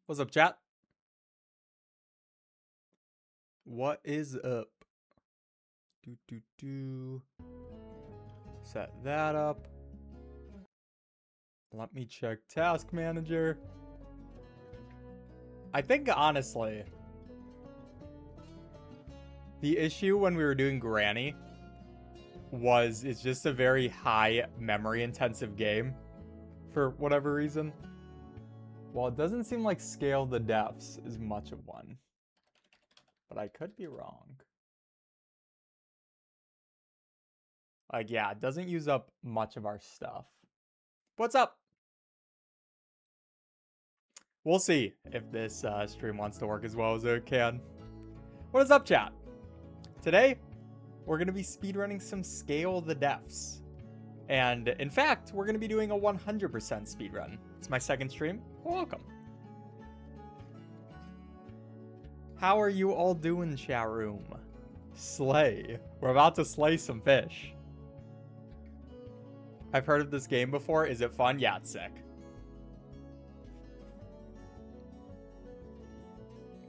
What's up, chat? What is up? Set that up. Let me check Task Manager. I think, honestly, the issue when we were doing Granny was it's just a very high memory intensive game for whatever reason. Well, it doesn't seem like Scale the Depths is much of one, but I could be wrong. Like, yeah, it doesn't use up much of our stuff. What's up? We'll see if this stream wants to work as well as it can. What is up, chat? Today, we're going to be speedrunning some Scale the Depths. And in fact, we're going to be doing a 100% speedrun. It's my second stream. Welcome. How are you all doing, chat room? Slay. We're about to slay some fish. I've heard of this game before. Is it fun? Yeah, it's sick.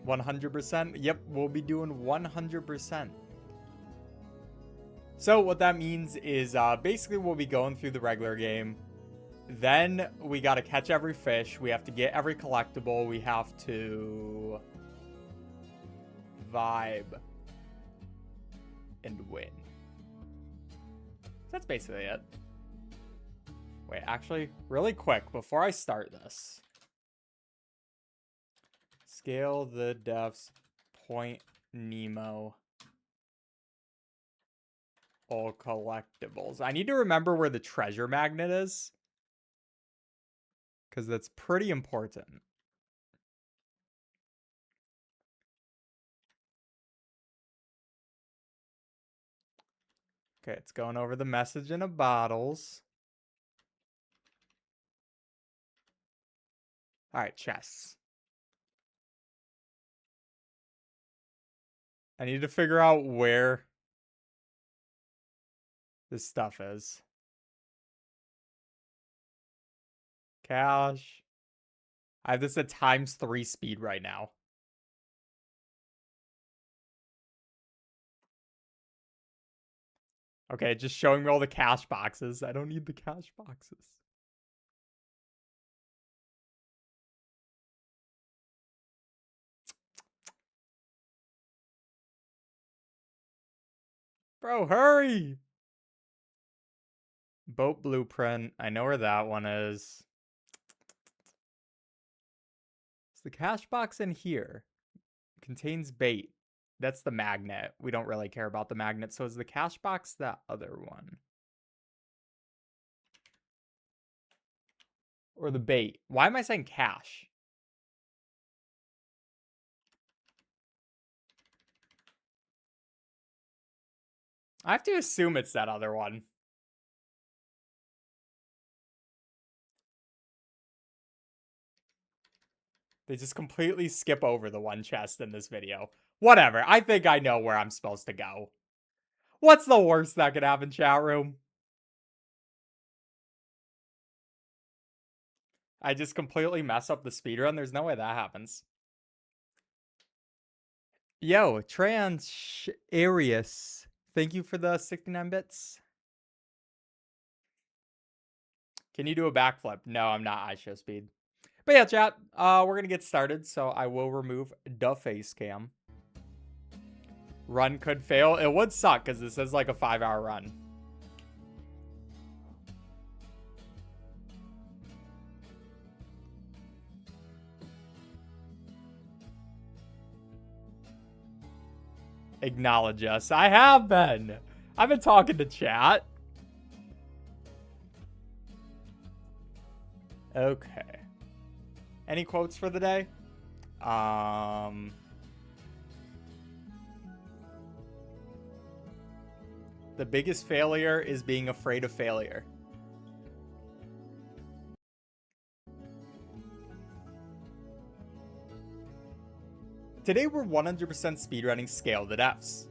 100%? Yep, we'll be doing 100%. So what that means is basically we'll be going through the regular game. Then we got to catch every fish. We have to get every collectible. We have to vibe and win. That's basically it. Wait, actually, really quick, before I start this. Scale the Depths, Point Nemo, all collectibles. I need to remember where the treasure magnet is, because that's pretty important. Okay, it's going over the message in a bottles. All right, chests. I need to figure out where this stuff is. Cash. I have this at ×3 speed right now. Okay, just showing me all the cash boxes. I don't need the cash boxes. Bro, hurry! Boat blueprint. I know where that one is. Is the cash box in here? Contains bait. That's the magnet. We don't really care about the magnet. So is the cash box that other one? Or the bait? Why am I saying cash? I have to assume it's that other one. They just completely skip over the one chest in this video. Whatever. I think I know where I'm supposed to go. What's the worst that could happen, chat room? I just completely mess up the speedrun. There's no way that happens. Yo, Trans Arius. Thank you for the 69 bits. Can you do a backflip? No, I'm not iShow speed. But yeah, chat, we're going to get started. So I will remove the face cam. Run could fail. It would suck because this is like a 5-hour run. Acknowledge us. I have been. I've been talking to chat. Okay. Any quotes for the day? The biggest failure is being afraid of failure. Today we're 100% speedrunning Scale the Depths.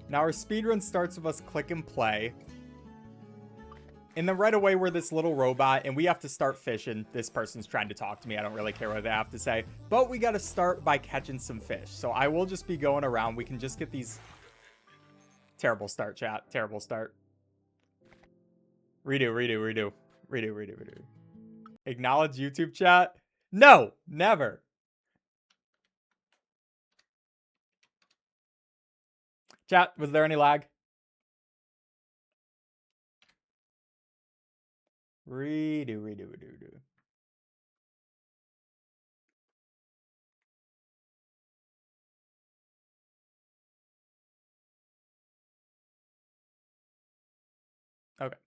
Now our speedrun starts with us click and play. And then right away, we're this little robot, and we have to start fishing. This person's trying to talk to me. I don't really care what they have to say. But we got to start by catching some fish. So I will just be going around. We can just get these... Terrible start, chat. Terrible start. Redo, redo, redo. Redo, redo, redo. Acknowledge YouTube chat? No, never. Chat, was there any lag? Redo, redo, redo, redo. Okay.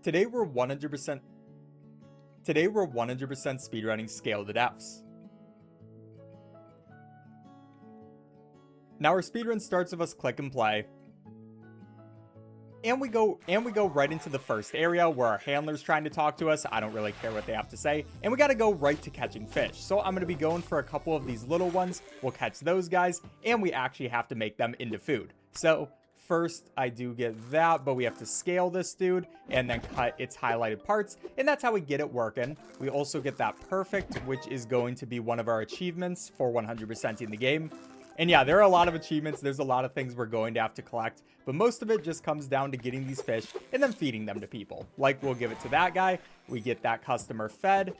Today we're 100% speedrunning scale to deaths. Now our speedrun starts with us click and play. And we go right into the first area where our handler's trying to talk to us. I don't really care what they have to say. And we got to go right to catching fish. So I'm going to be going for a couple of these little ones. We'll catch those guys. And we actually have to make them into food. So first I do get that, but we have to scale this dude and then cut its highlighted parts. And that's how we get it working. We also get that perfect, which is going to be one of our achievements for 100%ing the game. And yeah, there are a lot of achievements. There's a lot of things we're going to have to collect, but most of it just comes down to getting these fish and then feeding them to people. Like, we'll give it to that guy. We get that customer fed.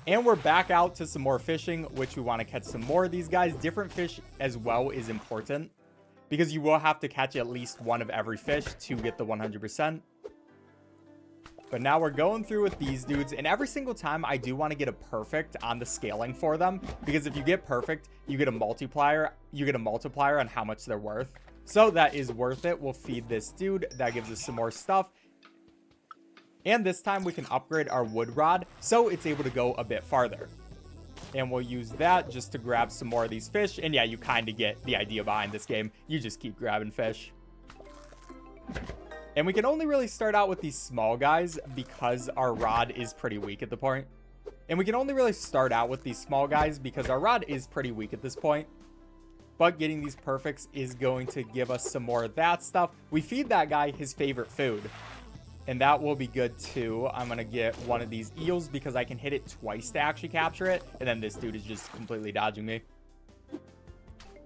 And we're back out to some more fishing, which we want to catch some more of these guys. Different fish as well is important because you will have to catch at least one of every fish to get the 100%. But now we're going through with these dudes, and every single time I do want to get a perfect on the scaling for them, because if you get perfect, you get a multiplier. You get a multiplier on how much they're worth. So that is worth it. We'll feed this dude. That gives us some more stuff. And this time we can upgrade our wood rod, so it's able to go a bit farther. And we'll use that just to grab some more of these fish. And yeah, you kind of get the idea behind this game. You just keep grabbing fish. And we can only really start out with these small guys because our rod is pretty weak at the point. And we can only really start out with these small guys because our rod is pretty weak at this point. But getting these perfects is going to give us some more of that stuff. We feed that guy his favorite food. And that will be good too. I'm going to get one of these eels because I can hit it twice to actually capture it. And then this dude is just completely dodging me.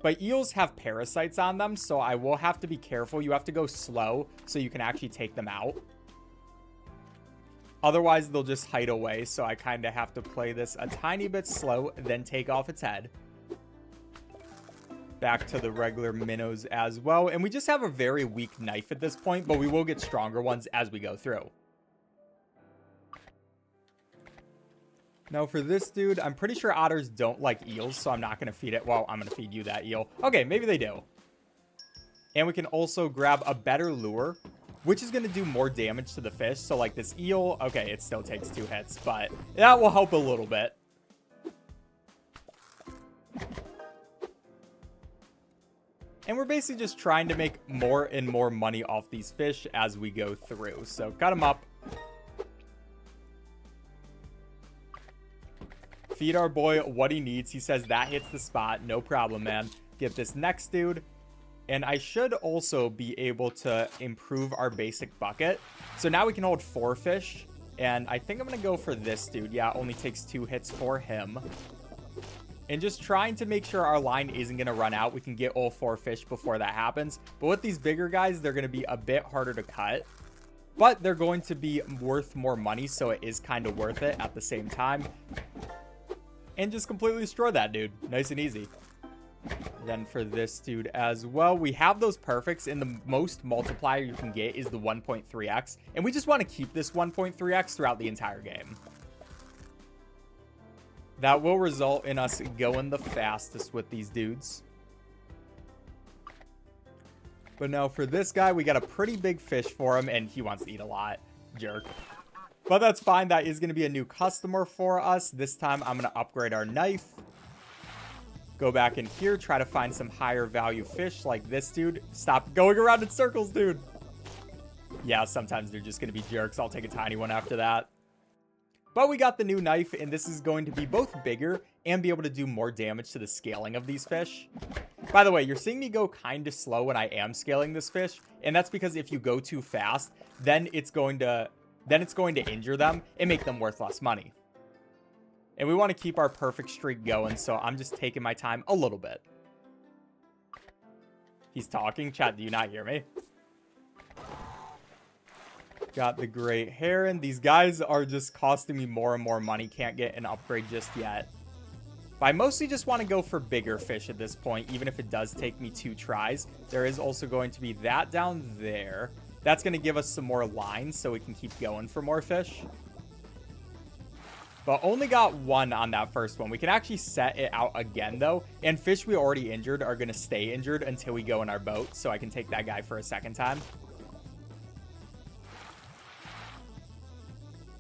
But eels have parasites on them, so I will have to be careful. You have to go slow so you can actually take them out. Otherwise, they'll just hide away, so I kind of have to play this a tiny bit slow, then take off its head. Back to the regular minnows as well. And we just have a very weak knife at this point, but we will get stronger ones as we go through. Now for this dude, I'm pretty sure otters don't like eels, so I'm not going to feed it. Well, I'm going to feed you that eel. Okay, maybe they do. And we can also grab a better lure, which is going to do more damage to the fish. So like this eel, okay, it still takes 2 hits, but that will help a little bit. And we're basically just trying to make more and more money off these fish as we go through. So cut them up. Feed our boy what he needs. He says that hits the spot. No problem, man. Get this next dude. And I should also be able to improve our basic bucket. So now we can hold 4 fish. And I think I'm going to go for this dude. Yeah, only takes 2 hits for him. And just trying to make sure our line isn't going to run out. We can get all 4 fish before that happens. But with these bigger guys, they're going to be a bit harder to cut. But they're going to be worth more money. So it is kind of worth it at the same time. And just completely destroy that dude. Nice and easy. Then for this dude as well, we have those perfects, and the most multiplier you can get is the 1.3x. And we just want to keep this 1.3x throughout the entire game. That will result in us going the fastest with these dudes. But now for this guy, we got a pretty big fish for him, and he wants to eat a lot. Jerk. But that's fine. That is going to be a new customer for us. This time, I'm going to upgrade our knife. Go back in here. Try to find some higher value fish like this dude. Stop going around in circles, dude. Yeah, sometimes they're just going to be jerks. I'll take a tiny one after that. But we got the new knife, and this is going to be both bigger and be able to do more damage to the scaling of these fish. By the way, you're seeing me go kind of slow when I am scaling this fish, and that's because if you go too fast, then it's going to injure them and make them worth less money. And we want to keep our perfect streak going, so I'm just taking my time a little bit. He's talking. Chat, do you not hear me? Got the great heron. These guys are just costing me more and more money. Can't get an upgrade just yet. But I mostly just want to go for bigger fish at this point, even if it does take me 2 tries. There is also going to be that down there. That's going to give us some more lines so we can keep going for more fish. But only got 1 on that first one. We can actually set it out again, though. And fish we already injured are going to stay injured until we go in our boat. So I can take that guy for a second time.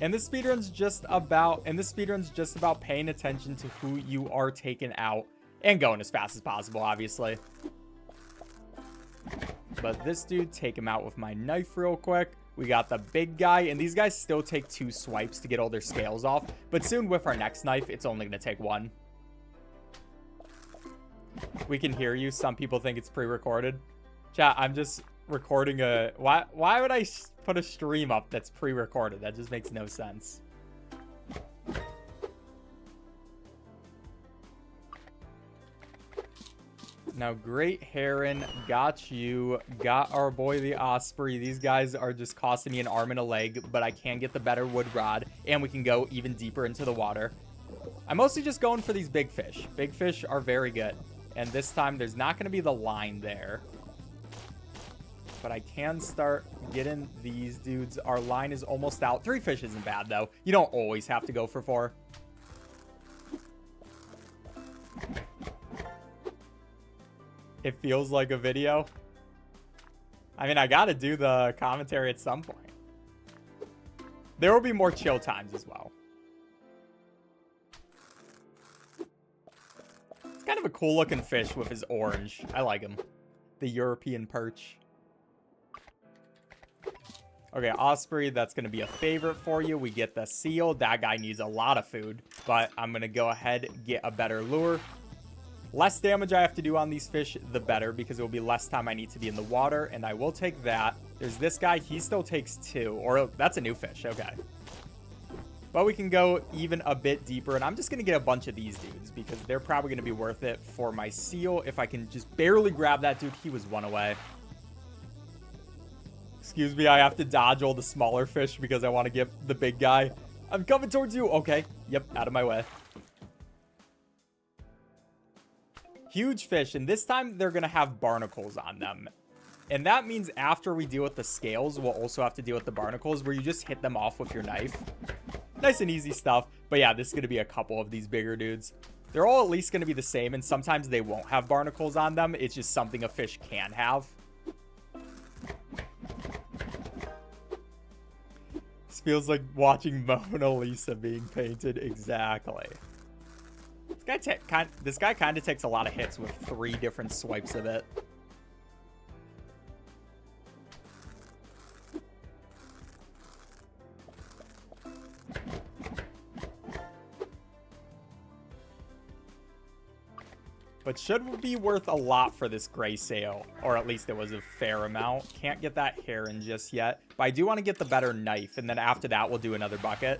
And this speedrun's just about paying attention to who you are taking out and going as fast as possible, obviously. But this dude, take him out with my knife real quick. We got the big guy, and these guys still take 2 swipes to get all their scales off. But soon with our next knife, it's only going to take 1. We can hear you. Some people think it's pre-recorded. Chat, I'm just recording a... Why would I put a stream up that's pre-recorded? That just makes no sense. Now, great heron, got you, got our boy the osprey. These guys are just costing me an arm and a leg, but I can get the better wood rod, and we can go even deeper into the water. I'm mostly just going for these big fish. Big fish are very good, and this time there's not going to be the line there. But I can start getting these dudes. Our line is almost out. 3 fish isn't bad, though. You don't always have to go for 4. It feels like a video. I mean, I gotta do the commentary at some point. There will be more chill times as well. It's kind of a cool looking fish with his orange. I like him. The European perch. Okay, osprey, that's going to be a favorite for you. We get the seal. That guy needs a lot of food, but I'm going to go ahead and get a better lure. Less damage I have to do on these fish, the better, because it will be less time I need to be in the water, and I will take that. There's this guy. He still takes 2, or that's a new fish. Okay. But we can go even a bit deeper, and I'm just going to get a bunch of these dudes, because they're probably going to be worth it for my seal. If I can just barely grab that dude, he was 1 away. Excuse me, I have to dodge all the smaller fish because I want to get the big guy. I'm coming towards you. Okay. Yep, out of my way. Huge fish, and this time they're going to have barnacles on them. And that means after we deal with the scales, we'll also have to deal with the barnacles, where you just hit them off with your knife. Nice and easy stuff. But yeah, this is going to be a couple of these bigger dudes. They're all at least going to be the same, and sometimes they won't have barnacles on them. It's just something a fish can have. This feels like watching Mona Lisa being painted. Exactly. This guy kind of takes a lot of hits with 3 different swipes of it. But should be worth a lot for this gray sail, or at least it was a fair amount. Can't get that heron just yet, but I do want to get the better knife, and then after that we'll do another bucket.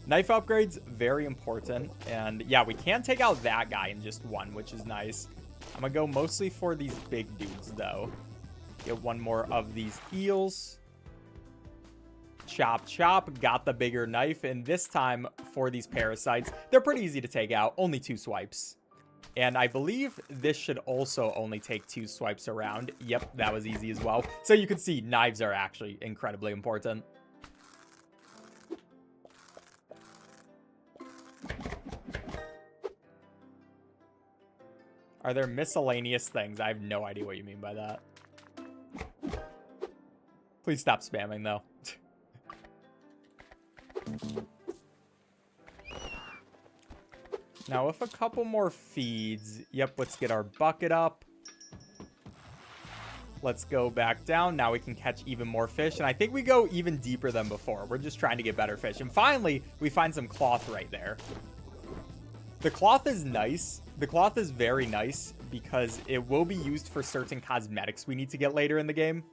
Knife upgrades, very important. And yeah, we can take out that guy in just 1, which is nice. I'm going to go mostly for these big dudes, though. Get 1 more of these eels. Chop, chop. Got the bigger knife. And this time, for these parasites, they're pretty easy to take out. Only 2 swipes. And I believe this should also only take 2 swipes around. Yep, that was easy as well. So you can see knives are actually incredibly important. Are there miscellaneous things? I have no idea what you mean by that. Please stop spamming, though. Now, with a couple more feeds... Yep, let's get our bucket up. Let's go back down. Now we can catch even more fish. And I think we go even deeper than before. We're just trying to get better fish. And finally, we find some cloth right there. The cloth is nice. The cloth is very nice because it will be used for certain cosmetics we need to get later in the game.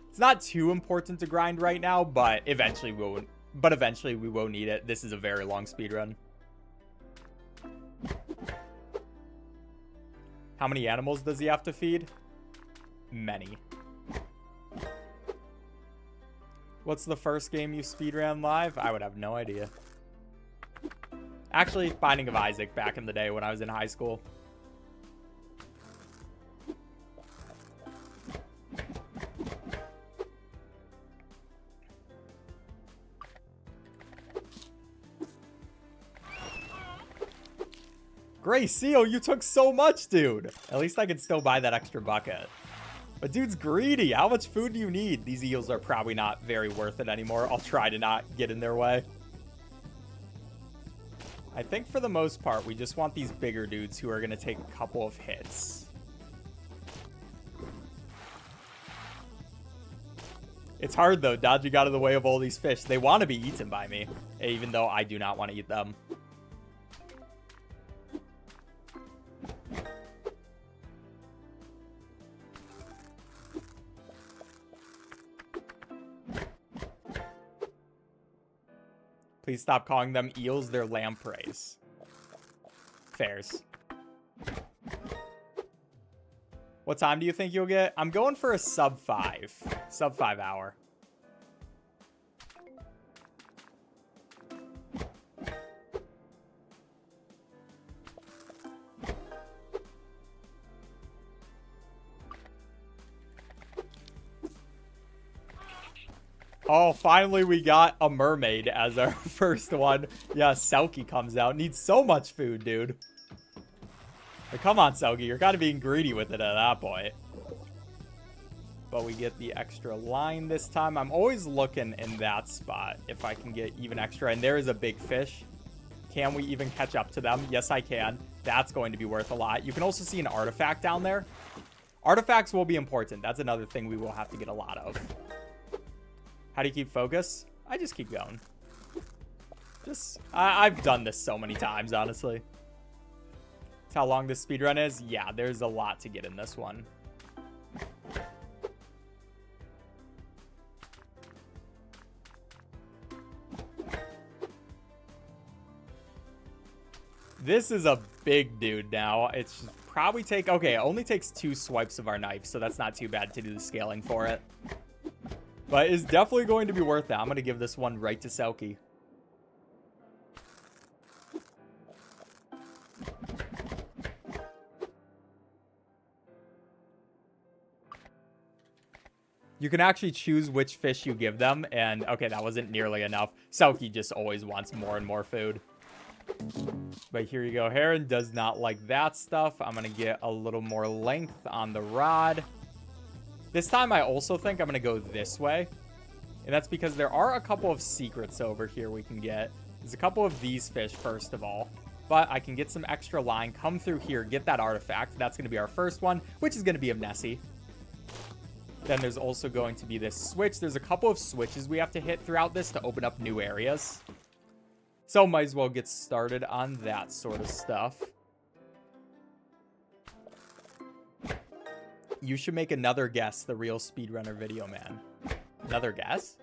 It's not too important to grind right now, but eventually we will need it. This is a very long speedrun. How many animals does he have to feed? Many. What's the first game you speedran live? I would have no idea. Actually, Binding of Isaac back in the day when I was in high school. Gray Seal, you took so much, dude. At least I can still buy that extra bucket. But dude's greedy. How much food do you need? These eels are probably not very worth it anymore. I'll try to not get in their way. I think for the most part, we just want these bigger dudes who are going to take a couple of hits. It's hard, though, dodging out of the way of all these fish. They want to be eaten by me, even though I do not want to eat them. Please stop calling them eels. They're lampreys. Fairs. What time do you think you'll get? I'm going for a sub 5. Sub 5 hour. Oh, finally we got a mermaid as our first one. Yeah, Selkie comes out. Needs so much food, dude. But come on, Selkie. You're kind of being greedy with it at that point. But we get the extra line this time. I'm always looking in that spot if I can get even extra. And there is a big fish. Can we even catch up to them? Yes, I can. That's going to be worth a lot. You can also see an artifact down there. Artifacts will be important. That's another thing we will have to get a lot of. How do you keep focus? I just keep going. I've done this so many times, honestly. That's how long this speedrun is. Yeah, there's a lot to get in this one. This is a big dude now. It's probably okay, it only takes 2 swipes of our knife, so that's not too bad to do the scaling for it. But it's definitely going to be worth it. I'm going to give this one right to Selkie. You can actually choose which fish you give them. And, okay, that wasn't nearly enough. Selkie just always wants more and more food. But here you go. Heron does not like that stuff. I'm going to get a little more length on the rod. This time, I also think I'm going to go this way. And that's because there are a couple of secrets over here we can get. There's a couple of these fish, first of all. But I can get some extra line, come through here, get that artifact. That's going to be our first one, which is going to be of Nessie. Then there's also going to be this switch. There's a couple of switches we have to hit throughout this to open up new areas. So might as well get started on that sort of stuff. You should make another guess, the real speedrunner video, man. Another guess?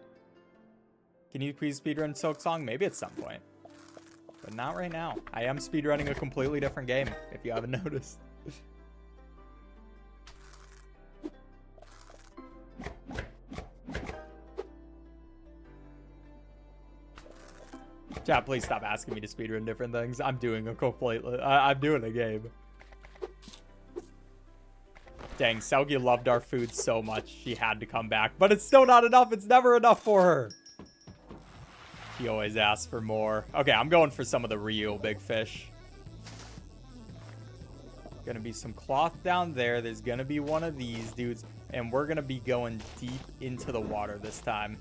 Can you please speedrun Silk Song? Maybe at some point. But not right now. I am speedrunning a completely different game, if you haven't noticed. Chat, please stop asking me to speedrun different things. I'm doing a completely... I'm doing a game. Dang, Selkie loved our food so much, she had to come back. But it's still not enough. It's never enough for her. She always asks for more. Okay, I'm going for some of the real big fish. Gonna be some cloth down there. There's gonna be one of these dudes. And we're gonna be going deep into the water this time.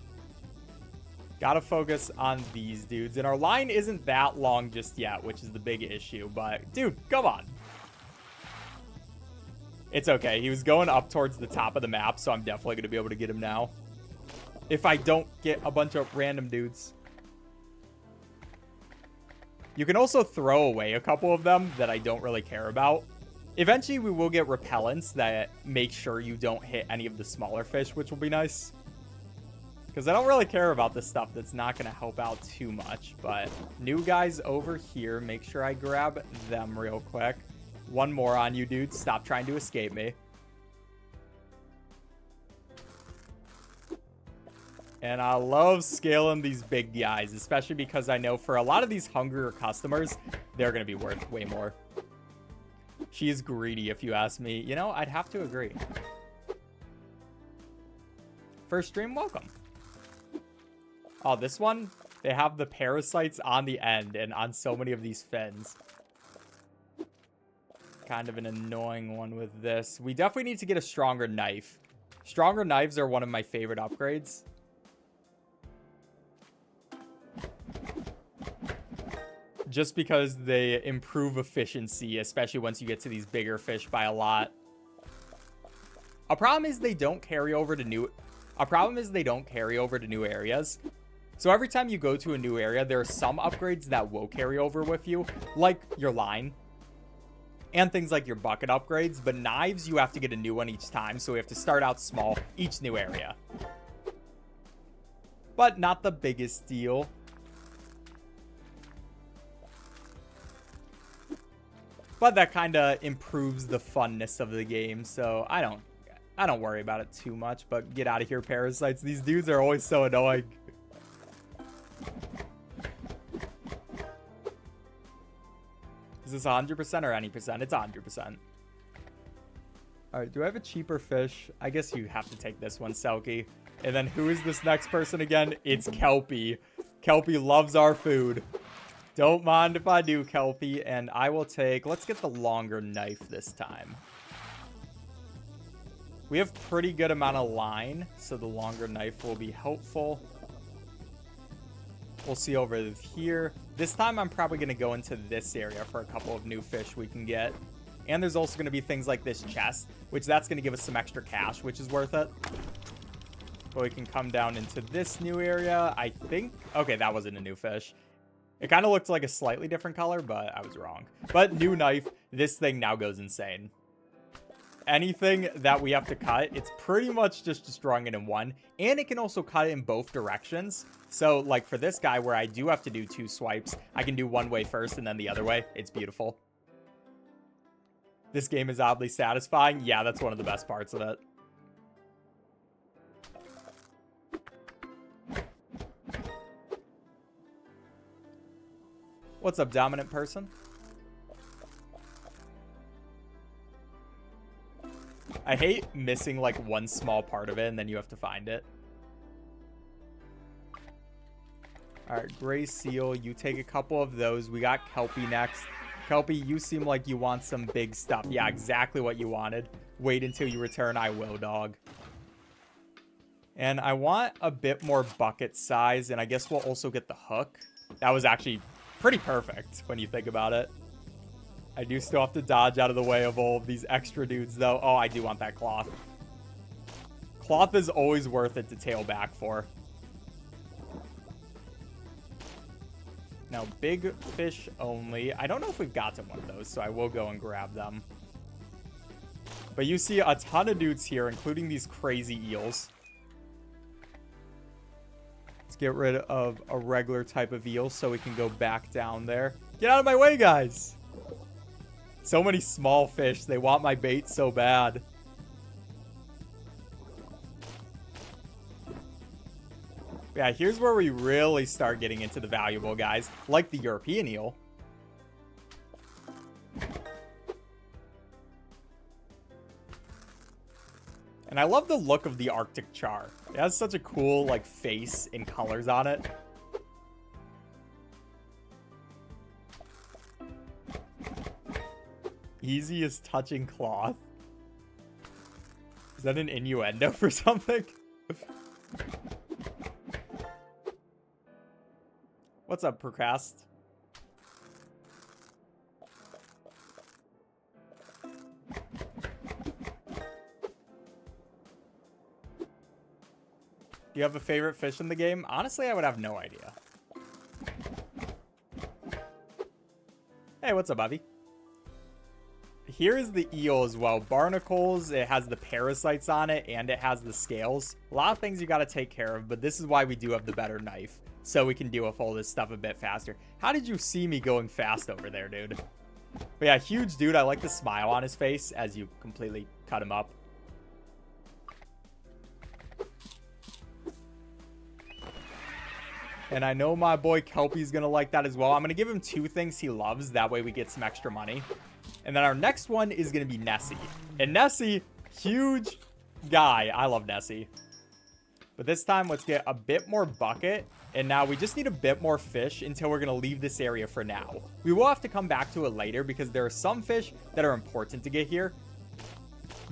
Gotta focus on these dudes. And our line isn't that long just yet, which is the big issue. But, dude, come on. It's okay. He was going up towards the top of the map, so I'm definitely going to be able to get him now. If I don't get a bunch of random dudes. You can also throw away a couple of them that I don't really care about. Eventually, we will get repellents that make sure you don't hit any of the smaller fish, which will be nice. Because I don't really care about this stuff that's not going to help out too much. But new guys over here, make sure I grab them real quick. One more on you, dude. Stop trying to escape me. And I love scaling these big guys, especially because I know for a lot of these hungrier customers, they're going to be worth way more. She is greedy, if you ask me. You know, I'd have to agree. First stream, welcome. Oh, this one, they have the parasites on the end and on so many of these fins. Kind of an annoying one with this. We definitely need to get a stronger knife. Stronger knives are one of my favorite upgrades. Just because they improve efficiency, especially once you get to these bigger fish by a lot. A problem is they don't carry over to new areas. So every time you go to a new area, there are some upgrades that will carry over with you, like your line and things like your bucket upgrades. But knives, you have to get a new one each time, so we have to start out small each new area. But not the biggest deal. But that kind of improves the funness of the game, so I don't worry about it too much. But get out of here, parasites. These dudes are always so annoying. Is this 100% or any percent? It's 100%. All right, do I have a cheaper fish? I guess you have to take this one, Selkie. And then who is this next person again? It's Kelpie. Kelpie loves our food. Don't mind if I do, Kelpie. And I will take... Let's get the longer knife this time. We have pretty good amount of line, so the longer knife will be helpful. We'll see over here. This time I'm probably going to go into this area for a couple of new fish we can get. And there's also going to be things like this chest, which that's going to give us some extra cash, which is worth it. But we can come down into this new area, I think. Okay, that wasn't a new fish. It kind of looked like a slightly different color, but I was wrong. But new knife, this thing now goes insane. Anything that we have to cut, it's pretty much just destroying it in one. And it can also cut it in both directions. So, like for this guy where I do have to do 2 swipes, I can do one way first and then the other way. It's beautiful. This game is oddly satisfying. Yeah, that's one of the best parts of it. What's up, dominant person? I hate missing like one small part of it and then you have to find it. All right, gray seal, you take a couple of those. We got Kelpie next. Kelpie, you seem like you want some big stuff. Yeah, exactly what you wanted. Wait until you return. I will, dog. And I want a bit more bucket size, and I guess we'll also get the hook. That was actually pretty perfect when you think about it. I do still have to dodge out of the way of all of these extra dudes, though. Oh, I do want that cloth. Cloth is always worth it to tail back for. Now, big fish only. I don't know if we've gotten one of those, so I will go and grab them. But you see a ton of dudes here, including these crazy eels. Let's get rid of a regular type of eel so we can go back down there. Get out of my way, guys! So many small fish. They want my bait so bad. Yeah, here's where we really start getting into the valuable guys, like the European eel. And I love the look of the Arctic char. It has such a cool, like, face and colors on it. Easy as touching cloth. Is that an innuendo for something? What's up, Procrast? Do you have a favorite fish in the game? Honestly, I would have no idea. Hey, what's up, Bobby? Here is the eel as well. Barnacles, it has the parasites on it, and it has the scales. A lot of things you got to take care of, but this is why we do have the better knife, so we can deal with all this stuff a bit faster. How did you see me going fast over there, dude? But yeah, huge dude. I like the smile on his face as you completely cut him up. And I know my boy Kelpie's going to like that as well. I'm going to give him 2 things he loves. That way we get some extra money. And then our next one is going to be Nessie. And Nessie, huge guy. I love Nessie. But this time, let's get a bit more bucket. And now we just need a bit more fish until we're going to leave this area for now. We will have to come back to it later because there are some fish that are important to get here.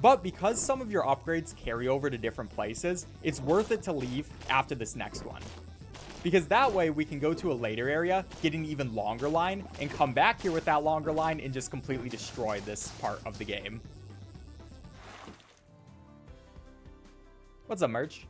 But because some of your upgrades carry over to different places, it's worth it to leave after this next one. Because that way we can go to a later area, get an even longer line, and come back here with that longer line and just completely destroy this part of the game. What's up, Merch?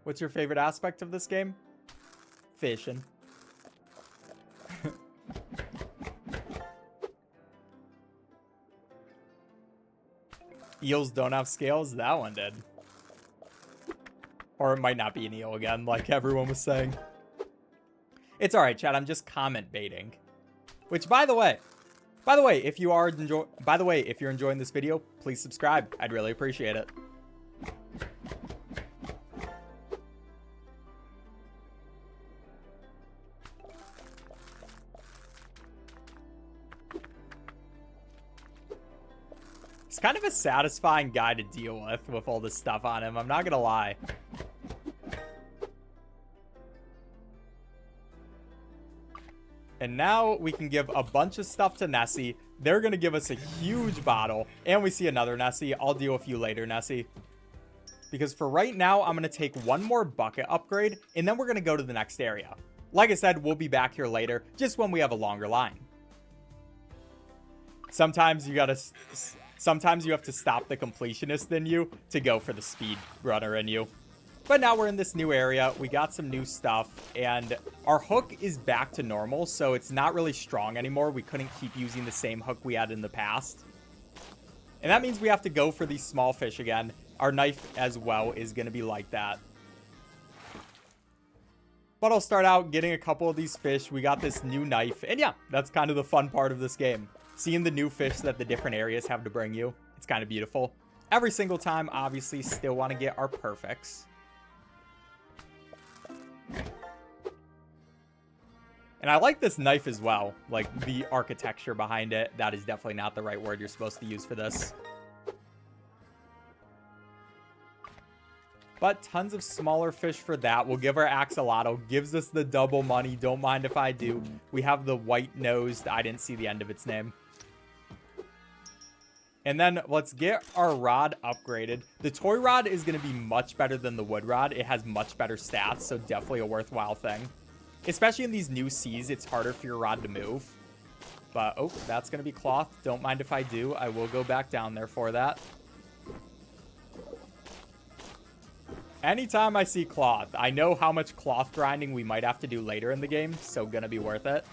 What's your favorite aspect of this game? Fishing. Eels don't have scales? That one did. Or it might not be an eel again, like everyone was saying. It's alright, chat. I'm just comment baiting. Which, by the way, if you're enjoying this video, please subscribe. I'd really appreciate it. It's kind of a satisfying guy to deal with all this stuff on him. I'm not gonna lie. And now we can give a bunch of stuff to Nessie. They're gonna give us a huge bottle. And we see another Nessie. I'll deal with you later, Nessie. Because for right now, I'm gonna take one more bucket upgrade. And then we're gonna go to the next area. Like I said, we'll be back here later. Just when we have a longer line. Sometimes you have to stop the completionist in you to go for the speedrunner in you. But now we're in this new area. We got some new stuff. And our hook is back to normal. So it's not really strong anymore. We couldn't keep using the same hook we had in the past. And that means we have to go for these small fish again. Our knife as well is going to be like that. But I'll start out getting a couple of these fish. We got this new knife. And yeah, that's kind of the fun part of this game. Seeing the new fish that the different areas have to bring you. It's kind of beautiful. Every single time, obviously, still want to get our perfects. And I like this knife as well. Like, the architecture behind it. That is definitely not the right word you're supposed to use for this. But tons of smaller fish for that. We'll give our axolotl. Gives us the double money. Don't mind if I do. We have the white-nosed. I didn't see the end of its name. And then let's get our rod upgraded. The toy rod is going to be much better than the wood rod. It has much better stats, so definitely a worthwhile thing. Especially in these new seas, it's harder for your rod to move. But, oh, that's going to be cloth. Don't mind if I do. I will go back down there for that. Anytime I see cloth, I know how much cloth grinding we might have to do later in the game, so gonna be worth it.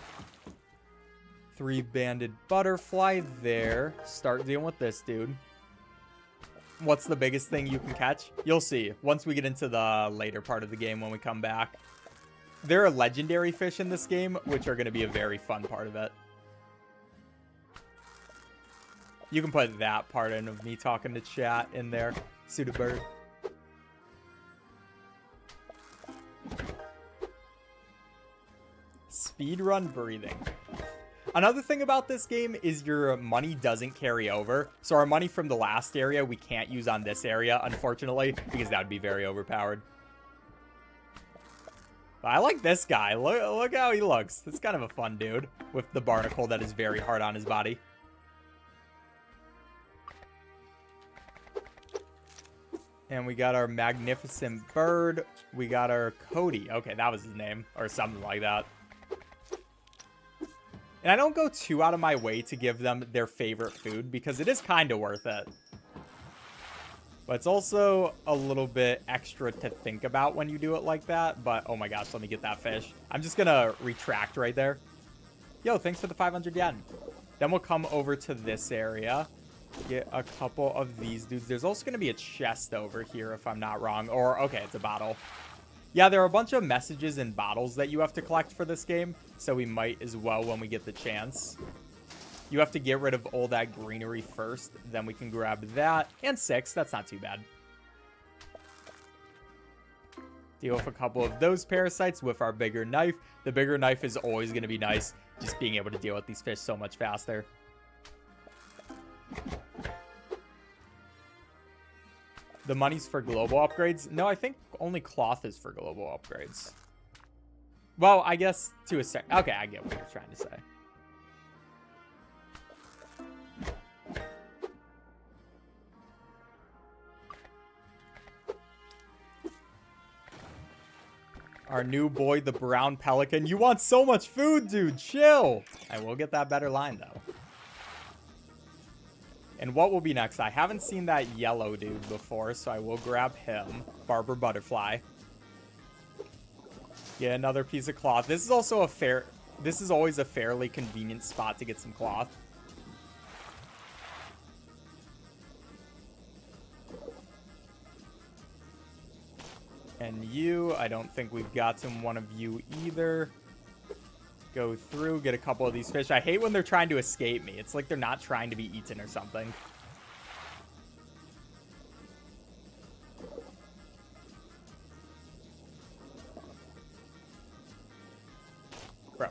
3-banded butterfly there. Start dealing with this dude. What's the biggest thing you can catch? You'll see once we get into the later part of the game when we come back. There are legendary fish in this game, which are going to be a very fun part of it. You can put that part in of me talking to chat in there. Suited bird. Speedrun breathing. Another thing about this game is your money doesn't carry over. So our money from the last area we can't use on this area, unfortunately, because that would be very overpowered. But I like this guy. Look how he looks. It's kind of a fun dude with the barnacle that is very hard on his body. And we got our magnificent bird. We got our Cody. Okay, that was his name. Or something like that. And I don't go too out of my way to give them their favorite food because it is kind of worth it. But it's also a little bit extra to think about when you do it like that. But, oh my gosh, let me get that fish. I'm just going to retract right there. Yo, thanks for the 500 yen. Then we'll come over to this area. Get a couple of these dudes. There's also going to be a chest over here if I'm not wrong. Or, okay, it's a bottle. Yeah, there are a bunch of messages and bottles that you have to collect for this game. So we might as well when we get the chance. You have to get rid of all that greenery first. Then we can grab that. And 6. That's not too bad. Deal with a couple of those parasites with our bigger knife. The bigger knife is always going to be nice. Just being able to deal with these fish so much faster. The money's for global upgrades. No, I think only cloth is for global upgrades. Well, I guess to a sec. Okay, I get what you're trying to say. Our new boy, the brown pelican. You want so much food, dude. Chill. I will get that better line, though. And what will be next? I haven't seen that yellow dude before, so I will grab him. Barber Butterfly. Get another piece of cloth. This is also a fair... This is always a fairly convenient spot to get some cloth. And you, I don't think we've gotten one of you either. Go through, get a couple of these fish. I hate when they're trying to escape me. It's like they're not trying to be eaten or something. Bro.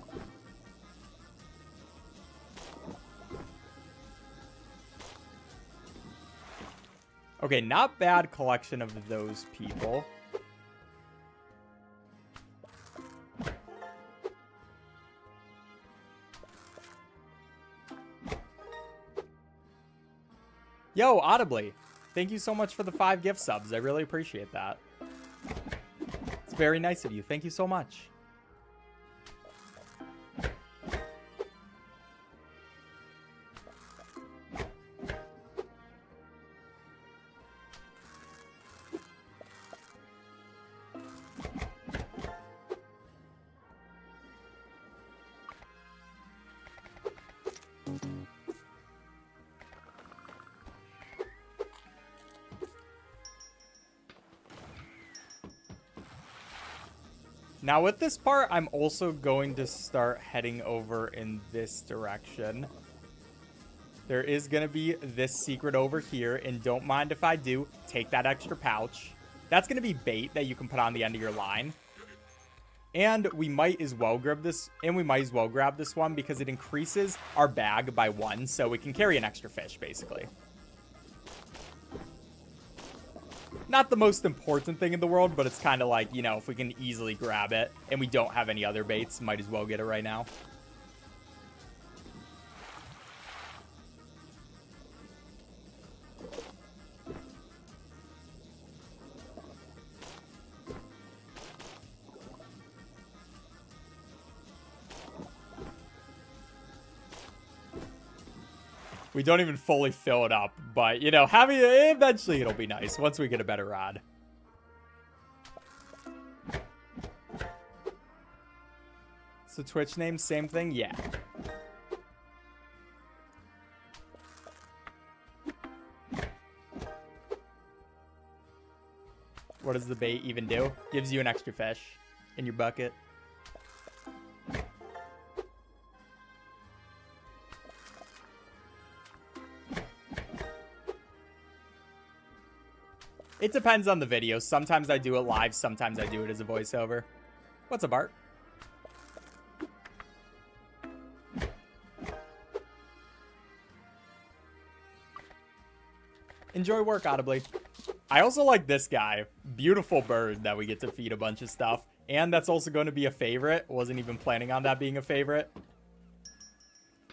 Okay, not bad collection of those people. Yo, Audibly, thank you so much for the 5 gift subs. I really appreciate that. It's very nice of you. Thank you so much. Now with this part, I'm also going to start heading over in this direction. There is going to be this secret over here, and don't mind if I do. Take that extra pouch. That's going to be bait that you can put on the end of your line. And we might as well grab this, one because it increases our bag by 1, so we can carry an extra fish, basically. Not the most important thing in the world, but it's kind of like, you know, if we can easily grab it and we don't have any other baits, might as well get it right now. We don't even fully fill it up, but, you know, having it, eventually it'll be nice once we get a better rod. So Twitch name, same thing? Yeah. What does the bait even do? Gives you an extra fish in your bucket. It depends on the video. Sometimes I do it live, sometimes I do it as a voiceover. What's up, Art? Enjoy work, Audibly. I also like this guy. Beautiful bird that we get to feed a bunch of stuff. And that's also going to be a favorite. Wasn't even planning on that being a favorite.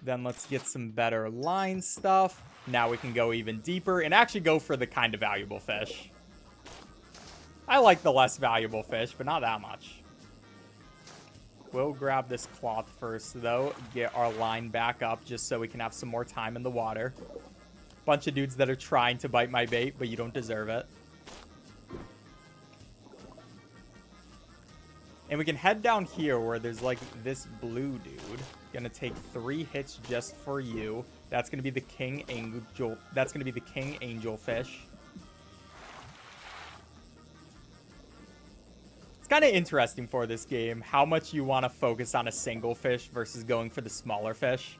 Then let's get some better line stuff. Now we can go even deeper and actually go for the kind of valuable fish. I like the less valuable fish, but not that much. We'll grab this cloth first, though. Get our line back up just so we can have some more time in the water. Bunch of dudes that are trying to bite my bait, but you don't deserve it. And we can head down here where there's like this blue dude. Gonna take 3 hits just for you. That's gonna be the king angel. That's gonna be the king angelfish. It's kind of interesting for this game how much you want to focus on a single fish versus going for the smaller fish.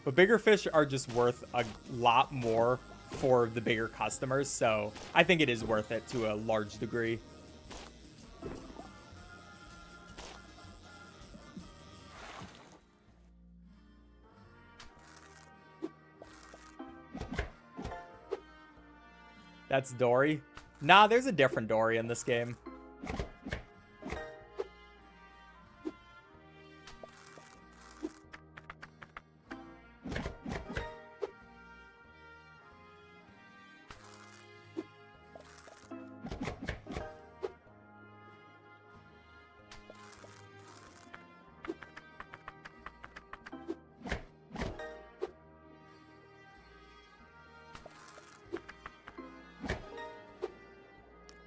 But bigger fish are just worth a lot more for the bigger customers, so I think it is worth it to a large degree. That's Dory. Nah, there's a different Dory in this game.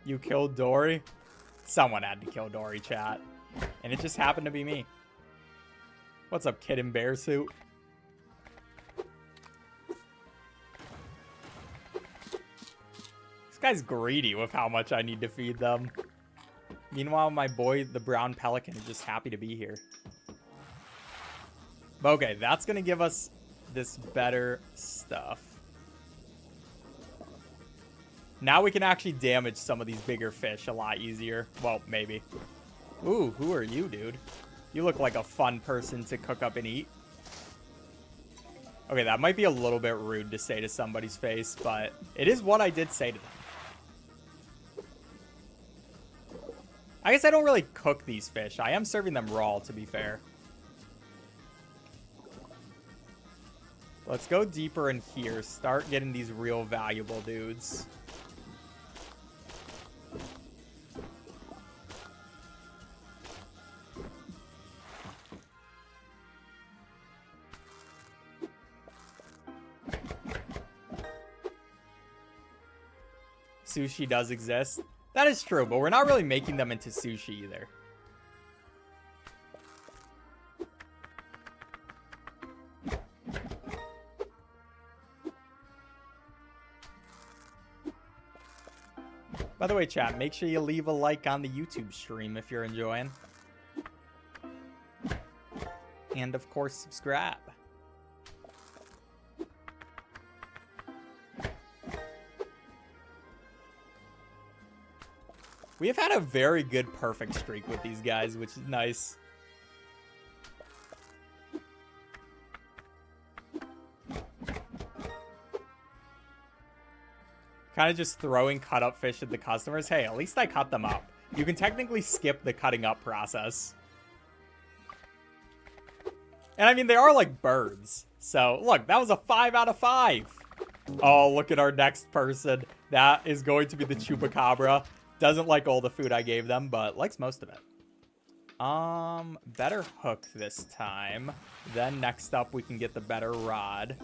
You killed Dory? Someone had to kill Dory, chat. And it just happened to be me. What's up, kid in bear suit? This guy's greedy with how much I need to feed them. Meanwhile, my boy, the brown pelican, is just happy to be here. Okay, that's going to give us this better stuff. Now we can actually damage some of these bigger fish a lot easier. Well, maybe. Ooh, who are you, dude? You look like a fun person to cook up and eat. Okay, that might be a little bit rude to say to somebody's face, but it is what I did say to them. I guess I don't really cook these fish. I am serving them raw, to be fair. Let's go deeper in here. Start getting these real valuable dudes. Sushi does exist. That is true, but we're not really making them into sushi either. By the way, chat, make sure you leave a like on the YouTube stream if you're enjoying. And, of course, subscribe. We have had a very good perfect streak with these guys, which is nice. Kind of just throwing cut up fish at the customers. Hey, at least I cut them up. You can technically skip the cutting up process. And I mean, they are like birds. So, look, that was a 5 out of 5. Oh, look at our next person. That is going to be the chupacabra. Doesn't like all the food I gave them, but likes most of it. Better hook this time. Then next up, we can get the better rod.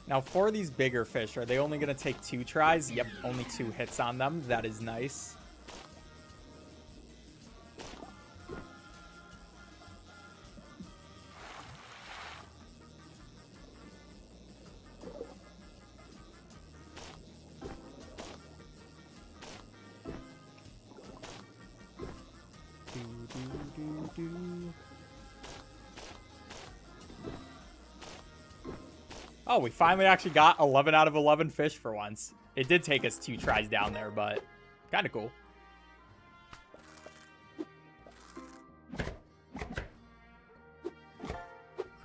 Now, for these bigger fish, are they only going to take 2 tries? Yep, only 2 hits on them. That is nice. Oh, we finally actually got 11 out of 11 fish for once. It did take us 2 tries down there, but kind of cool.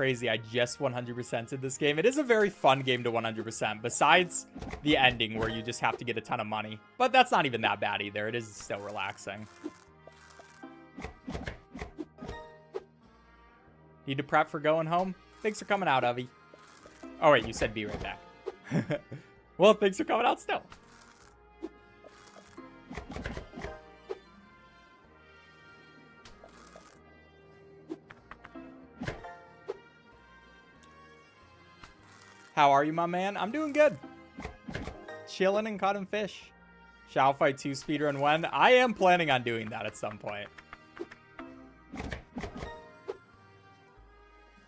crazy. I just 100%ed this game. It is a very fun game to 100%, besides the ending where you just have to get a ton of money. But that's not even that bad either. It is still relaxing. Need to prep for going home? Thanks for coming out, Avi. Oh, wait, you said be right back. Well, thanks for coming out still. How are you, my man? I'm doing good. Chilling and cutting fish. Shall Fight 2 speedrun when? I am planning on doing that at some point.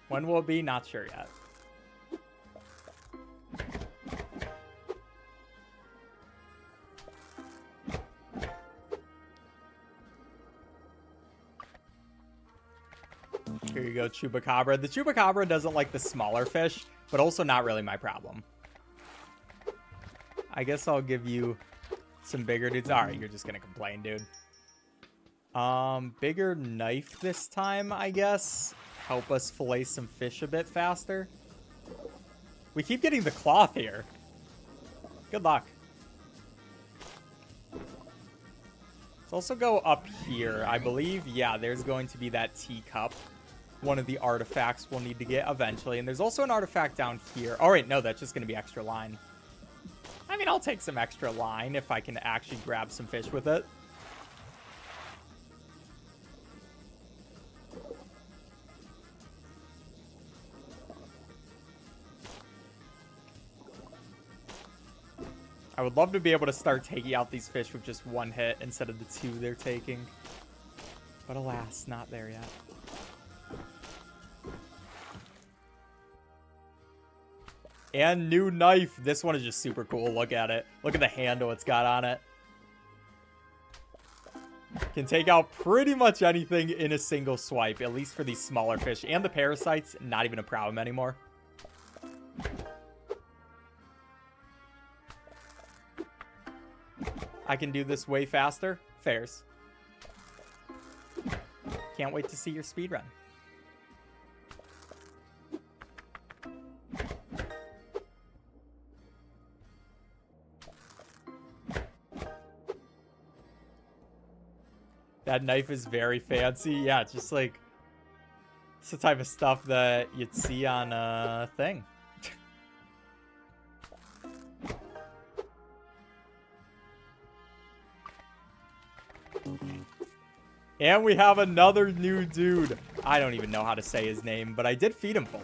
When will it be? Not sure yet. Here you go, Chupacabra. The Chupacabra doesn't like the smaller fish, but also not really my problem. I guess I'll give you some bigger dudes. All right, you're just gonna complain, dude. Bigger knife this time, I guess. Help us fillet some fish a bit faster. We keep getting the cloth here. Good luck. Let's also go up here. I believe, yeah, there's going to be that teacup. One of the artifacts we'll need to get eventually. And there's also an artifact down here. All right, no, that's just going to be extra line. I mean, I'll take some extra line if I can actually grab some fish with it. I would love to be able to start taking out these fish with just one hit instead of the two they're taking. But alas, not there yet. And new knife. This one is just super cool. Look at it. Look at the handle it's got on it. Can take out pretty much anything in a single swipe, at least for these smaller fish. And the parasites, not even a problem anymore. I can do this way faster. Fairs. Can't wait to see your speedrun. That knife is very fancy. Yeah, it's just like, it's the type of stuff that you'd see on a thing. And we have another new dude. I don't even know how to say his name, but I did feed him fully.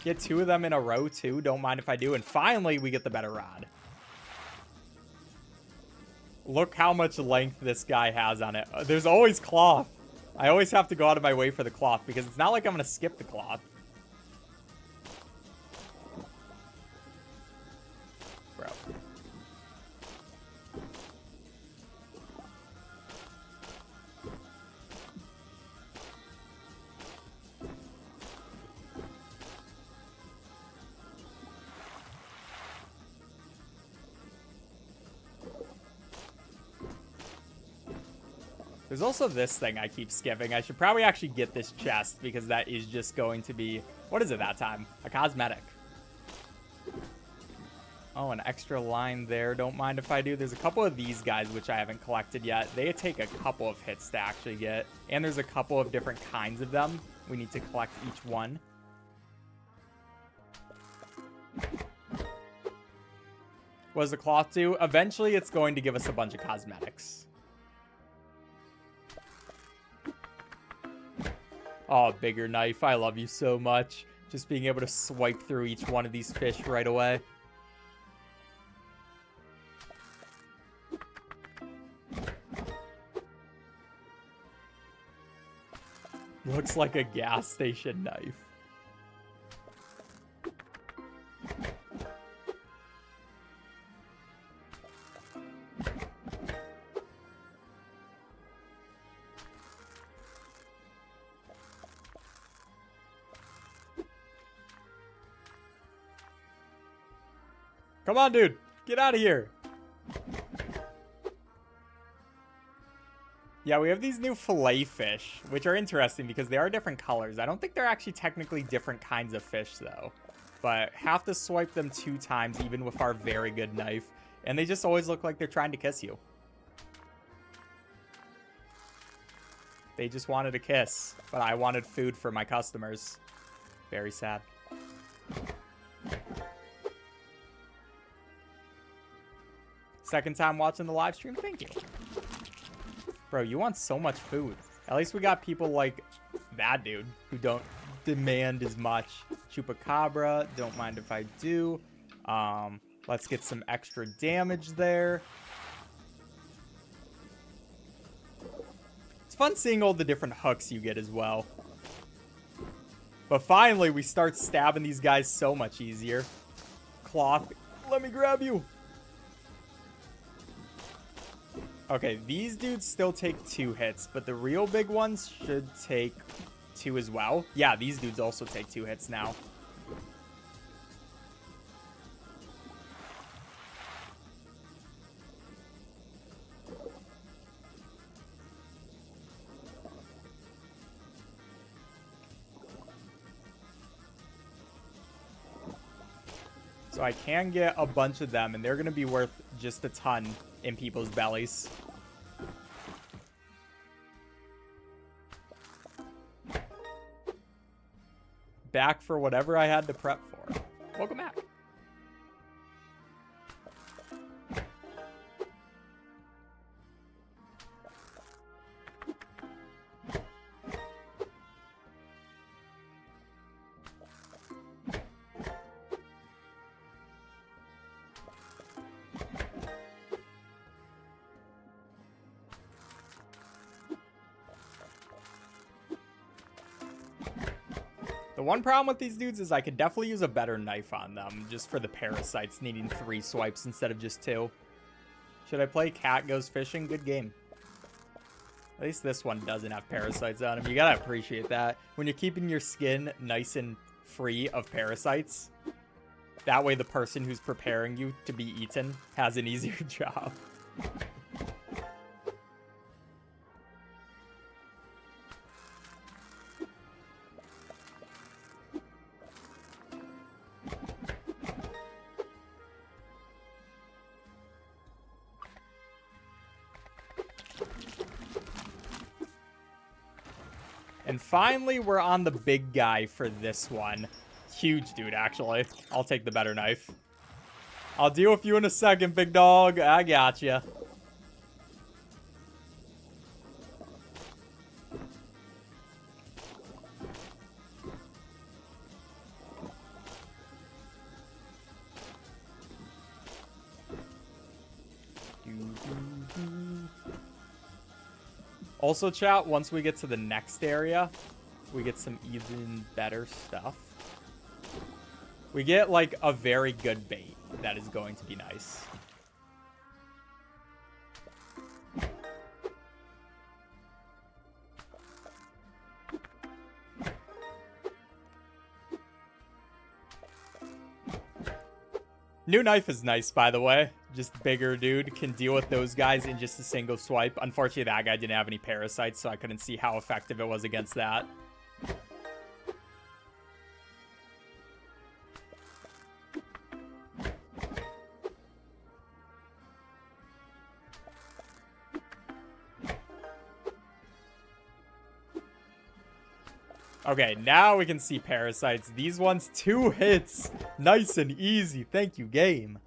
Get two of them in a row, too. Don't mind if I do. And finally, we get the better rod. Look how much length this guy has on it. There's always cloth. I always have to go out of my way for the cloth because it's not like I'm going to skip the cloth. Bro. There's also this thing I keep skipping. I should probably actually get this chest because that is just going to be... What is it that time? A cosmetic. Oh, an extra line there. Don't mind if I do. There's a couple of these guys which I haven't collected yet. They take a couple of hits to actually get. And there's a couple of different kinds of them. We need to collect each one. What does the cloth do? Eventually, it's going to give us a bunch of cosmetics. Oh, bigger knife. I love you so much. Just being able to swipe through each one of these fish right away. Looks like a gas station knife. Come on, dude. Get out of here. Yeah, we have these new fillet fish, which are interesting because they are different colors. I don't think they're actually technically different kinds of fish, though. But have to swipe them 2 times, even with our very good knife. And they just always look like they're trying to kiss you. They just wanted a kiss, but I wanted food for my customers. Very sad. Second time watching the live stream? Thank you. Bro, you want so much food. At least we got people like that dude who don't demand as much. Chupacabra, don't mind if I do. Let's get some extra damage there. It's fun seeing all the different hooks you get as well. But finally, we start stabbing these guys so much easier. Cloth, let me grab you. Okay, these dudes still take 2 hits, but the real big ones should take 2 as well. Yeah, these dudes also take 2 hits now. So I can get a bunch of them, and they're going to be worth just a ton in people's bellies. Back for whatever I had to prep for. Welcome back. The one problem with these dudes is I could definitely use a better knife on them, just for the parasites needing 3 swipes instead of just 2. Should I play Cat Goes Fishing? Good game. At least this one doesn't have parasites on him. You gotta appreciate that. When you're keeping your skin nice and free of parasites, that way the person who's preparing you to be eaten has an easier job. And finally, we're on the big guy for this one. Huge dude, actually. I'll take the better knife. I'll deal with you in a second, big dog. I gotcha. Also, chat, once we get to the next area, we get some even better stuff. We get, like, a very good bait that is going to be nice. New knife is nice, by the way. Just bigger dude, can deal with those guys in just a single swipe. Unfortunately, that guy didn't have any parasites, so I couldn't see how effective it was against that. Okay, now we can see parasites. These ones, 2 hits. Nice and easy. Thank you, game.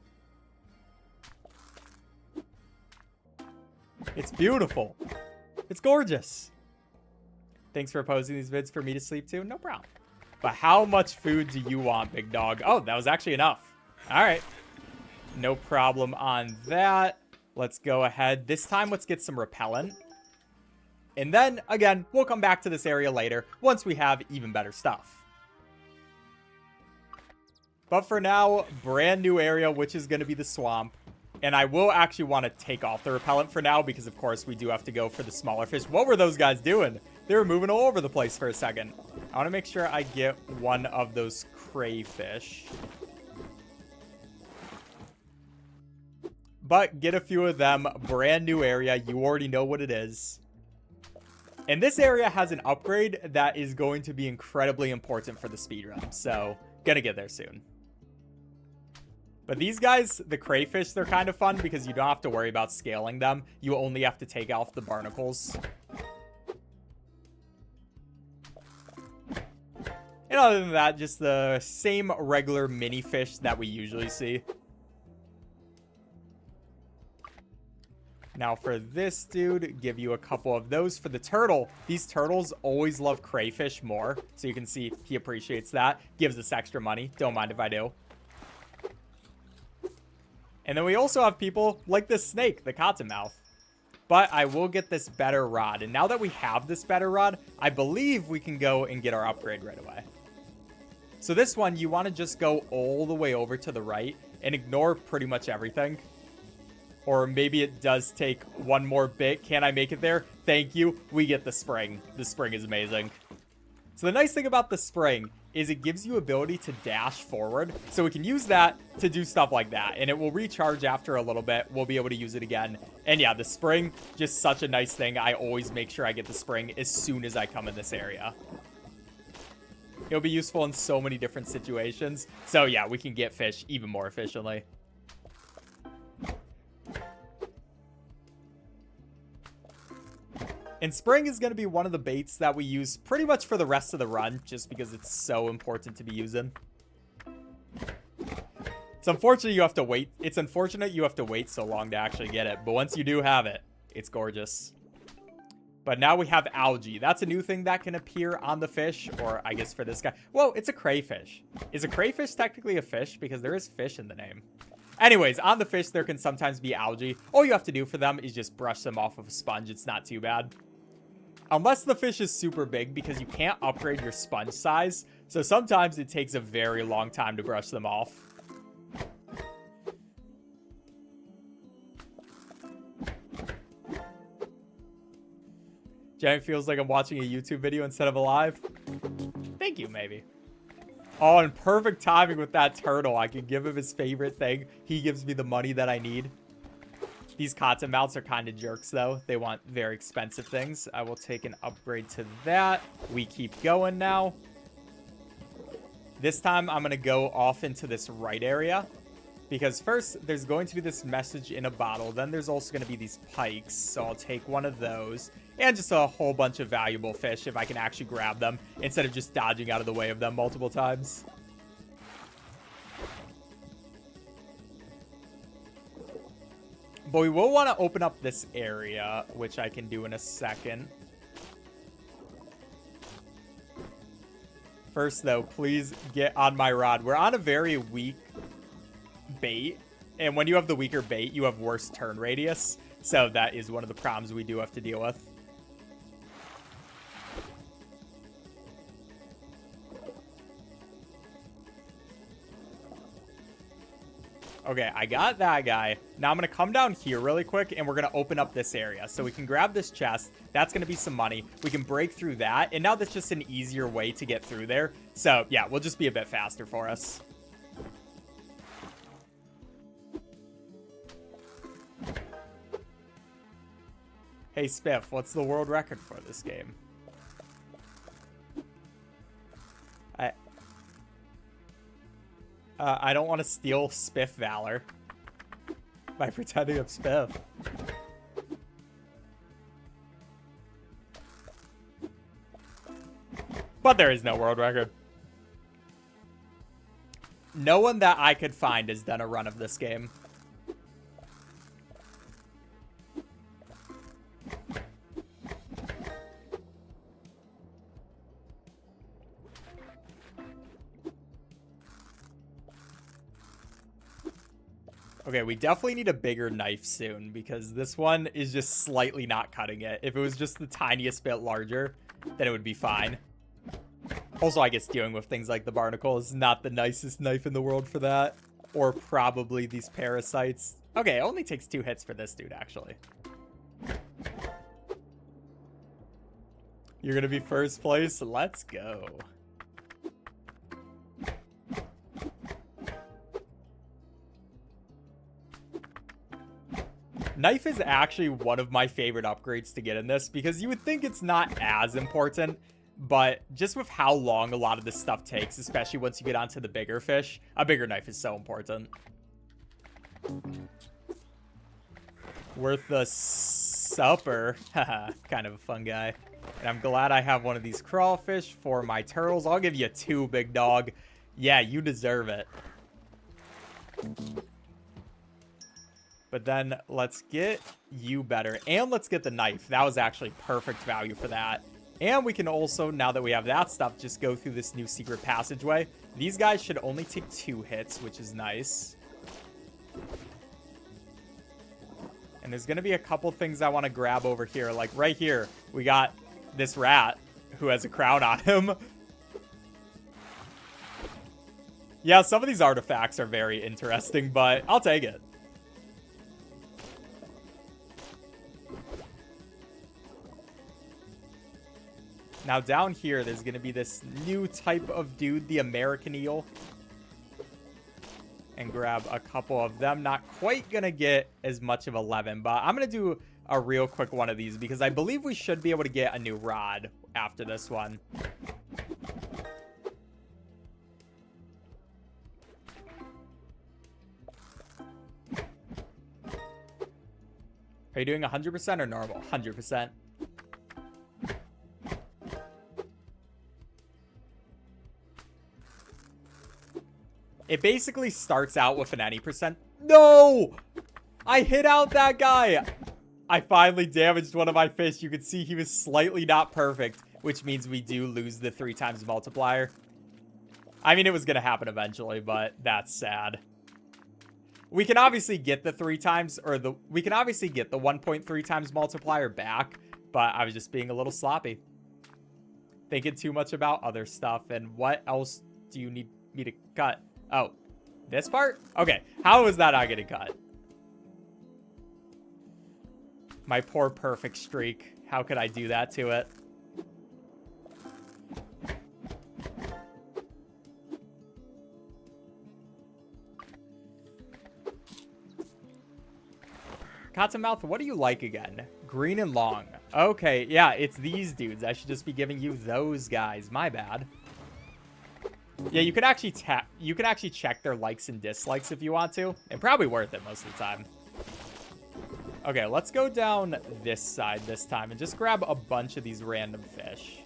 It's beautiful. It's gorgeous. Thanks for posting these vids for me to sleep to. No problem. But how much food do you want, big dog? Oh, that was actually enough. All right. No problem on that. Let's go ahead. This time, let's get some repellent. And then, again, we'll come back to this area later once we have even better stuff. But for now, brand new area, which is going to be the swamp. And I will actually want to take off the repellent for now because, of course, we do have to go for the smaller fish. What were those guys doing? They were moving all over the place for a second. I want to make sure I get one of those crayfish. But get a few of them. Brand new area. You already know what it is. And this area has an upgrade that is going to be incredibly important for the speedrun. So, gonna get there soon. But these guys, the crayfish, they're kind of fun because you don't have to worry about scaling them. You only have to take off the barnacles. And other than that, just the same regular mini fish that we usually see. Now for this dude, give you a couple of those. For the turtle, these turtles always love crayfish more. So you can see he appreciates that. Gives us extra money. Don't mind if I do. And then we also have people like the snake, the cottonmouth. But I will get this better rod. And now that we have this better rod, I believe we can go and get our upgrade right away. So this one, you want to just go all the way over to the right and ignore pretty much everything. Or maybe it does take one more bit. Can I make it there? Thank you. We get the spring. The spring is amazing. So the nice thing about the spring is it gives you ability to dash forward. So we can use that to do stuff like that. And it will recharge after a little bit. We'll be able to use it again. And yeah, the spring, just such a nice thing. I always make sure I get the spring as soon as I come in this area. It'll be useful in so many different situations. So yeah, we can get fish even more efficiently. And spring is going to be one of the baits that we use pretty much for the rest of the run, just because it's so important to be using. It's unfortunate you have to wait. It's unfortunate you have to wait so long to actually get it. But once you do have it, it's gorgeous. But now we have algae. That's a new thing that can appear on the fish, or I guess for this guy. Whoa, it's a crayfish. Is a crayfish technically a fish? Because there is fish in the name. Anyways, on the fish, there can sometimes be algae. All you have to do for them is just brush them off of a sponge. It's not too bad. Unless the fish is super big, because you can't upgrade your sponge size. So sometimes it takes a very long time to brush them off. Jen feels like I'm watching a YouTube video instead of a live. Thank you, maybe. Oh, and perfect timing with that turtle. I can give him his favorite thing. He gives me the money that I need. These cottonmouths are kind of jerks, though. They want very expensive things. I will take an upgrade to that. We keep going now. This time, I'm going to go off into this right area. Because first, there's going to be this message in a bottle. Then there's also going to be these pikes. So I'll take one of those. And just a whole bunch of valuable fish if I can actually grab them. Instead of just dodging out of the way of them multiple times. But we will want to open up this area, which I can do in a second. First, though, please get on my rod. We're on a very weak bait. And when you have the weaker bait, you have worse turn radius. So that is one of the problems we do have to deal with. Okay, I got that guy. Now I'm going to come down here really quick, and we're going to open up this area. So we can grab this chest. That's going to be some money. We can break through that, and now that's just an easier way to get through there. So, yeah, we'll just be a bit faster for us. Hey, Spiff, what's the world record for this game? I don't want to steal Spiff Valor by pretending I'm Spiff. But there is no world record. No one that I could find has done a run of this game. Okay, we definitely need a bigger knife soon because this one is just slightly not cutting it. If it was just the tiniest bit larger, then it would be fine. Also, I guess dealing with things like the barnacle is not the nicest knife in the world for that. Or probably these parasites. Okay, it only takes 2 hits for this dude, actually. You're gonna be first place? Let's go. Knife is actually one of my favorite upgrades to get in this because you would think it's not as important, but just with how long a lot of this stuff takes, especially once you get onto the bigger fish, a bigger knife is so important. Worth the supper. Haha, kind of a fun guy. And I'm glad I have one of these crawfish for my turtles. I'll give you 2, big dog. Yeah, you deserve it. But then let's get you better. And let's get the knife. That was actually perfect value for that. And we can also, now that we have that stuff, just go through this new secret passageway. These guys should only take 2 hits, which is nice. And there's going to be a couple things I want to grab over here. Like right here, we got this rat who has a crown on him. Yeah, some of these artifacts are very interesting, but I'll take it. Now down here, there's going to be this new type of dude, the American eel. And grab a couple of them. Not quite going to get as much of 11, but I'm going to do a real quick one of these because I believe we should be able to get a new rod after this one. Are you doing 100% or normal? 100%. It basically starts out with an any percent. No! I hit out that guy. I finally damaged one of my fish. You can see he was slightly not perfect, which means we do lose the 3 times multiplier. I mean, it was going to happen eventually, but that's sad. We can obviously get the 3 times, or we can obviously get the 1.3 times multiplier back, but I was just being a little sloppy. Thinking too much about other stuff. And what else do you need me to cut? Oh, this part? Okay, how is that not getting cut? My poor perfect streak. How could I do that to it? Cottonmouth, what do you like again? Green and long. Okay, yeah, it's these dudes. I should just be giving you those guys. My bad. Yeah, you can actually check their likes and dislikes if you want to. And probably worth it most of the time. Okay, let's go down this side this time and just grab a bunch of these random fish.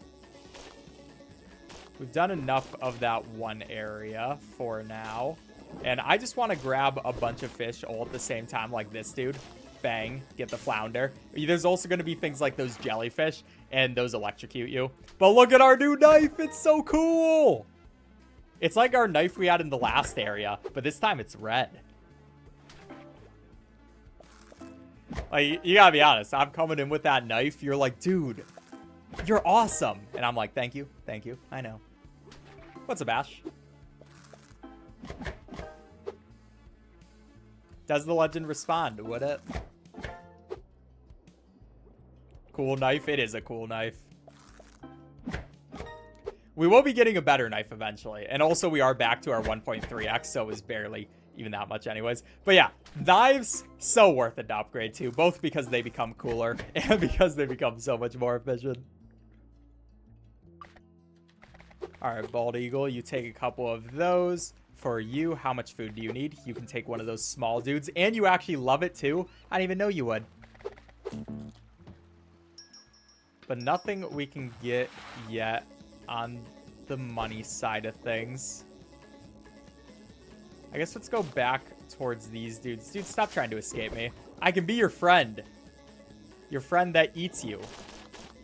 We've done enough of that one area for now. And I just want to grab a bunch of fish all at the same time, like this dude. Bang, get the flounder. There's also going to be things like those jellyfish, and those electrocute you. But look at our new knife. It's so cool. It's like our knife we had in the last area, but this time it's red. Like, you gotta be honest. I'm coming in with that knife. You're like, dude, you're awesome. And I'm like, thank you. Thank you. I know. What's up, Ash? Does the legend respond? Would it? Cool knife. It is a cool knife. We will be getting a better knife eventually. And also we are back to our 1.3x, so it was barely even that much anyways. But yeah, knives, so worth it to upgrade too. Both because they become cooler and because they become so much more efficient. Alright, bald eagle, you take a couple of those. For you, how much food do you need? You can take one of those small dudes. And you actually love it too. I didn't even know you would. But nothing we can get yet on the money side of things. I guess let's go back towards these dudes. Dude, stop trying to escape me. I can be your friend. Your friend that eats you.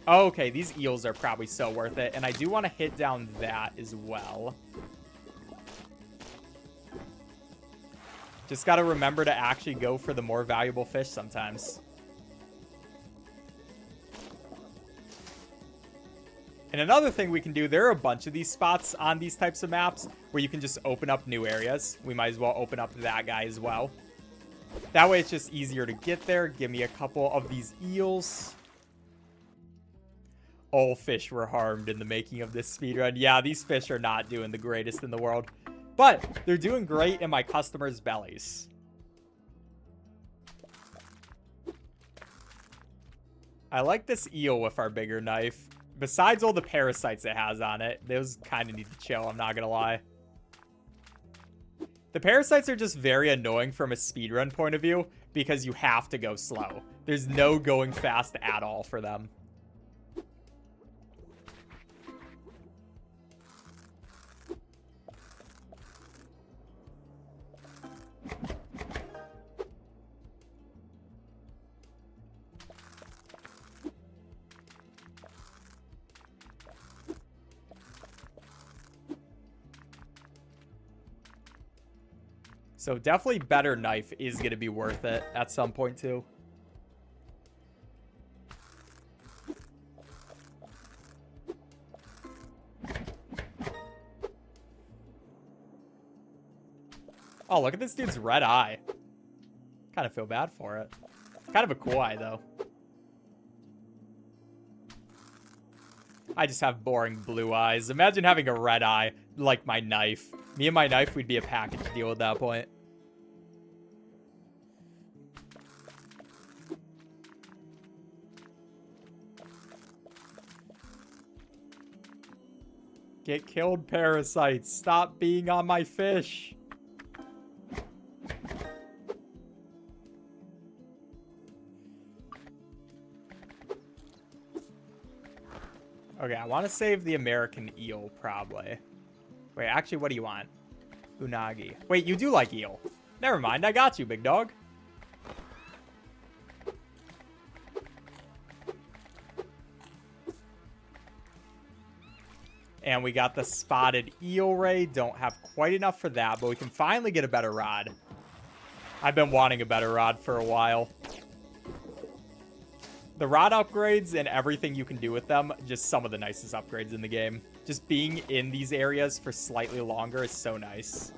Oh, okay, these eels are probably so worth it. And I do want to hit down that as well. Just got to remember to actually go for the more valuable fish sometimes. And another thing we can do, there are a bunch of these spots on these types of maps where you can just open up new areas. We might as well open up that guy as well. That way it's just easier to get there. Give me a couple of these eels. All fish were harmed in the making of this speedrun. Yeah, these fish are not doing the greatest in the world. But they're doing great in my customers' bellies. I like this eel with our bigger knife. Besides all the parasites it has on it, those kind of need to chill, I'm not gonna lie. The parasites are just very annoying from a speedrun point of view because you have to go slow. There's no going fast at all for them. So definitely better knife is going to be worth it at some point too. Oh, look at this dude's red eye. Kind of feel bad for it. Kind of a cool eye, though. I just have boring blue eyes. Imagine having a red eye like my knife. Me and my knife, we'd be a package deal at that point. Get killed, parasites. Stop being on my fish. Okay, I want to save the American eel, probably. Wait, actually, what do you want? Unagi. Wait, you do like eel. Never mind, I got you, big dog. And we got the spotted eel ray. Don't have quite enough for that, but we can finally get a better rod. I've been wanting a better rod for a while. The rod upgrades and everything you can do with them, just some of the nicest upgrades in the game. Just being in these areas for slightly longer is so nice.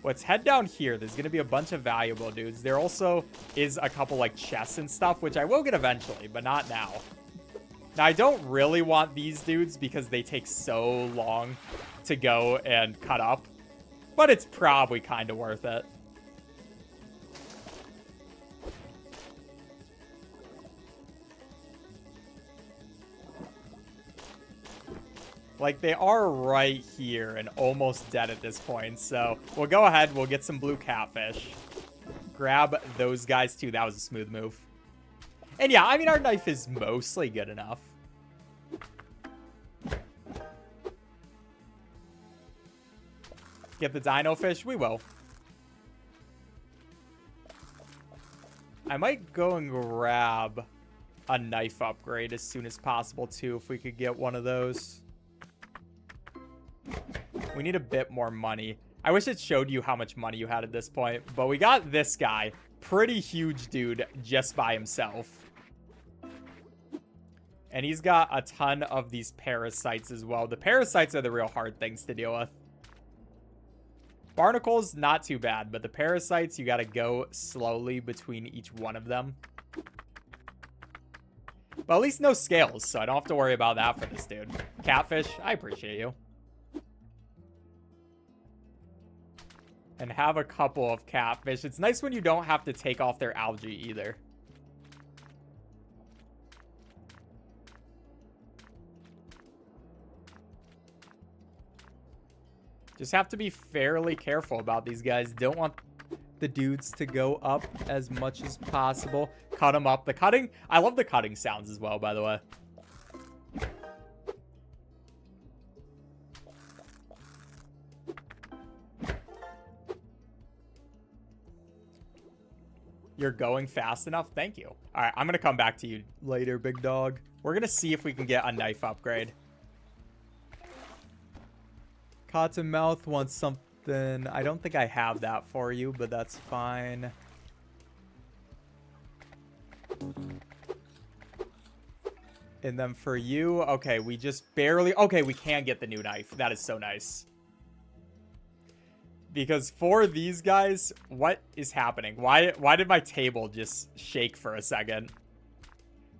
Let's head down here. There's going to be a bunch of valuable dudes. There also is a couple like chests and stuff, which I will get eventually, but not now. Now, I don't really want these dudes because they take so long to go and cut up, but it's probably kind of worth it. Like, they are right here and almost dead at this point. So we'll go ahead. We'll get some blue catfish. Grab those guys, too. That was a smooth move. And yeah, I mean, our knife is mostly good enough. Get the dino fish? We will. I might go and grab a knife upgrade as soon as possible, too, if we could get one of those. We need a bit more money. I wish it showed you how much money you had at this point, but we got this guy. Pretty huge dude just by himself. And he's got a ton of these parasites as well. The parasites are the real hard things to deal with. Barnacles, not too bad, but the parasites, you gotta go slowly between each one of them. But at least no scales, so I don't have to worry about that for this dude. Catfish, I appreciate you. And have a couple of catfish. It's nice when you don't have to take off their algae either. Just have to be fairly careful about these guys. Don't want the dudes to go up as much as possible. Cut them up. The cutting, I love the cutting sounds as well, by the way. You're going fast enough? Thank you. All right, I'm going to come back to you later, big dog. We're going to see if we can get a knife upgrade. Cottonmouth wants something. I don't think I have that for you, but that's fine. And then for you, okay, we just barely... Okay, we can get the new knife. That is so nice. Because for these guys, what is happening? Why did my table just shake for a second?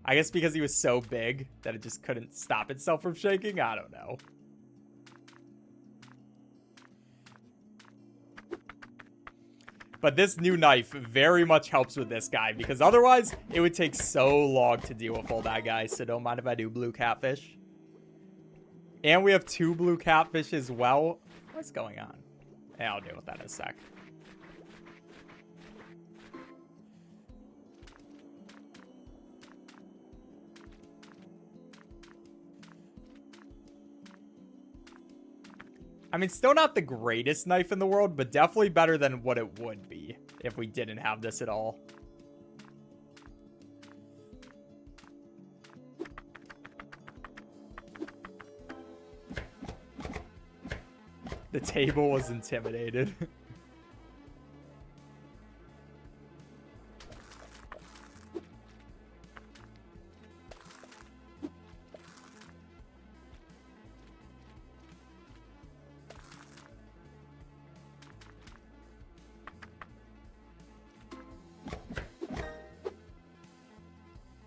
I guess because he was so big that it just couldn't stop itself from shaking? I don't know. But this new knife very much helps with this guy, because otherwise it would take so long to deal with all that guy. So don't mind if I do blue catfish. And we have 2 blue catfish as well. What's going on? Yeah, I'll deal with that in a sec. I mean, still not the greatest knife in the world, but definitely better than what it would be if we didn't have this at all. The table was intimidated.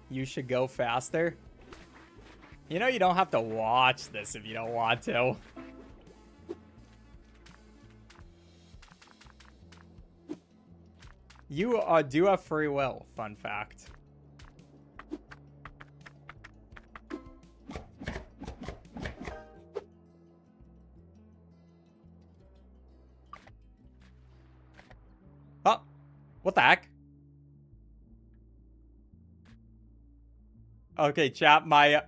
You should go faster. You know, you don't have to watch this if you don't want to. You do have free will, fun fact. Oh, what the heck? Okay, chat, my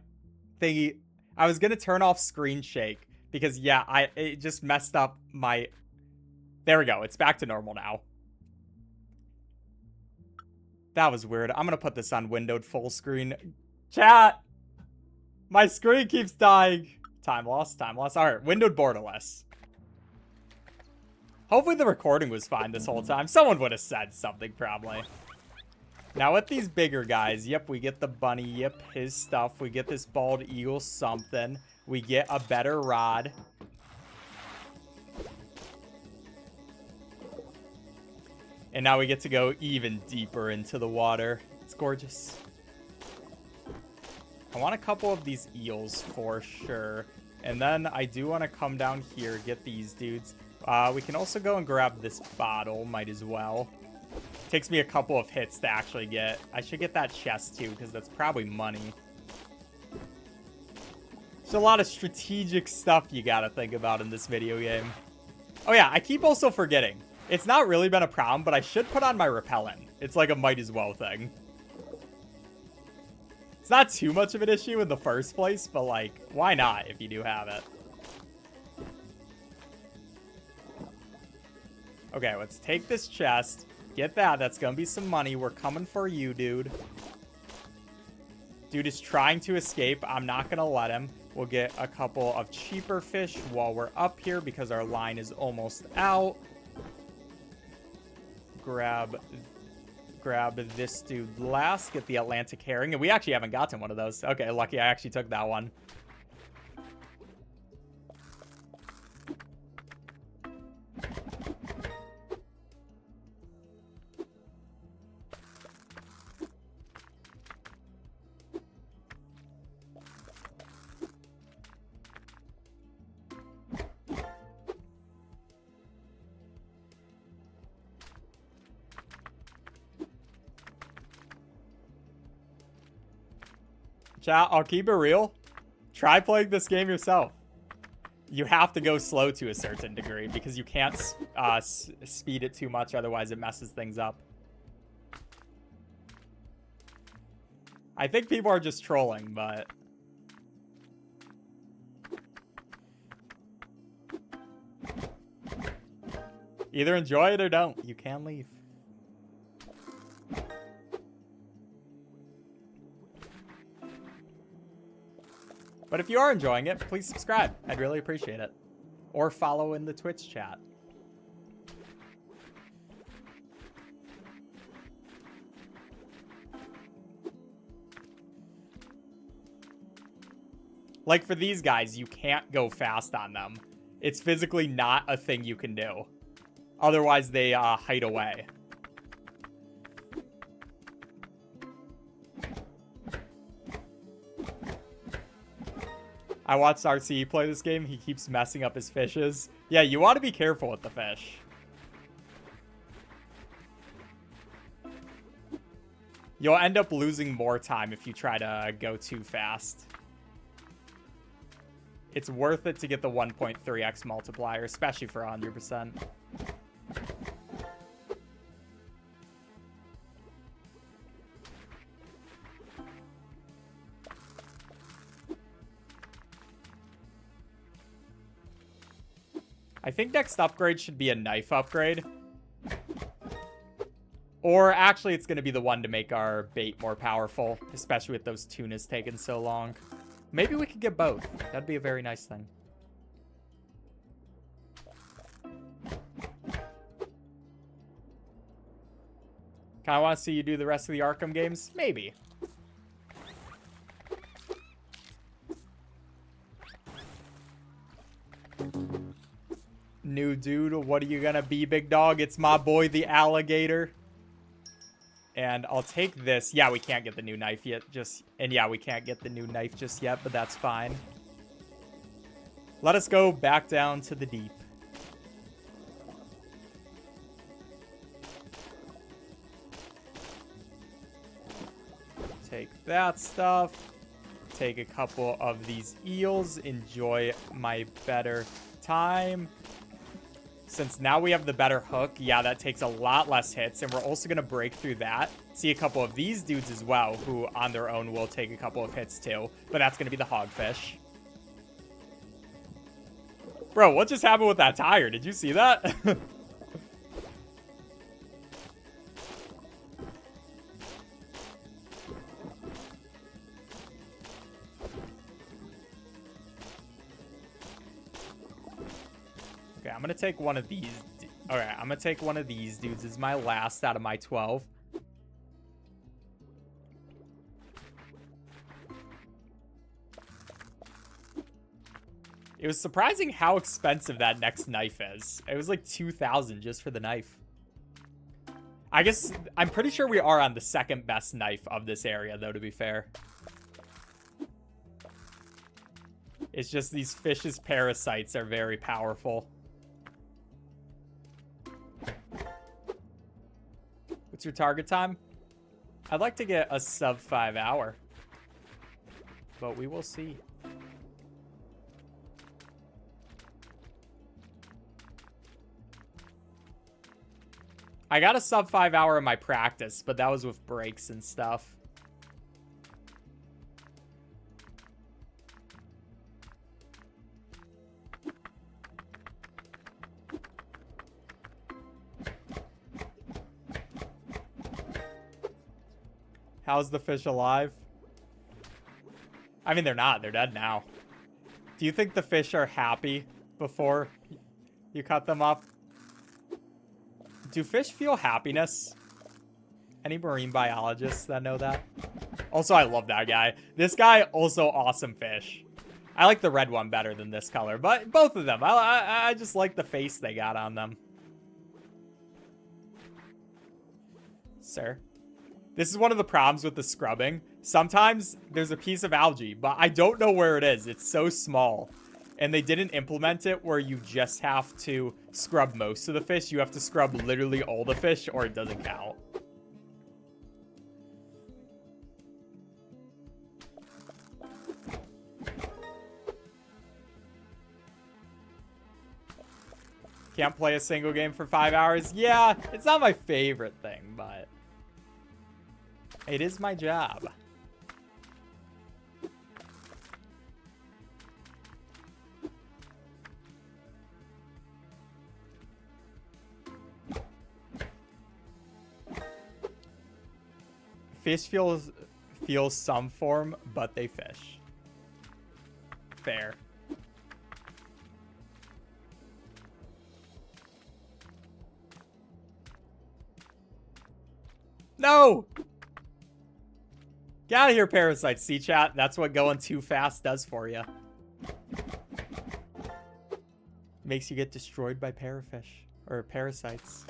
thingy. I was gonna turn off screen shake because yeah, it just messed up my. There we go. It's back to normal now. That was weird. I'm gonna put this on windowed full screen. Chat, my screen keeps dying. Time loss. Time loss. All right, windowed borderless. Hopefully the recording was fine this whole time. Someone would have said something probably. Now with these bigger guys, yep, we get the bunny, yep, his stuff. We get this bald eagle something. We get a better rod. And now we get to go even deeper into the water. It's gorgeous. I want a couple of these eels for sure. And then I do want to come down here, get these dudes. We can also go and grab this bottle, might as well. Takes me a couple of hits to actually get. I should get that chest too, because that's probably money. There's a lot of strategic stuff you gotta think about in this video game. Oh yeah, I keep also forgetting. It's not really been a problem, but I should put on my repellent. It's like a might as well thing. It's not too much of an issue in the first place, but like, why not if you do have it? Okay, let's take this chest. Get that. That's gonna be some money. We're coming for you, dude. Dude is trying to escape. I'm not gonna let him. We'll get a couple of cheaper fish while we're up here because our line is almost out. Grab this dude last. Get the Atlantic herring. And we actually haven't gotten one of those. Okay, lucky I actually took that one. Chat, I'll keep it real. Try playing this game yourself. You have to go slow to a certain degree because you can't speed it too much, otherwise it messes things up. I think people are just trolling, but... Either enjoy it or don't. You can leave. But if you are enjoying it, please subscribe. I'd really appreciate it. Or follow in the Twitch chat. Like for these guys, you can't go fast on them. It's physically not a thing you can do. Otherwise, they hide away. I watched RCE play this game. He keeps messing up his fishes. Yeah, you want to be careful with the fish. You'll end up losing more time if you try to go too fast. It's worth it to get the 1.3x multiplier, especially for 100%. I think next upgrade should be a knife upgrade. Or actually, it's going to be the one to make our bait more powerful, especially with those tunas taking so long. Maybe we could get both. That'd be a very nice thing. Kind of want to see you do the rest of the Arkham games? Maybe. New dude, what are you gonna be, big dog? It's my boy, the alligator. And I'll take this. Yeah, we can't get the new knife yet. Yeah, we can't get the new knife just yet, but that's fine. Let us go back down to the deep. Take that stuff. Take a couple of these eels. Enjoy my better time. Since now we have the better hook, yeah, that takes a lot less hits, and we're also going to break through that. See a couple of these dudes as well, who on their own will take a couple of hits too, but that's going to be the hogfish. Bro, what just happened with that tire? Did you see that? Okay, I'm gonna take one of these. Okay, I'm gonna take one of these dudes. This is my last out of my 12. It was surprising how expensive that next knife is. It was like 2,000 just for the knife. I guess, I'm pretty sure we are on the second best knife of this area, though, to be fair. It's just these fish's parasites are very powerful. What's your target time? I'd like to get a sub 5 hour. But we will see. I got a sub 5 hour in my practice, but that was with breaks and stuff. How's the fish alive? I mean, they're not. They're dead now. Do you think the fish are happy before you cut them up? Do fish feel happiness? Any marine biologists that know that? Also, I love that guy. This guy, also awesome fish. I like the red one better than this color, but both of them. I just like the face they got on them. Sir? This is one of the problems with the scrubbing. Sometimes there's a piece of algae, but I don't know where it is. It's so small. And they didn't implement it where you just have to scrub most of the fish. You have to scrub literally all the fish or it doesn't count. Can't play a single game for 5 hours. Yeah, it's not my favorite thing, but it is my job. Fish feels some form, but they fish. Fair. No! Get out of here, parasites, C-chat. That's what going too fast does for you. Makes you get destroyed by parafish. Or parasites.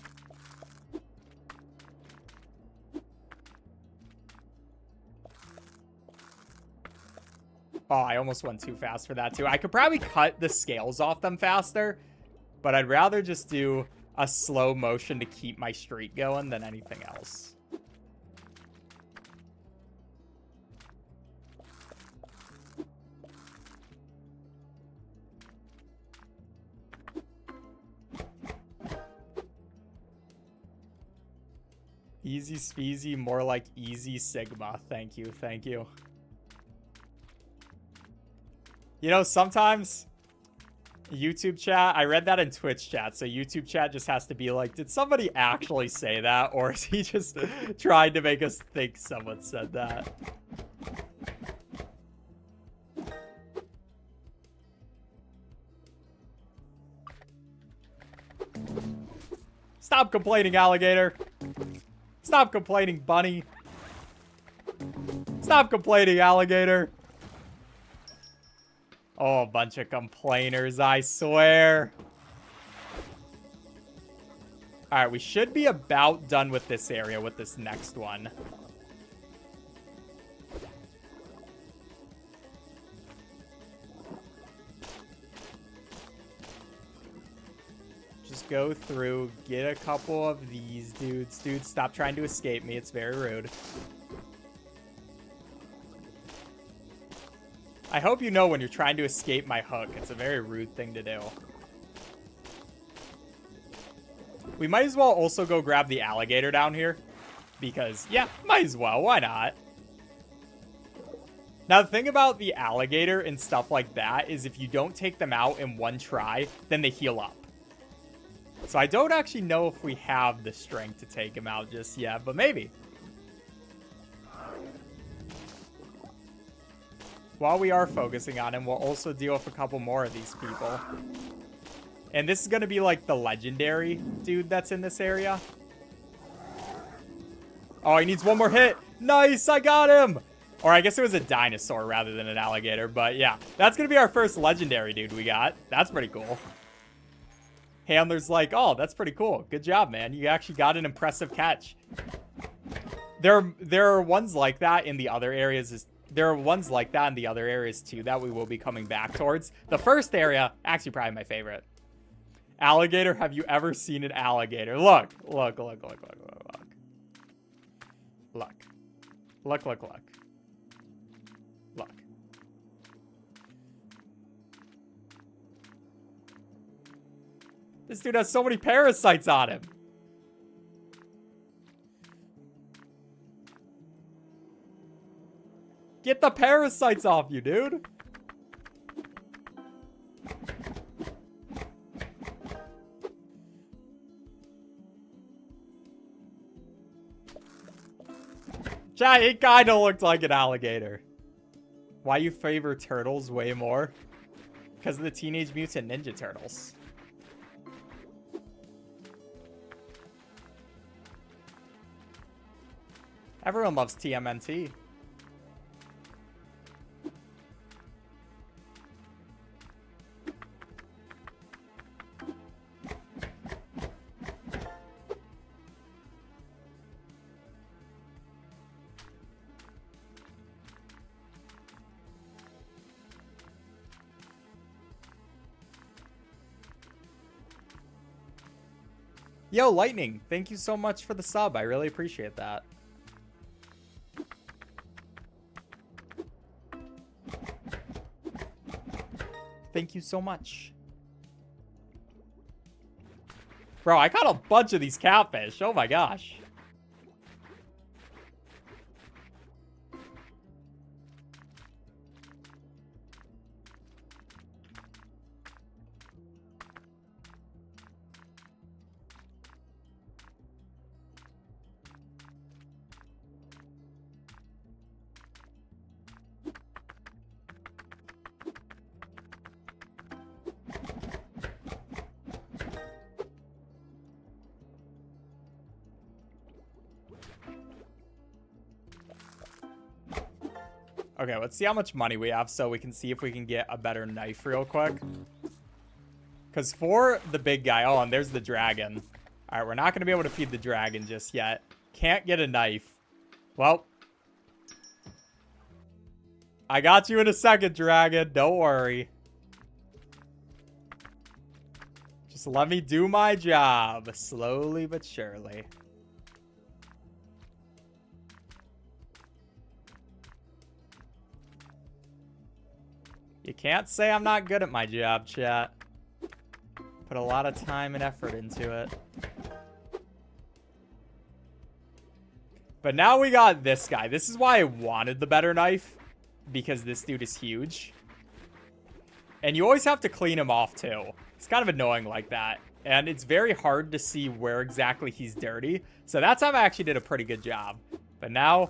Oh, I almost went too fast for that, too. I could probably cut the scales off them faster. But I'd rather just do a slow motion to keep my streak going than anything else. EazySpeezy, more like Easy Sigma. Thank you, thank you. You know, sometimes YouTube chat, I read that in Twitch chat, so YouTube chat just has to be like, did somebody actually say that? Or is he just trying to make us think someone said that? Stop complaining, alligator. Stop complaining, bunny. Stop complaining, alligator. Oh, a bunch of complainers, I swear. Alright, we should be about done with this area with this next one. Just go through, get a couple of these dudes. Dude, stop trying to escape me. It's very rude. I hope you know when you're trying to escape my hook. It's a very rude thing to do. We might as well also go grab the alligator down here. Because, yeah, might as well. Why not? Now, the thing about the alligator and stuff like that is if you don't take them out in one try, then they heal up. So I don't actually know if we have the strength to take him out just yet, but maybe. While we are focusing on him, we'll also deal with a couple more of these people. And this is going to be like the legendary dude that's in this area. Oh, he needs one more hit. Nice, I got him. Or I guess it was a dinosaur rather than an alligator. But yeah, that's going to be our first legendary dude we got. That's pretty cool. Handler's like, oh, that's pretty cool. Good job, man. You actually got an impressive catch. There are ones like that in the other areas. There are ones like that in the other areas, too, that we will be coming back towards. The first area, actually probably my favorite. Alligator, have you ever seen an alligator? Look. Look. This dude has so many parasites on him. Get the parasites off you, dude. Chat, it kind of looked like an alligator. Why you favor turtles way more? Because of the Teenage Mutant Ninja Turtles. Everyone loves TMNT. Yo, Lightning, thank you so much for the sub. I really appreciate that. Thank you so much. Bro, I caught a bunch of these catfish. Oh my gosh. Okay, let's see how much money we have so we can see if we can get a better knife real quick. Because for the big guy... Oh, and there's the dragon. All right, we're not going to be able to feed the dragon just yet. Can't get a knife. Well. I got you in a second, dragon. Don't worry. Just let me do my job. Slowly but surely. You can't say I'm not good at my job, chat. Put a lot of time and effort into it. But now we got this guy. This is why I wanted the better knife, because this dude is huge. And you always have to clean him off, too. It's kind of annoying like that. And it's very hard to see where exactly he's dirty. So that time I actually did a pretty good job. But now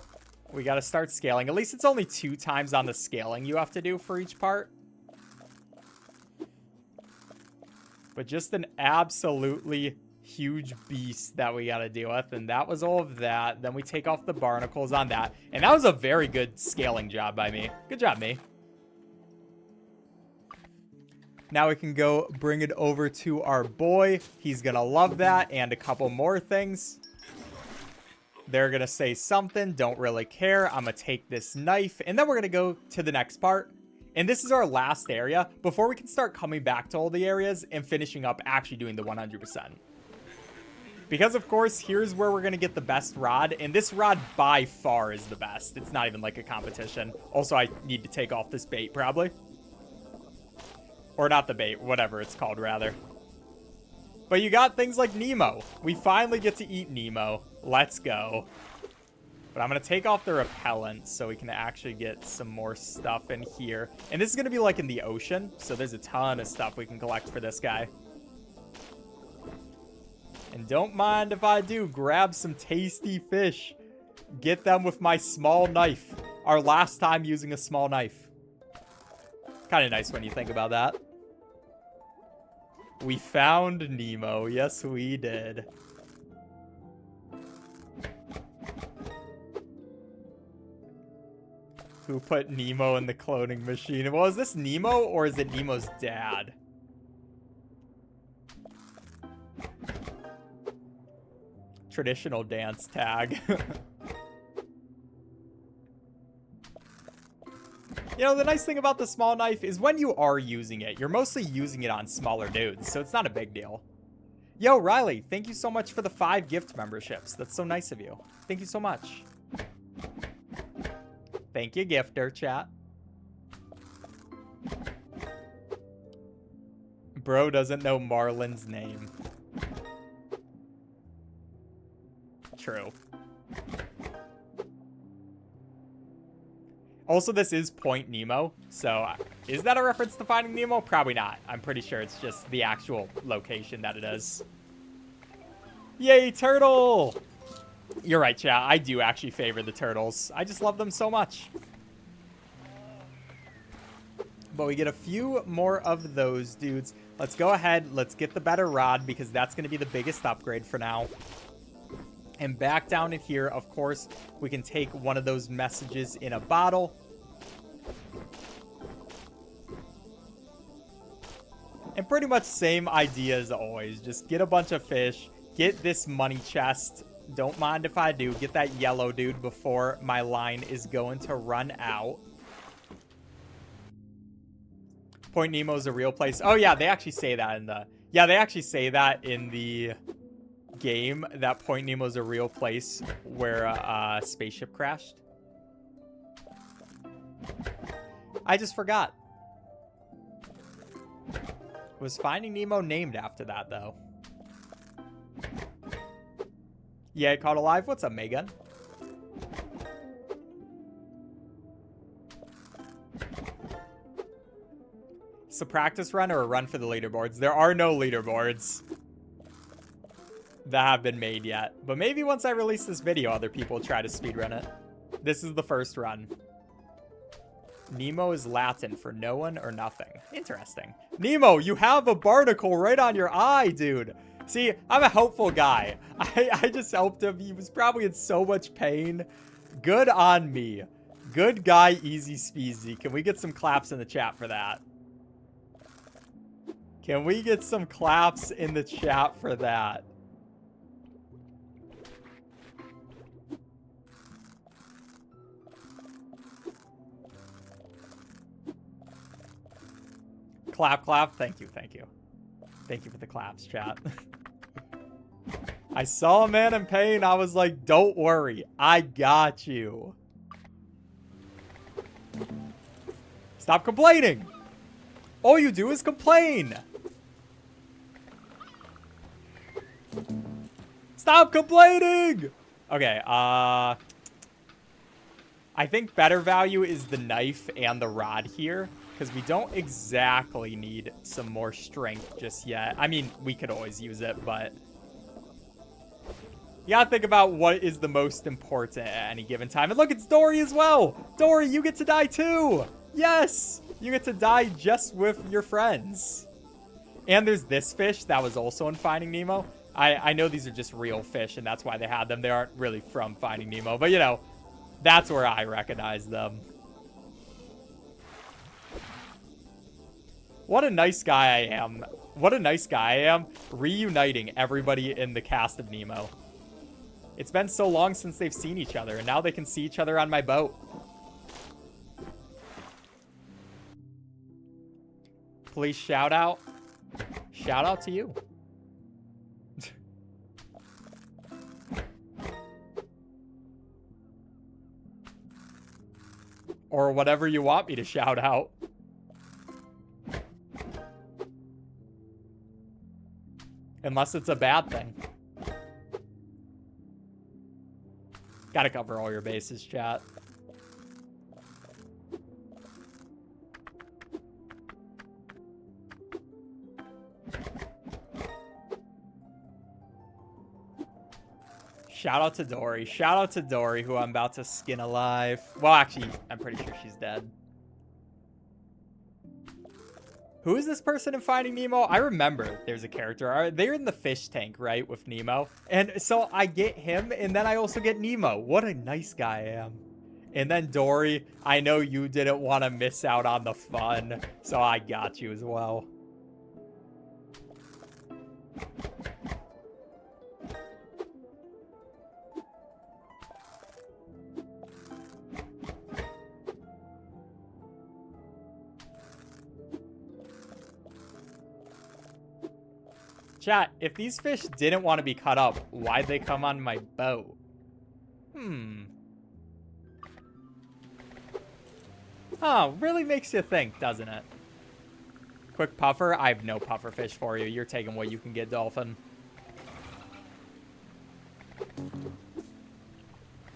we got to start scaling. At least it's only 2 times on the scaling you have to do for each part. But just an absolutely huge beast that we got to deal with. And that was all of that. Then we take off the barnacles on that. And that was a very good scaling job by me. Good job, me. Now we can go bring it over to our boy. He's going to love that. And a couple more things. They're going to say something. Don't really care. I'm going to take this knife. And then we're going to go to the next part. And this is our last area before we can start coming back to all the areas and finishing up actually doing the 100%. Because, of course, here's where we're going to get the best rod. And this rod by far is the best. It's not even like a competition. Also, I need to take off this bait probably. Or not the bait, whatever it's called, rather. But you got things like Nemo. We finally get to eat Nemo. Let's go. But I'm going to take off the repellent so we can actually get some more stuff in here. And this is going to be like in the ocean. So there's a ton of stuff we can collect for this guy. And don't mind if I do. Grab some tasty fish. Get them with my small knife. Our last time using a small knife. Kind of nice when you think about that. We found Nemo. Yes, we did. Who put Nemo in the cloning machine? Well, is this Nemo or is it Nemo's dad? Traditional dance tag. You know, the nice thing about the small knife is when you are using it, you're mostly using it on smaller dudes, so it's not a big deal. Yo, Riley, thank you so much for the 5 gift memberships. That's so nice of you. Thank you so much. Thank you, gifter, chat. Bro doesn't know Marlin's name. True. Also, this is Point Nemo, so is that a reference to Finding Nemo? Probably not. I'm pretty sure it's just the actual location that it is. Yay, turtle! You're right, chat. I do actually favor the turtles. I just love them so much. But we get a few more of those dudes. Let's go ahead. Let's get the better rod because that's going to be the biggest upgrade for now. And back down in here, of course, we can take one of those messages in a bottle. And pretty much same idea as always. Just get a bunch of fish. Get this money chest. Don't mind if I do. Get that yellow dude before my line is going to run out. Point Nemo's a real place. Oh, yeah, they actually say that in the... Yeah, they actually say that in the... game that Point Nemo's a real place where a spaceship crashed. I just forgot. Was Finding Nemo named after that, though? Yeah, caught alive. What's up, Megan? It's a practice run or a run for the leaderboards? There are no leaderboards that have been made yet. But maybe once I release this video, other people try to speedrun it. This is the first run. Nemo is Latin for no one or nothing. Interesting. Nemo, you have a barnacle right on your eye, dude. See, I'm a helpful guy. I just helped him. He was probably in so much pain. Good on me. Good guy, EazySpeezy. Can we get some claps in the chat for that? Can we get some claps in the chat for that? Clap, clap. Thank you, thank you. Thank you for the claps, chat. I saw a man in pain. I was like, don't worry. I got you. Stop complaining. All you do is complain. Stop complaining. Okay, I think better value is the knife and the rod here, because we don't exactly need some more strength just yet. I mean, we could always use it, but you gotta think about what is the most important at any given time. And look, it's Dory as well. Dory, you get to die too. Yes, you get to die just with your friends. And there's this fish that was also in Finding Nemo. I know these are just real fish, and that's why they had them. They aren't really from Finding Nemo, but you know, that's where I recognize them. What a nice guy I am. What a nice guy I am, reuniting everybody in the cast of Nemo. It's been so long since they've seen each other, and now they can see each other on my boat. Please shout out. Shout out to you. Or whatever you want me to shout out. Unless it's a bad thing. Gotta cover all your bases, chat. Shout out to Dory. Shout out to Dory, who I'm about to skin alive. Well, actually, I'm pretty sure she's dead. Who is this person in Finding Nemo? I remember there's a character. They're in the fish tank, right, with Nemo. And so I get him, and then I also get Nemo. What a nice guy I am. And then Dory, I know you didn't want to miss out on the fun, so I got you as well. Chat, if these fish didn't want to be cut up, why'd they come on my boat? Oh, really makes you think, doesn't it? Quick puffer? I have no puffer fish for you. You're taking what you can get, dolphin.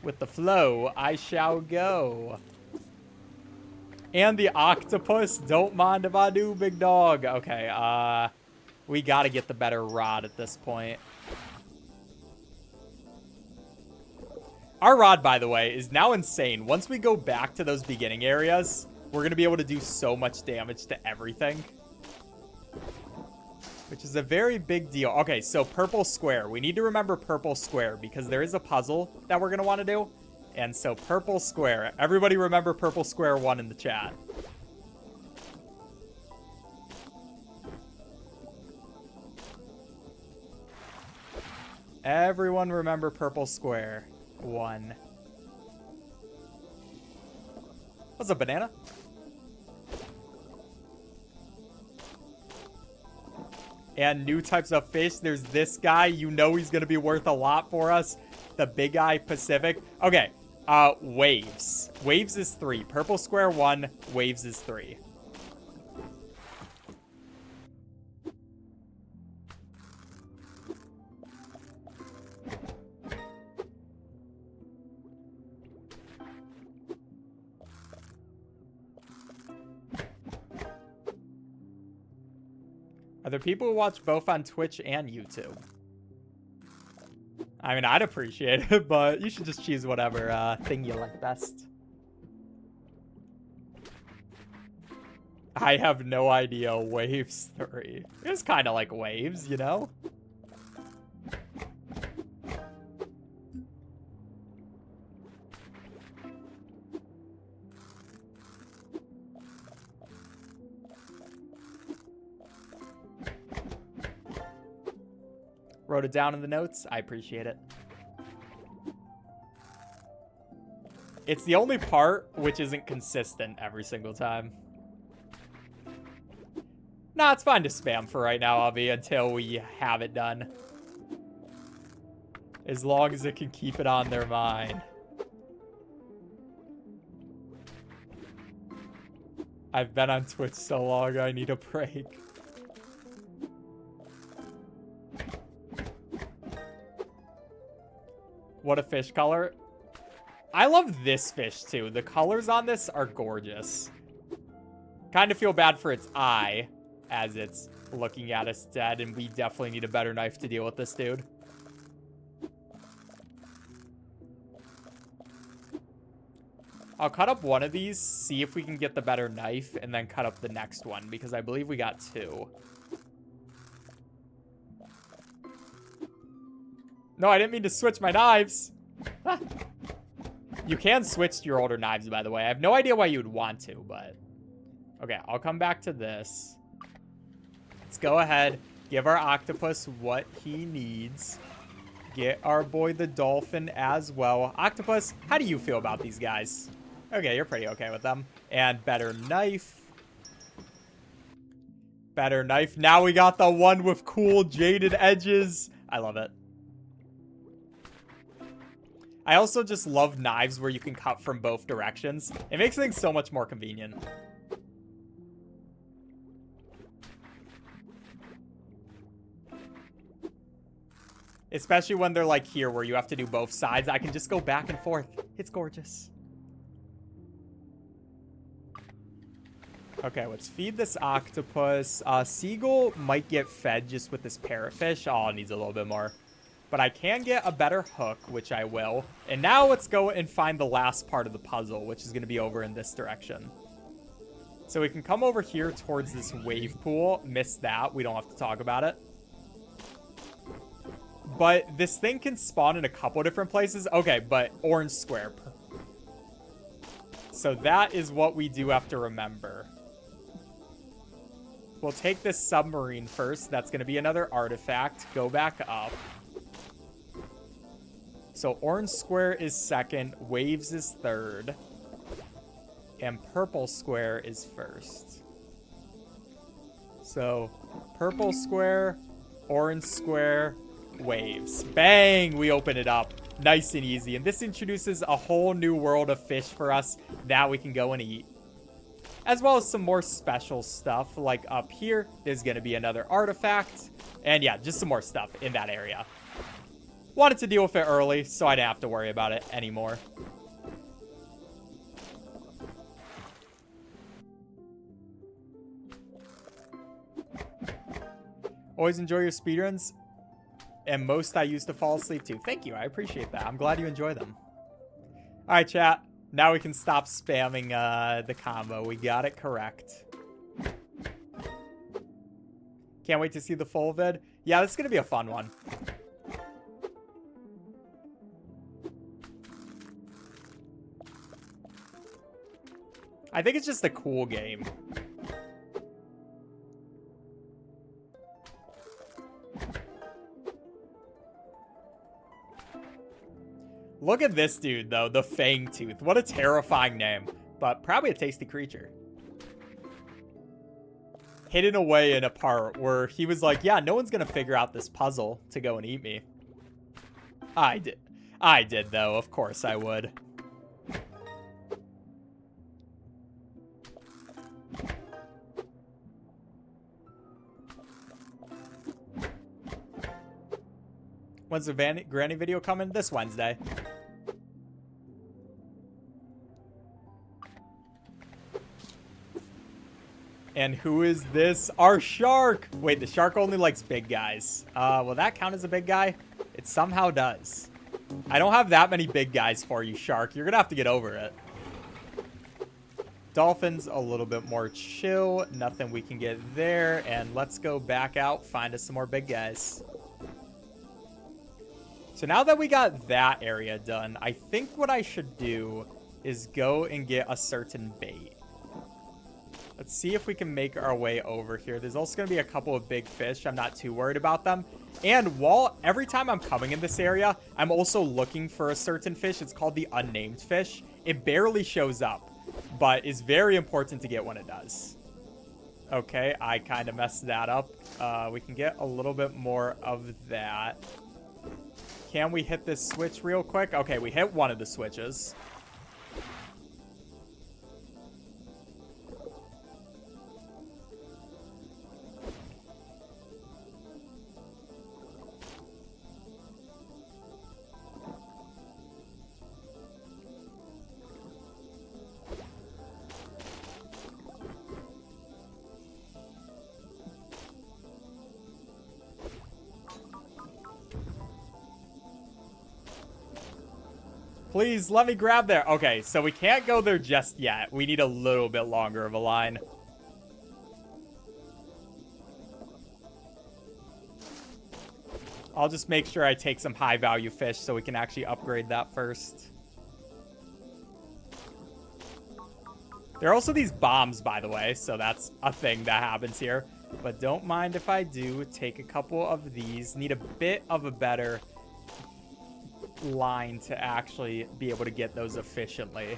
With the flow, I shall go. And the octopus, don't mind if I do, big dog. Okay, we gotta get the better rod at this point. Our rod, by the way, is now insane. Once we go back to those beginning areas, we're gonna be able to do so much damage to everything. Which is a very big deal. Okay, so purple square. We need to remember purple square because there is a puzzle that we're gonna want to do. And so purple square. Everybody remember purple square 1 in the chat. Everyone remember purple square 1. What's up, banana? And new types of fish. There's this guy. You know he's going to be worth a lot for us. The Big Eye Pacific. Okay. Waves. Waves is 3. Purple square 1. Waves is 3. Are there people who watch both on Twitch and YouTube? I mean, I'd appreciate it, but you should just choose whatever thing you like best. I have no idea. Waves 3. It's kind of like waves, you know? Wrote it down in the notes. I appreciate it. It's the only part which isn't consistent every single time. Nah, it's fine to spam for right now, Avi, until we have it done. As long as it can keep it on their mind. I've been on Twitch so long, I need a break. What a fish color. I love this fish, too. The colors on this are gorgeous. Kind of feel bad for its eye as it's looking at us dead, and we definitely need a better knife to deal with this dude. I'll cut up one of these, see if we can get the better knife, and then cut up the next one, because I believe we got 2. No, I didn't mean to switch my knives. You can switch to your older knives, by the way. I have no idea why you would want to, but... Okay, I'll come back to this. Let's go ahead, give our octopus what he needs. Get our boy the dolphin as well. Octopus, how do you feel about these guys? Okay, you're pretty okay with them. And better knife. Better knife. Now we got the one with cool jaded edges. I love it. I also just love knives where you can cut from both directions. It makes things so much more convenient. Especially when they're like here where you have to do both sides. I can just go back and forth. It's gorgeous. Okay, let's feed this octopus. Seagull might get fed just with this parrotfish. Oh, it needs a little bit more. But I can get a better hook, which I will. And now let's go and find the last part of the puzzle, which is going to be over in this direction. So we can come over here towards this wave pool. Missed that. We don't have to talk about it. But this thing can spawn in a couple different places. Okay, but orange square. So that is what we do have to remember. We'll take this submarine first. That's going to be another artifact. Go back up. So orange square is second. Waves is third. And purple square is first. So purple square, orange square, waves. Bang! We open it up. Nice and easy. And this introduces a whole new world of fish for us that we can go and eat. As well as some more special stuff. Like up here, there's going to be another artifact. And yeah, just some more stuff in that area. Wanted to deal with it early, so I didn't have to worry about it anymore. Always enjoy your speedruns. And most I use to fall asleep to. Thank you. I appreciate that. I'm glad you enjoy them. All right, chat. Now we can stop spamming the combo. We got it correct. Can't wait to see the full vid. Yeah, this is going to be a fun one. I think it's just a cool game. Look at this dude, though. The Fangtooth. What a terrifying name. But probably a tasty creature. Hidden away in a part where he was like, yeah, no one's going to figure out this puzzle to go and eat me. I did. I did, though. Of course I would. When's the Granny video coming? This Wednesday. And who is this? Our shark! Wait, the shark only likes big guys. Will that count as a big guy? It somehow does. I don't have that many big guys for you, shark. You're gonna have to get over it. Dolphin's a little bit more chill. Nothing we can get there. And let's go back out, find us some more big guys. So now that we got that area done, I think what I should do is go and get a certain bait. Let's see if we can make our way over here. There's also going to be a couple of big fish. I'm not too worried about them. And every time I'm coming in this area, I'm also looking for a certain fish. It's called the unnamed fish. It barely shows up, but is very important to get when it does. Okay, I kind of messed that up. We can get a little bit more of that. Can we hit this switch real quick? Okay, we hit one of the switches. Please, let me grab there. Okay, so we can't go there just yet. We need a little bit longer of a line. I'll just make sure I take some high-value fish so we can actually upgrade that first. There are also these bombs, by the way, so that's a thing that happens here. But don't mind if I do. Take a couple of these. Need a bit of a better line to actually be able to get those efficiently.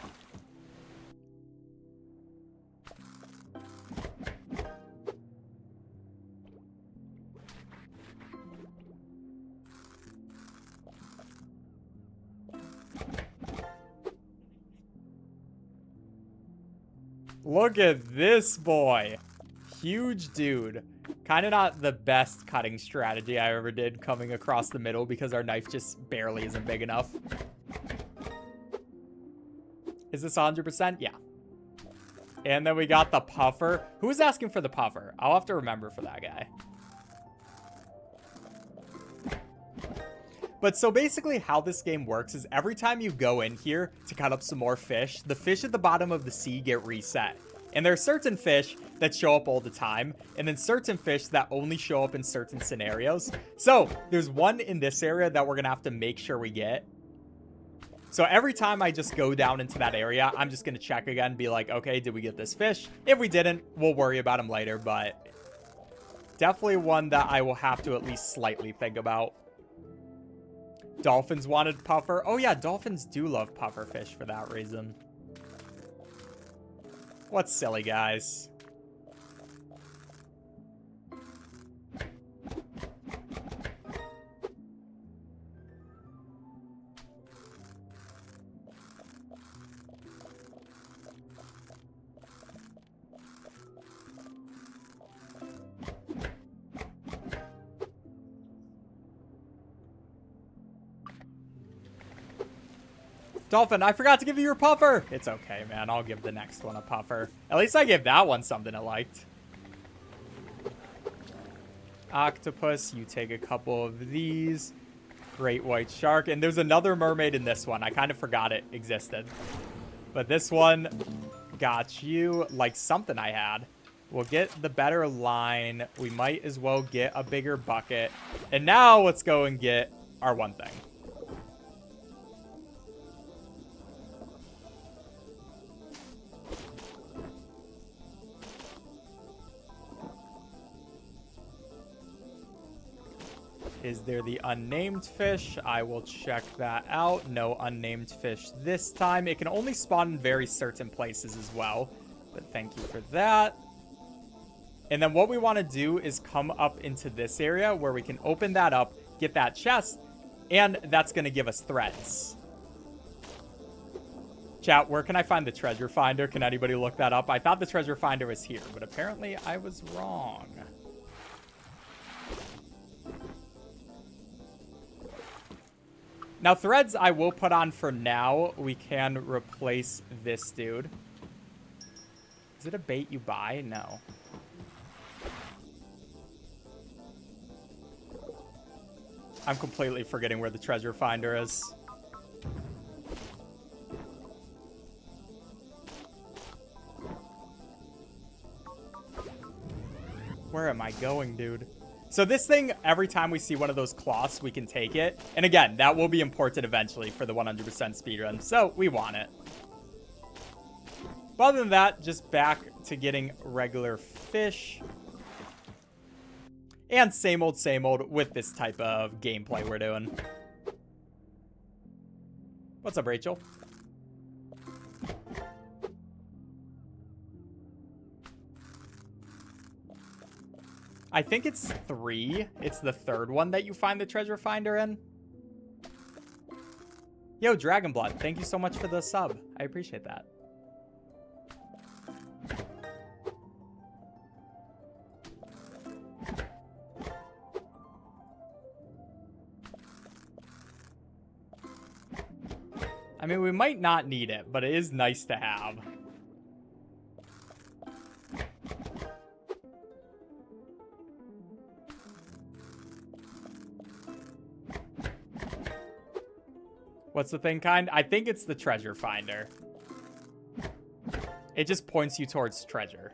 Look at this boy. Huge dude. Kind of not the best cutting strategy I ever did, coming across the middle because our knife just barely isn't big enough. Is this 100%? Yeah. And then we got the puffer. Who was asking for the puffer? I'll have to remember for that guy. But so basically how this game works is every time you go in here to cut up some more fish, the fish at the bottom of the sea get reset. And there are certain fish that show up all the time, and then certain fish that only show up in certain scenarios. So there's one in this area that we're going to have to make sure we get. So every time I just go down into that area, I'm just going to check again, be like, okay, did we get this fish? If we didn't, we'll worry about him later, but definitely one that I will have to at least slightly think about. Dolphins wanted puffer. Oh yeah, dolphins do love puffer fish for that reason. What's silly, guys? Dolphin, I forgot to give you your puffer. It's okay, man. I'll give the next one a puffer. At least I gave that one something I liked. Octopus, you take a couple of these. Great white shark. And there's another mermaid in this one. I kind of forgot it existed. But this one got you like something I had. We'll get the better line. We might as well get a bigger bucket. And now let's go and get our one thing. Is there the unnamed fish? I will check that out. No unnamed fish this time. It can only spawn in very certain places as well. But thank you for that. And then what we want to do is come up into this area where we can open that up, get that chest, and that's going to give us threads. Chat, where can I find the treasure finder? Can anybody look that up? I thought the treasure finder was here, but apparently I was wrong. Now, threads I will put on for now. We can replace this dude. Is it a bait you buy? No. I'm completely forgetting where the treasure finder is. Where am I going, dude? So this thing, every time we see one of those cloths, we can take it. And again, that will be imported eventually for the 100% speedrun. So we want it. But other than that, just back to getting regular fish. And same old with this type of gameplay we're doing. What's up, Rachel? I think it's 3. It's the third one that you find the treasure finder in. Yo, Dragonblood, thank you so much for the sub. I appreciate that. I mean, we might not need it, but it is nice to have. What's the thing kind? I think it's the treasure finder. It just points you towards treasure.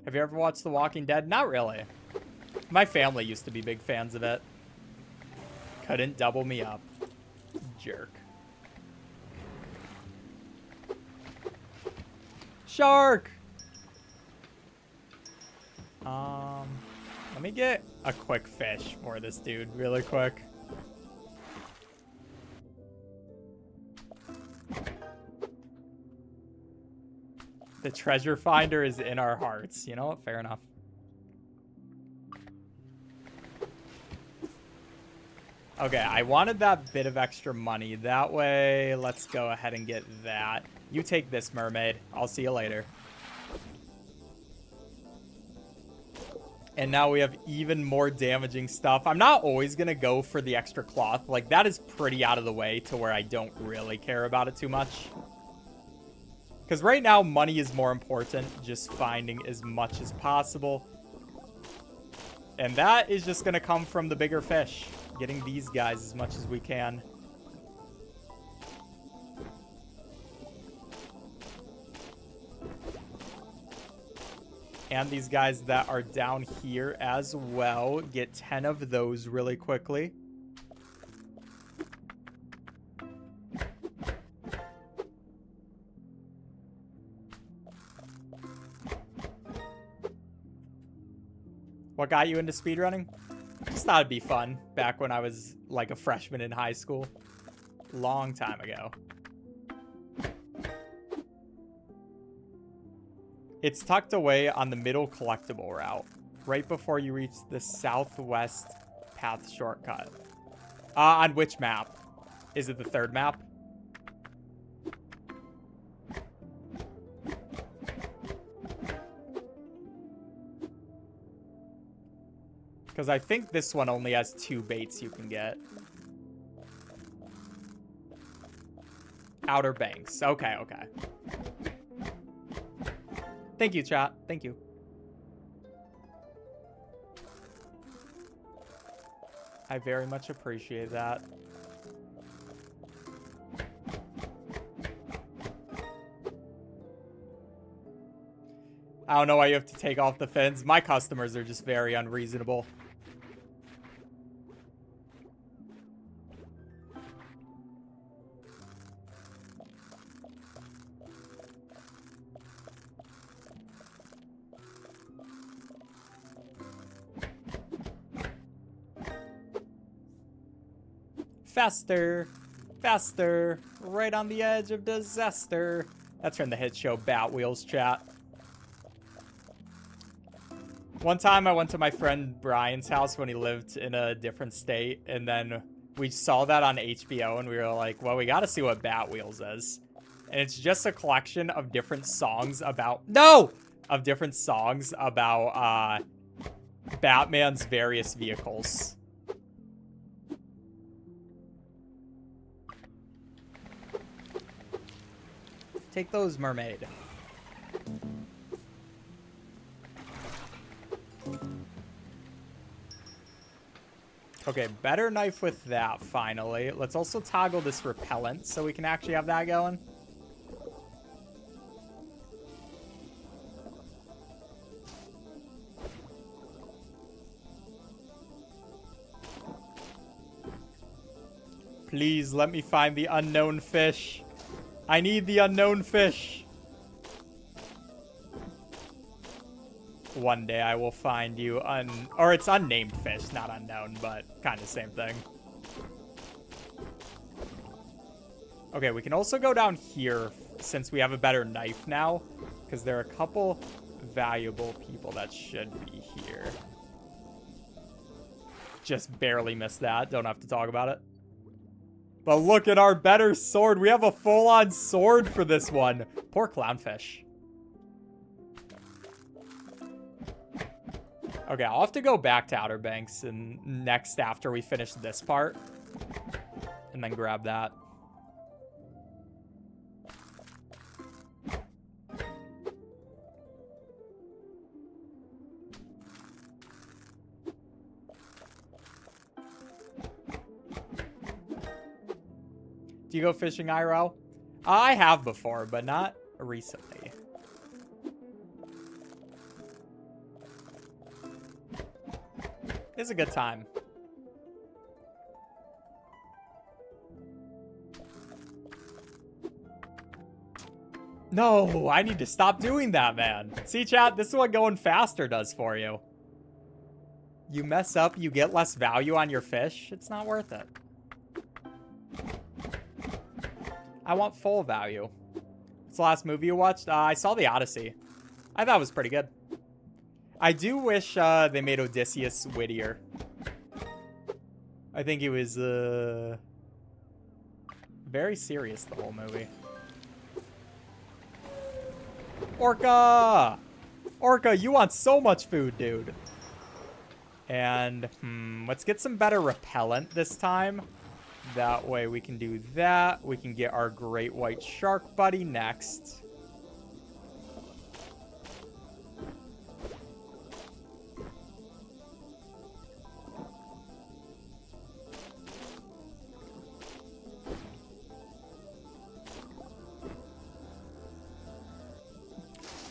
Have you ever watched The Walking Dead? Not really. My family used to be big fans of it. Couldn't double me up. Jerk. Shark! Let me get a quick fish for this dude really quick. The treasure finder is in our hearts. You know what? Fair enough. Okay, I wanted that bit of extra money. That way, let's go ahead and get that. You take this, mermaid. I'll see you later. And now we have even more damaging stuff. I'm not always going to go for the extra cloth. Like, that is pretty out of the way to where I don't really care about it too much. Because right now, money is more important. Just finding as much as possible. And that is just going to come from the bigger fish. Getting these guys as much as we can. And these guys that are down here as well. Get 10 of those really quickly. What got you into speedrunning? Just thought it'd be fun back when I was like a freshman in high school. Long time ago. It's tucked away on the middle collectible route, right before you reach the southwest path shortcut. On which map? Is it the third map? Because I think this one only has 2 baits you can get. Outer Banks. Okay, okay. Thank you, chat. Thank you. I very much appreciate that. I don't know why you have to take off the fins. My customers are just very unreasonable. Faster, faster, right on the edge of disaster. That's from the hit show Bat Wheels, chat. One time I went to my friend Brian's house when he lived in a different state, and then we saw that on HBO, and we were like, well, we gotta see what Bat Wheels is. And it's just a collection of different songs about... No! Of different songs about Batman's various vehicles. Take those, mermaid. Okay, better knife with that, finally. Let's also toggle this repellent so we can actually have that going. Please, let me find the unknown fish. I need the unknown fish. One day I will find you or it's unnamed fish, not unknown, but kind of same thing. Okay, we can also go down here since we have a better knife now, because there are a couple valuable people that should be here. Just barely missed that. Don't have to talk about it. But look at our better sword. We have a full-on sword for this one. Poor clownfish. Okay, I'll have to go back to Outer Banks and next after we finish this part. And then grab that. Do you go fishing, IRL? I have before, but not recently. It's a good time. No, I need to stop doing that, man. See, chat, this is what going faster does for you. You mess up, you get less value on your fish. It's not worth it. I want full value. What's the last movie you watched? I saw The Odyssey. I thought it was pretty good. I do wish they made Odysseus wittier. I think he was very serious the whole movie. Orca! Orca, you want so much food, dude. And, let's get some better repellent this time. That way we can do that. We can get our great white shark buddy next.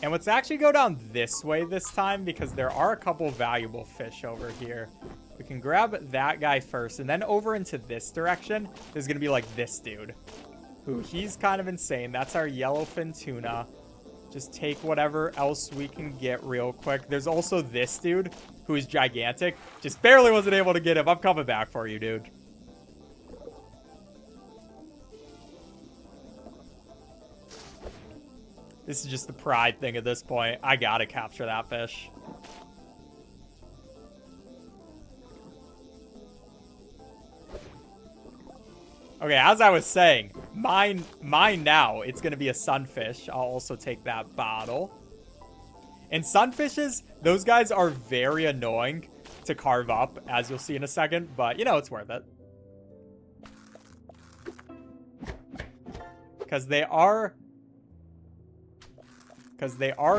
And let's actually go down this way this time because there are a couple valuable fish over here. We can grab that guy first, and then over into this direction, there's going to be like this dude. Who, he's kind of insane. That's our yellowfin tuna. Just take whatever else we can get real quick. There's also this dude, who is gigantic. Just barely wasn't able to get him. I'm coming back for you, dude. This is just the pride thing at this point. I gotta capture that fish. Okay, as I was saying, mine now, it's gonna be a sunfish. I'll also take that bottle. And sunfishes, those guys are very annoying to carve up, as you'll see in a second, but you know, it's worth it. Because they are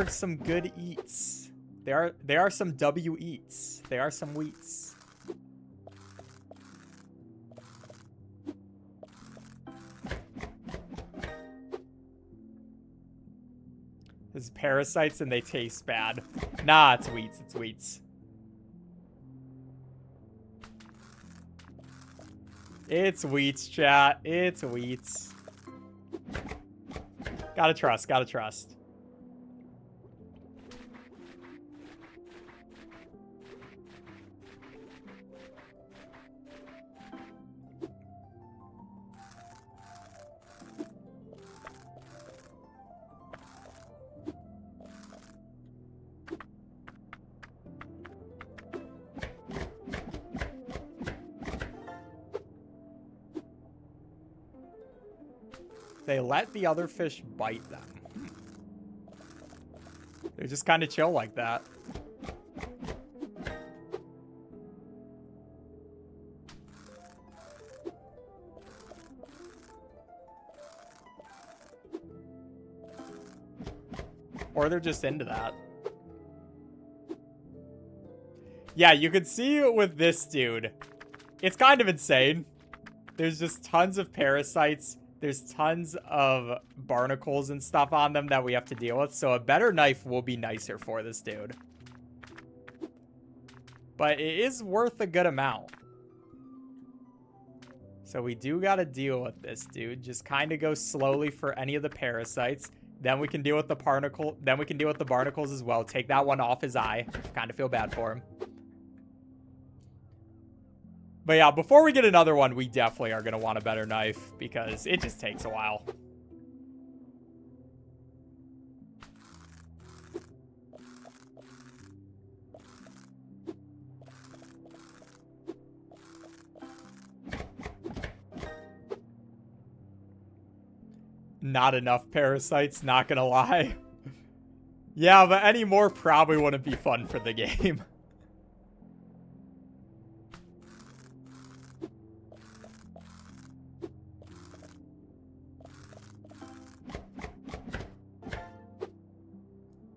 some good eats. They are some W eats. They are some wheats. There's parasites and they taste bad. Nah, it's wheats. It's wheats. It's wheats, chat. It's wheats. Gotta trust. Gotta trust. They let the other fish bite them. They're just kind of chill like that. Or they're just into that. Yeah, you can see with this dude. It's kind of insane. There's just tons of parasites. There's tons of barnacles and stuff on them that we have to deal with. So a better knife will be nicer for this dude. But it is worth a good amount. So we do got to deal with this dude. Just kind of go slowly for any of the parasites. Then we can deal with the barnacle. Then we can deal with the barnacles as well. Take that one off his eye. Kind of feel bad for him. But yeah, before we get another one, we definitely are going to want a better knife because it just takes a while. Not enough parasites, not gonna lie. Yeah, but any more probably wouldn't be fun for the game.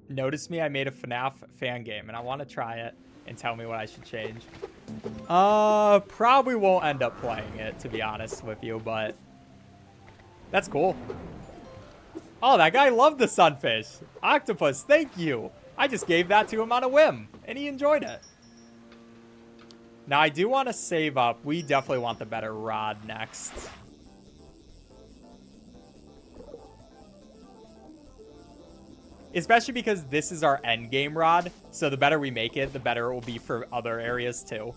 Notice me, I made a FNAF fan game, and I want to try it and tell me what I should change. Probably won't end up playing it, to be honest with you, but that's cool. Oh, that guy loved the sunfish. Octopus, thank you. I just gave that to him on a whim, and he enjoyed it. Now, I do want to save up. We definitely want the better rod next. Especially because this is our end game rod, so the better we make it, the better it will be for other areas too.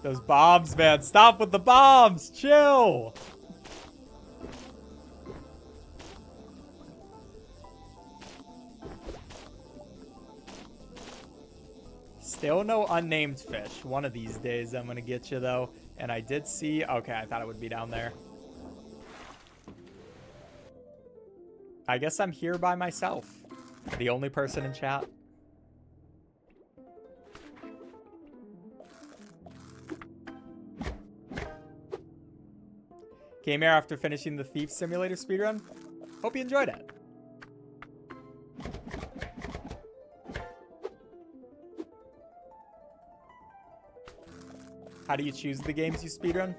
Those bombs, man. Stop with the bombs. Chill. Still no unnamed fish. One of these days I'm going to get you, though. And I did see... Okay, I thought it would be down there. I guess I'm here by myself. The only person in chat. Came here after finishing the Thief Simulator speedrun. Hope you enjoyed it. How do you choose the games you speedrun?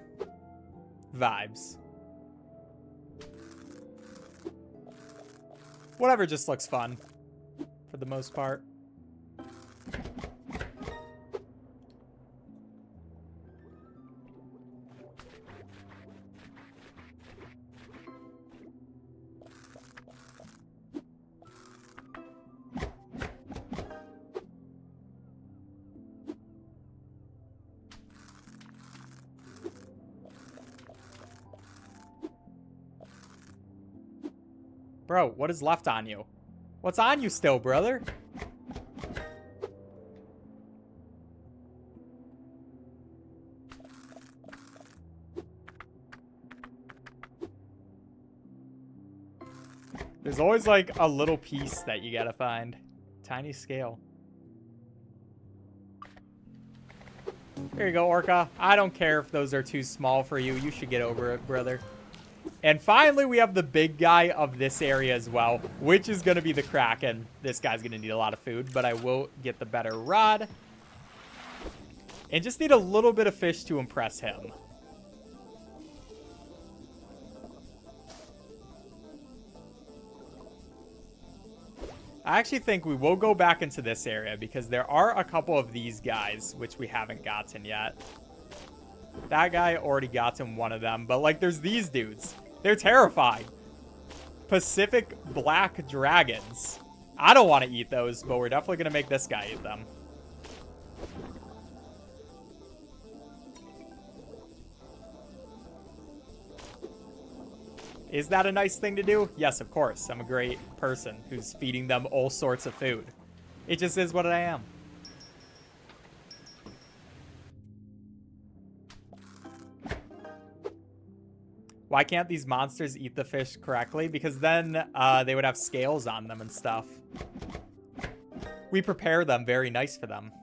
Vibes. Whatever just looks fun, for the most part. Bro, what is left on you? What's on you still, brother? There's always like a little piece that you gotta find. Tiny scale. There you go, Orca. I don't care if those are too small for you. You should get over it, brother. And finally, we have the big guy of this area as well, which is going to be the Kraken. This guy's going to need a lot of food, but I will get the better rod. And just need a little bit of fish to impress him. I actually think we will go back into this area because there are a couple of these guys, which we haven't gotten yet. That guy already got him one of them, but like there's these dudes. They're terrifying. Pacific black dragons. I don't want to eat those, but we're definitely going to make this guy eat them. Is that a nice thing to do? Yes, of course. I'm a great person who's feeding them all sorts of food. It just is what I am. Why can't these monsters eat the fish correctly? Because then they would have scales on them and stuff. We prepare them very nice for them.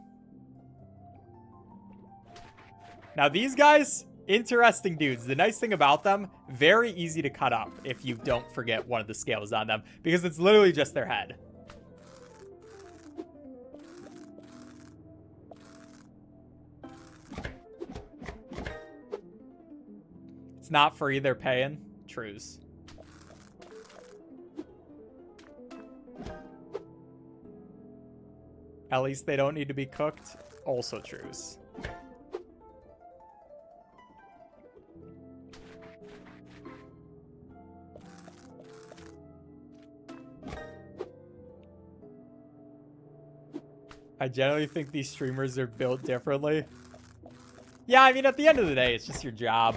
Now these guys, interesting dudes. The nice thing about them, very easy to cut up if you don't forget one of the scales on them. Because it's literally just their head. It's not free, they're paying. Trues. At least they don't need to be cooked. Also trues. I generally think these streamers are built differently. Yeah, I mean, at the end of the day, it's just your job.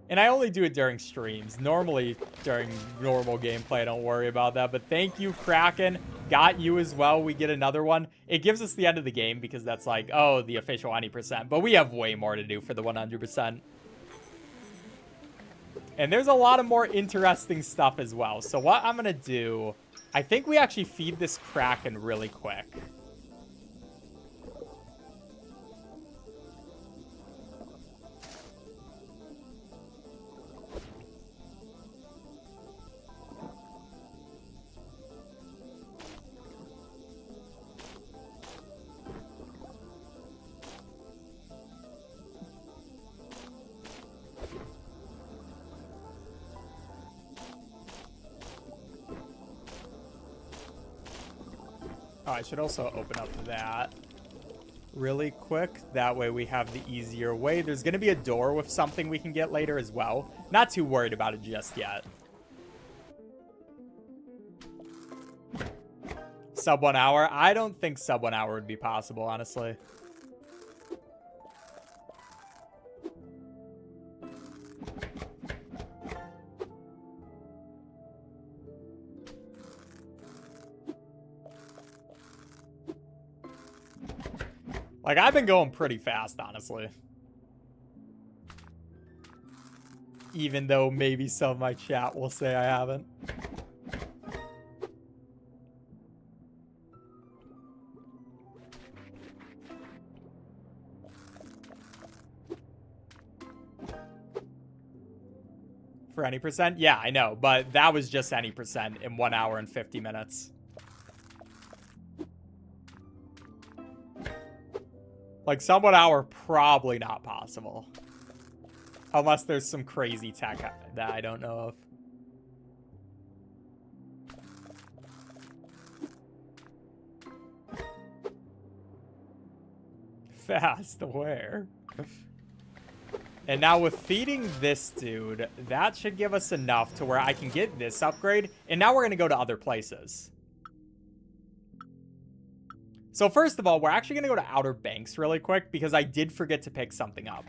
And I only do it during streams. Normally, during normal gameplay, I don't worry about that. But thank you, Kraken, got you as well. We get another one. It gives us the end of the game because that's like, oh, the official 90%. But we have way more to do for the 100%. And there's a lot of more interesting stuff as well. So what I'm going to do, I think we actually feed this Kraken really quick. Oh, I should also open up that really quick. That way we have the easier way. There's going to be a door with something we can get later as well. Not too worried about it just yet. Sub 1 hour? I don't think sub 1 hour would be possible, honestly. Like, I've been going pretty fast, honestly. Even though maybe some of my chat will say I haven't. For any percent? Yeah, I know. But that was just any percent in 1 hour and 50 minutes. Like, sub 1 hour, probably not possible. Unless there's some crazy tech that I don't know of. Fast, where? And now with feeding this dude, that should give us enough to where I can get this upgrade. And now we're going to go to other places. So first of all, we're actually going to go to Outer Banks really quick because I did forget to pick something up.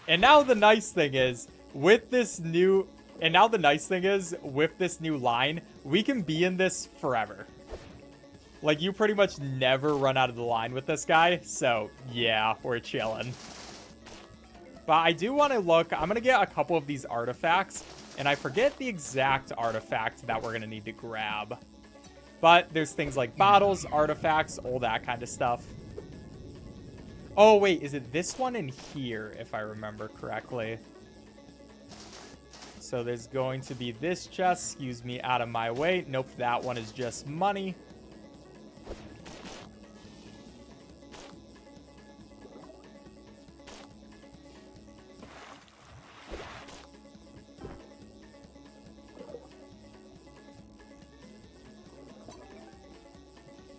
And now the nice thing is, with this new line, we can be in this forever. Like, you pretty much never run out of the line with this guy. So, yeah, we're chilling. But I do want to look. I'm going to get a couple of these artifacts. And I forget the exact artifact that we're going to need to grab. But there's things like bottles, artifacts, all that kind of stuff. Oh, wait. Is it this one in here, if I remember correctly? So there's going to be this chest. Excuse me, out of my way. Nope, that one is just money.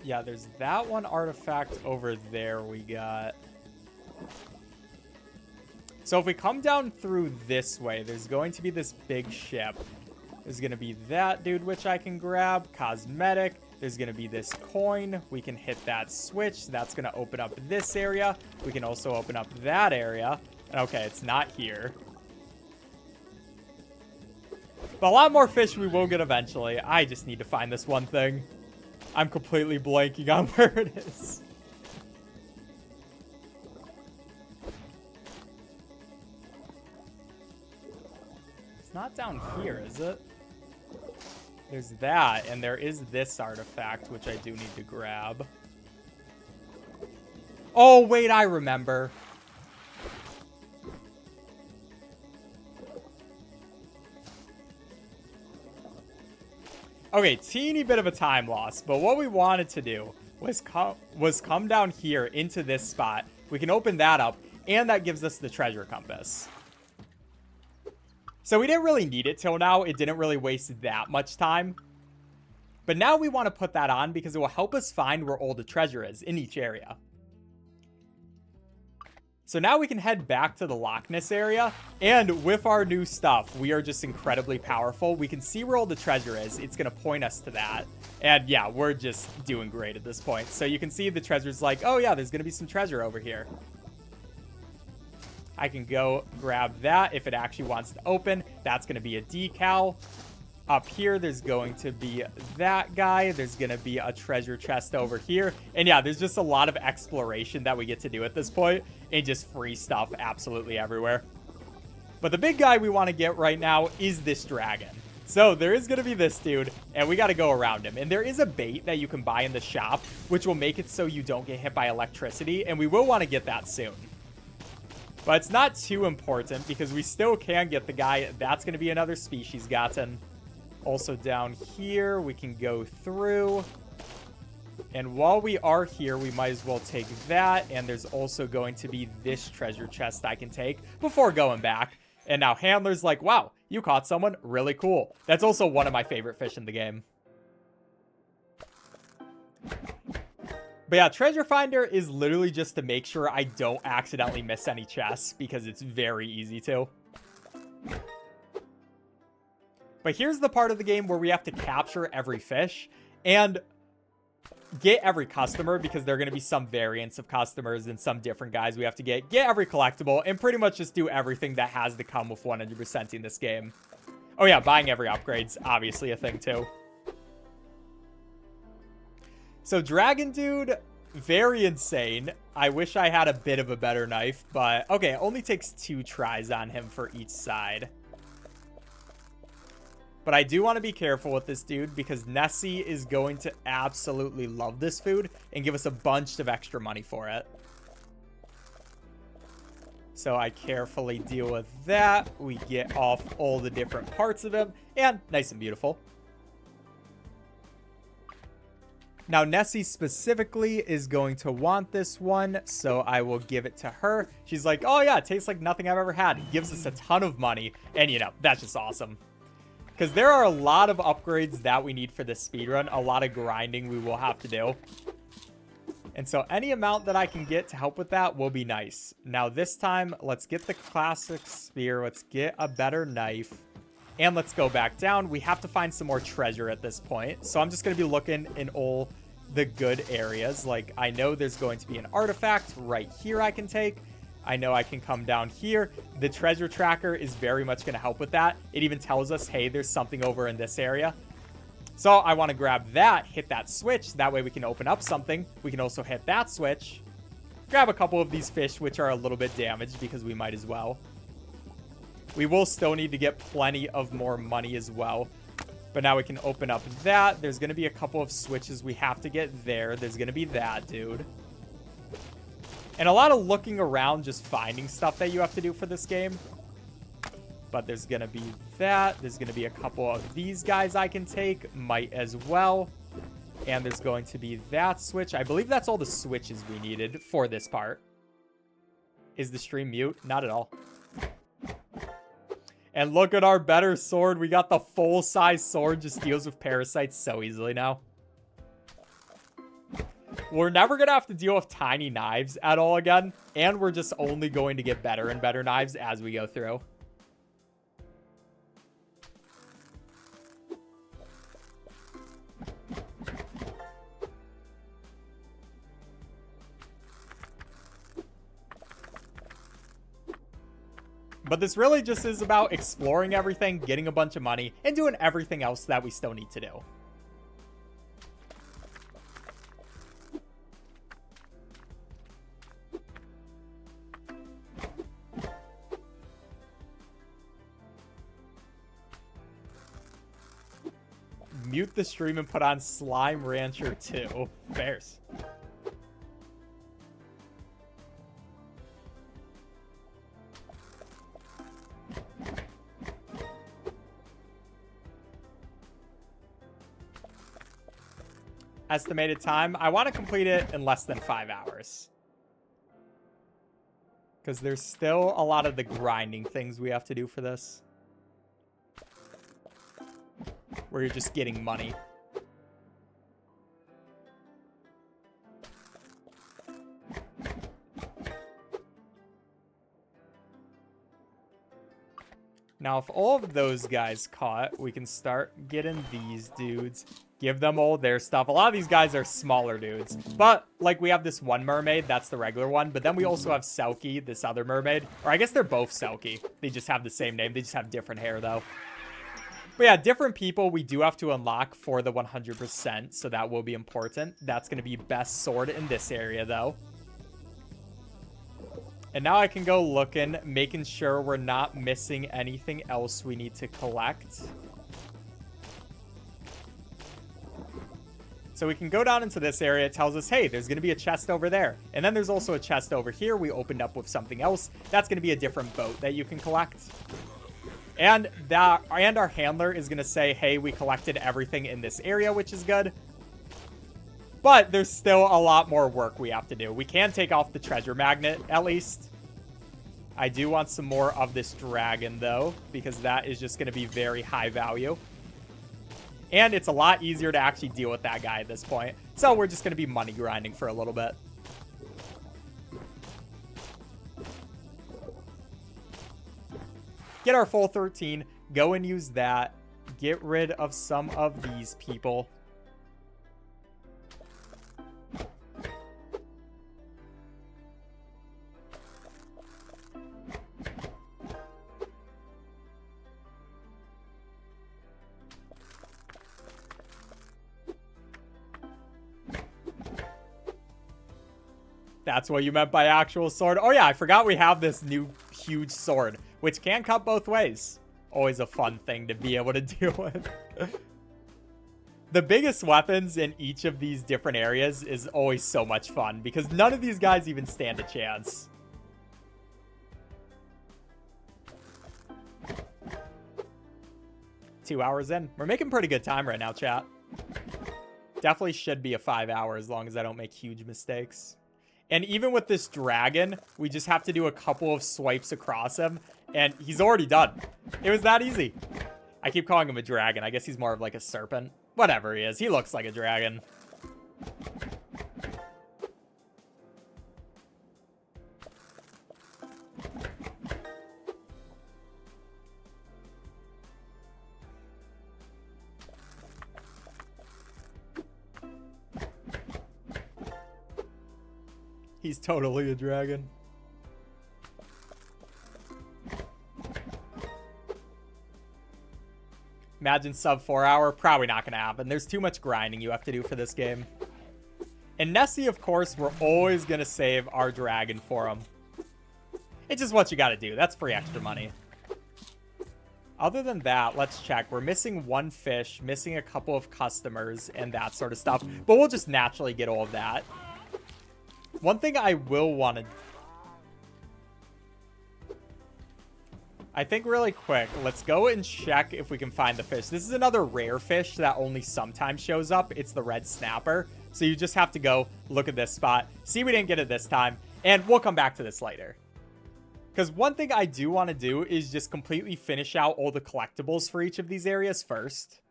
Yeah, there's that one artifact over there we got. So if we come down through this way, there's going to be this big ship. There's going to be that dude, which I can grab. Cosmetic. There's going to be this coin. We can hit that switch. That's going to open up this area. We can also open up that area. Okay, it's not here. But a lot more fish we will get eventually. I just need to find this one thing. I'm completely blanking on where it is. It's not down here, is it? There's that, and there is this artifact, which I do need to grab. Oh, wait, I remember. Okay, teeny bit of a time loss, but what we wanted to do was come down here into this spot. We can open that up, and that gives us the treasure compass. So we didn't really need it till now. It didn't really waste that much time. But now we want to put that on because it will help us find where all the treasure is in each area. So now we can head back to the Loch Ness area, and with our new stuff, we are just incredibly powerful. We can see where all the treasure is. It's going to point us to that. And yeah, we're just doing great at this point. So you can see the treasure's like, oh yeah, there's going to be some treasure over here. I can go grab that if it actually wants to open. That's going to be a decal. Up here, there's going to be that guy. There's going to be a treasure chest over here. And yeah, there's just a lot of exploration that we get to do at this point. And just free stuff absolutely everywhere. But the big guy we want to get right now is this dragon. So there is going to be this dude, and we got to go around him. And there is a bait that you can buy in the shop, which will make it so you don't get hit by electricity. And we will want to get that soon. But it's not too important because we still can get the guy. That's going to be another species gotten. Also down here, we can go through. And while we are here, we might as well take that. And there's also going to be this treasure chest I can take before going back. And now Handler's like, wow, you caught someone. Really cool. That's also one of my favorite fish in the game. But yeah, Treasure Finder is literally just to make sure I don't accidentally miss any chests because it's very easy to. But here's the part of the game where we have to capture every fish and get every customer because there are going to be some variants of customers and some different guys we have to get every collectible, and pretty much just do everything that has to come with 100%ing this game. Oh yeah, buying every upgrade's obviously a thing too. So Dragon Dude, very insane. I wish I had a bit of a better knife, but okay, it only takes 2 tries on him for each side. But I do want to be careful with this dude because Nessie is going to absolutely love this food and give us a bunch of extra money for it. So I carefully deal with that. We get off all the different parts of him, and nice and beautiful. Now, Nessie specifically is going to want this one, so I will give it to her. She's like, oh yeah, it tastes like nothing I've ever had. It gives us a ton of money, and you know, that's just awesome. Because there are a lot of upgrades that we need for this speedrun, a lot of grinding we will have to do. And so any amount that I can get to help with that will be nice. Now this time, let's get the classic spear, let's get a better knife. And let's go back down. We have to find some more treasure at this point. So I'm just going to be looking in all the good areas. Like, I know there's going to be an artifact right here I can take. I know I can come down here. The treasure tracker is very much going to help with that. It even tells us, hey, there's something over in this area. So I want to grab that, hit that switch. That way we can open up something. We can also hit that switch. Grab a couple of these fish, which are a little bit damaged because we might as well. We will still need to get plenty of more money as well. But now we can open up that. There's going to be a couple of switches we have to get there. There's going to be that, dude. And a lot of looking around, just finding stuff that you have to do for this game. But there's going to be that. There's going to be a couple of these guys I can take. Might as well. And there's going to be that switch. I believe that's all the switches we needed for this part. Is the stream mute? Not at all. And look at our better sword. We got the full-size sword. Just deals with parasites so easily now. We're never going to have to deal with tiny knives at all again. And we're just only going to get better and better knives as we go through. But this really just is about exploring everything, getting a bunch of money, and doing everything else that we still need to do. Mute the stream and put on Slime Rancher 2. Bears. Estimated time. I want to complete it in less than 5 hours. Because there's still a lot of the grinding things we have to do for this. Where you're just getting money. Now, if all of those guys caught, we can start getting these dudes. Give them all their stuff. A lot of these guys are smaller dudes. But, like, we have this one mermaid. That's the regular one. But then we also have Selkie, this other mermaid. Or I guess they're both Selkie. They just have the same name. They just have different hair, though. But yeah, different people we do have to unlock for the 100%, so that will be important. That's going to be best sword in this area, though. And now I can go looking, making sure we're not missing anything else we need to collect. So we can go down into this area. It tells us, hey, there's going to be a chest over there. And then there's also a chest over here we opened up with something else. That's going to be a different boat that you can collect. And our handler is going to say, hey, we collected everything in this area, which is good. But there's still a lot more work we have to do. We can take off the treasure magnet, at least. I do want some more of this dragon, though, because that is just going to be very high value. And it's a lot easier to actually deal with that guy at this point. So we're just going to be money grinding for a little bit. Get our full 13. Go and use that. Get rid of some of these people. That's what you meant by actual sword. Oh yeah, I forgot we have this new huge sword, which can cut both ways. Always a fun thing to be able to deal with. The biggest weapons in each of these different areas is always so much fun because none of these guys even stand a chance. Two hours in. We're making pretty good time right now, chat. Definitely should be a 5 hour as long as I don't make huge mistakes. And even with this dragon, we just have to do a couple of swipes across him, and he's already done. It was that easy. I keep calling him a dragon. I guess he's more of like a serpent. Whatever he is, he looks like a dragon. He's totally a dragon. Imagine sub 4 hour. Probably not going to happen. There's too much grinding you have to do for this game. And Nessie, of course, we're always going to save our dragon for him. It's just what you got to do. That's free extra money. Other than that, let's check. We're missing one fish, missing a couple of customers, and that sort of stuff. But we'll just naturally get all of that. One thing I will want to... I think really quick, let's go and check if we can find the fish. This is another rare fish that only sometimes shows up. It's the red snapper. So you just have to go look at this spot. See we didn't get it this time. And we'll come back to this later. Because one thing I do want to do is just completely finish out all the collectibles for each of these areas first.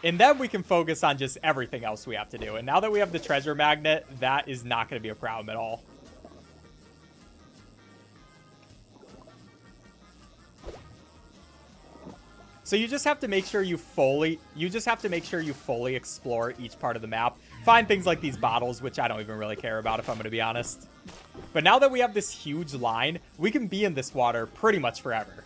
And then we can focus on just everything else we have to do. And now that we have the treasure magnet, that is not going to be a problem at all. So you just have to make sure you fully explore each part of the map. Find things like these bottles, which I don't even really care about if I'm going to be honest. But now that we have this huge line, we can be in this water pretty much forever.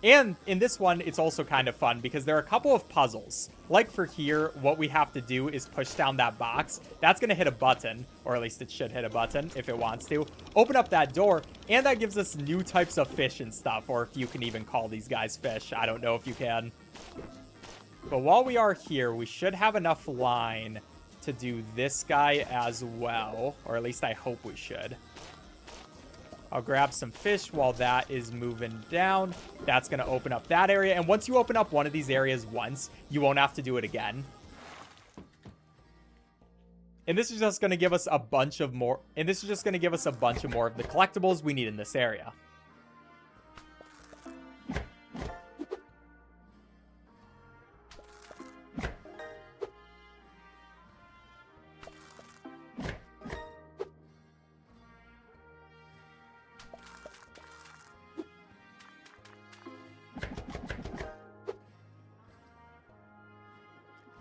And in this one, it's also kind of fun because there are a couple of puzzles. Like for here, what we have to do is push down that box. That's going to hit a button, or at least it should hit a button if it wants to. Open up that door, and that gives us new types of fish and stuff, or if you can even call these guys fish. I don't know if you can. But while we are here, we should have enough line to do this guy as well, or at least I hope we should. I'll grab some fish while that is moving down. That's going to open up that area. And once you open up one of these areas once, you won't have to do it again. And this is just going to give us a bunch of more. And this is just going to give us a bunch of more of the collectibles we need in this area.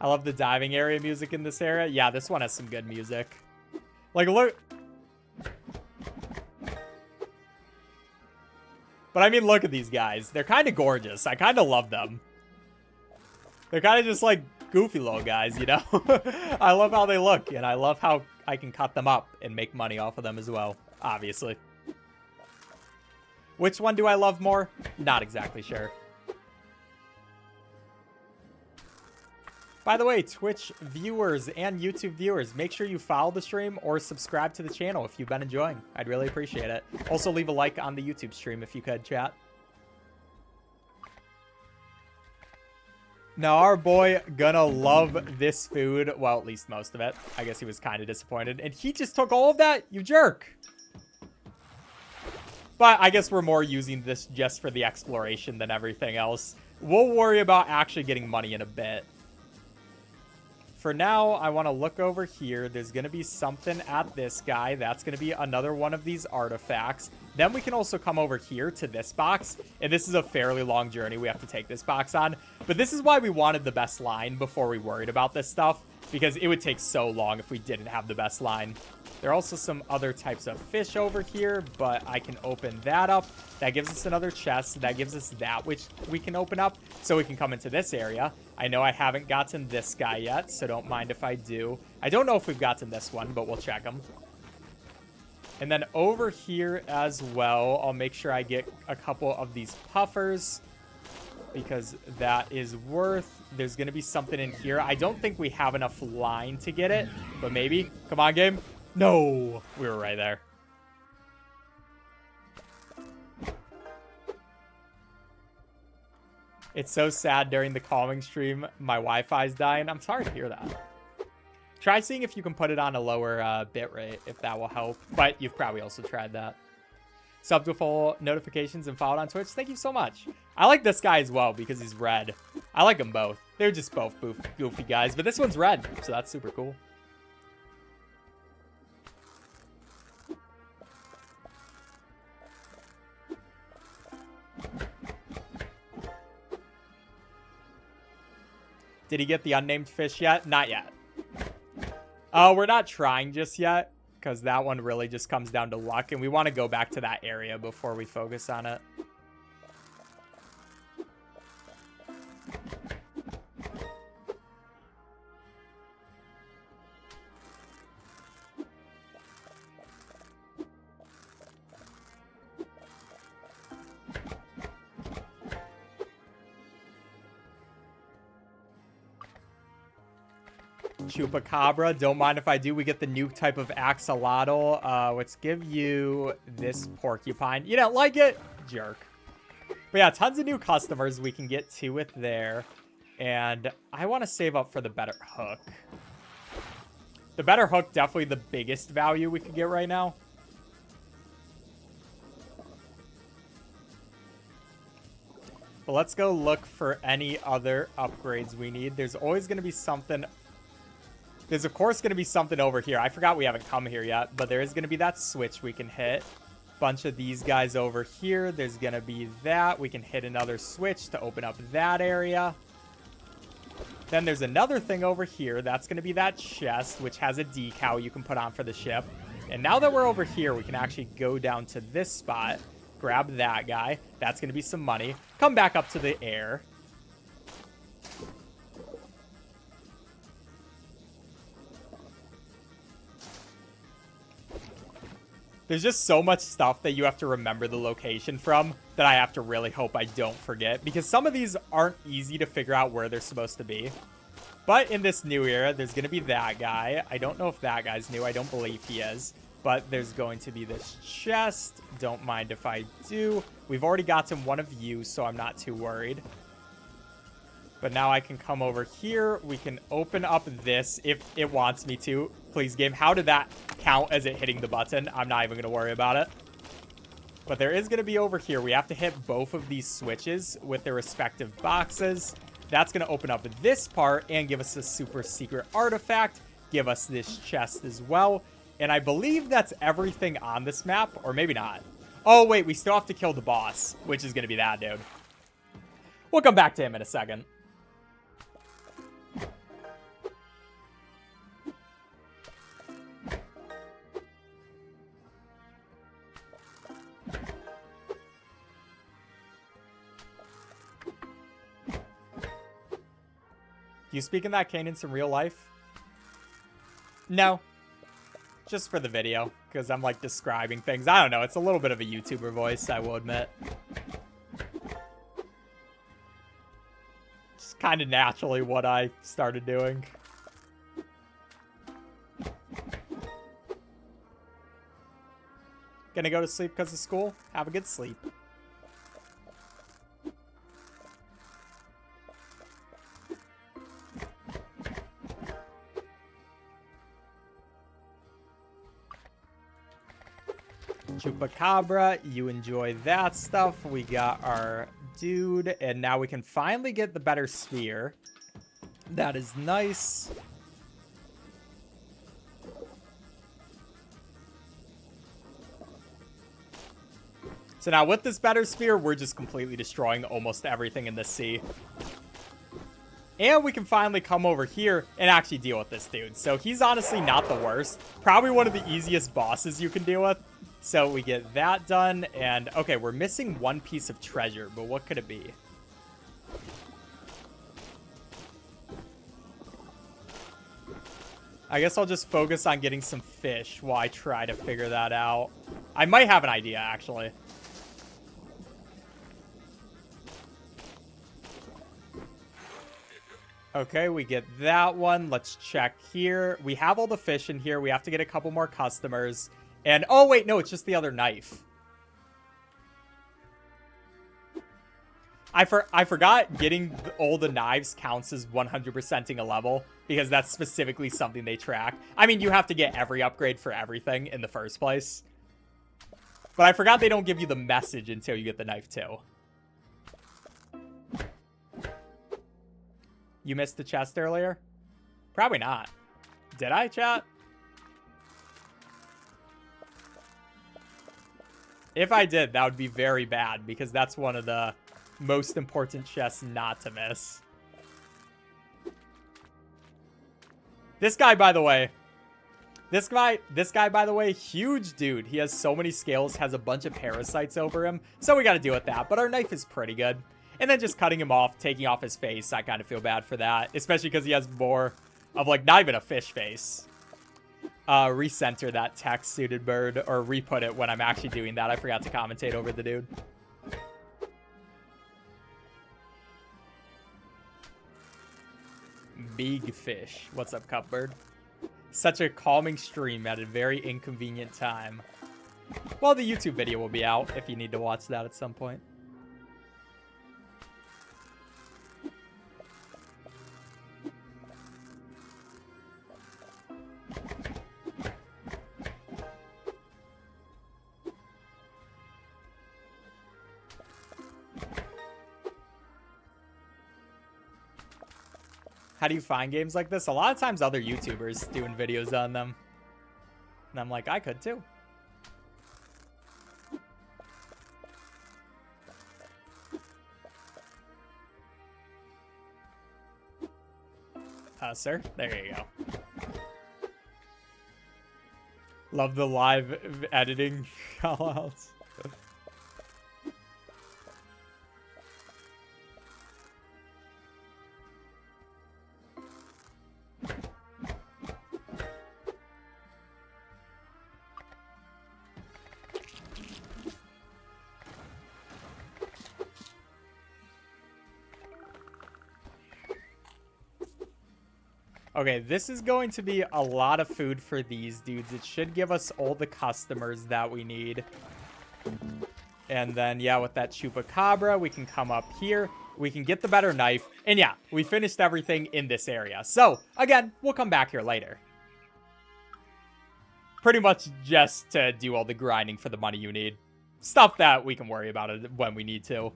I love the diving area music in this area. Yeah, this one has some good music. Like, look. But I mean, look at these guys. They're kind of gorgeous. I kind of love them. They're kind of just like goofy little guys, you know? I love how they look, and I love how I can cut them up and make money off of them as well, obviously. Which one do I love more? Not exactly sure. By the way, Twitch viewers and YouTube viewers, make sure you follow the stream or subscribe to the channel if you've been enjoying. I'd really appreciate it. Also, leave a like on the YouTube stream if you could, chat. Now, our boy gonna love this food. Well, at least most of it. I guess he was kind of disappointed. And he just took all of that? You jerk. But I guess we're more using this just for the exploration than everything else. We'll worry about actually getting money in a bit. For now, I want to look over here. There's going to be something at this guy. That's going to be another one of these artifacts. Then we can also come over here to this box. And this is a fairly long journey we have to take this box on. But this is why we wanted the best line before we worried about this stuff. Because it would take so long if we didn't have the best line. There are also some other types of fish over here, but I can open that up. That gives us another chest. That gives us that, which we can open up so we can come into this area. I know I haven't gotten this guy yet, so don't mind if I do. I don't know if we've gotten this one, but we'll check them. And then over here as well, I'll make sure I get a couple of these puffers because that is worth. There's going to be something in here. I don't think we have enough line to get it, but maybe. Come on, game. No, we were right there. It's so sad during the calming stream. My Wi-Fi's dying. I'm sorry to hear that. Try seeing if you can put it on a lower bit rate, if that will help. But you've probably also tried that. Sub to full notifications and followed on Twitch. Thank you so much. I like this guy as well because he's red. I like them both. They're just both goofy guys. But this one's red, so that's super cool. Did he get the unnamed fish yet? Not yet. We're not trying just yet, because that one really just comes down to luck, and we want to go back to that area before we focus on it. Chupacabra, don't mind if I do. We get the new type of axolotl. Let's give you this porcupine. You don't like it? Jerk. But yeah, tons of new customers we can get to with there. And I want to save up for the better hook. The better hook, definitely the biggest value we could get right now. But let's go look for any other upgrades we need. There's always going to be something. There's, of course, going to be something over here. I forgot we haven't come here yet, but there is going to be that switch we can hit. Bunch of these guys over here. There's going to be that. We can hit another switch to open up that area. Then there's another thing over here. That's going to be that chest, which has a decal you can put on for the ship. And now that we're over here, we can actually go down to this spot, grab that guy. That's going to be some money. Come back up to the air. There's just so much stuff that you have to remember the location from that I have to really hope I don't forget. Because some of these aren't easy to figure out where they're supposed to be. But in this new era, there's going to be that guy. I don't know if that guy's new. I don't believe he is. But there's going to be this chest. Don't mind if I do. We've already gotten one of you, so I'm not too worried. But now I can come over here. We can open up this if it wants me to. Please, game. How did that count as it hitting the button? I'm not even going to worry about it. But there is going to be over here. We have to hit both of these switches with their respective boxes. That's going to open up this part and give us a super secret artifact. Give us this chest as well. And I believe that's everything on this map. Or maybe not. Oh, wait. We still have to kill the boss, which is going to be that dude. We'll come back to him in a second. Do you speak in that cadence in real life? No. Just for the video, because I'm, like, describing things. I don't know. It's a little bit of a YouTuber voice, I will admit. Just kind of naturally what I started doing. Gonna go to sleep because of school? Have a good sleep. Chupacabra, you enjoy that stuff. We got our dude, and now we can finally get the better sphere. That is nice. So now with this better sphere, we're just completely destroying almost everything in the sea. And we can finally come over here and actually deal with this dude. So he's honestly not the worst. Probably one of the easiest bosses you can deal with. So we get that done. And okay, we're missing one piece of treasure, but what could it be? I guess I'll just focus on getting some fish while I try to figure that out. I might have an idea, actually. Okay, we get that one. Let's check here. We have all the fish in here. We have to get a couple more customers. And, oh, wait, no, it's just the other knife. I forgot getting all the knives counts as 100%ing a level, because that's specifically something they track. I mean, you have to get every upgrade for everything in the first place. But I forgot they don't give you the message until you get the knife, too. You missed the chest earlier? Probably not. Did I, chat? If I did, that would be very bad, because that's one of the most important chests not to miss. This guy, by the way, huge dude. He has so many skills, has a bunch of parasites over him, so we got to deal with that. But our knife is pretty good. And then just cutting him off, taking off his face, I kind of feel bad for that, especially because he has more of, like, not even a fish face. Recenter that text-suited bird, or re-put it when I'm actually doing that. I forgot to commentate over the dude. Big fish. What's up, Cupbird? Such a calming stream at a very inconvenient time. Well, the YouTube video will be out if you need to watch that at some point. How do you find games like this? A lot of times other YouTubers doing videos on them. And I'm like, I could too. Sir, there you go. Love the live editing callouts. Okay, this is going to be a lot of food for these dudes. It should give us all the customers that we need. And then, yeah, with that Chupacabra, we can come up here. We can get the better knife. And yeah, we finished everything in this area. So, again, we'll come back here later. Pretty much just to do all the grinding for the money you need. Stuff that we can worry about it when we need to.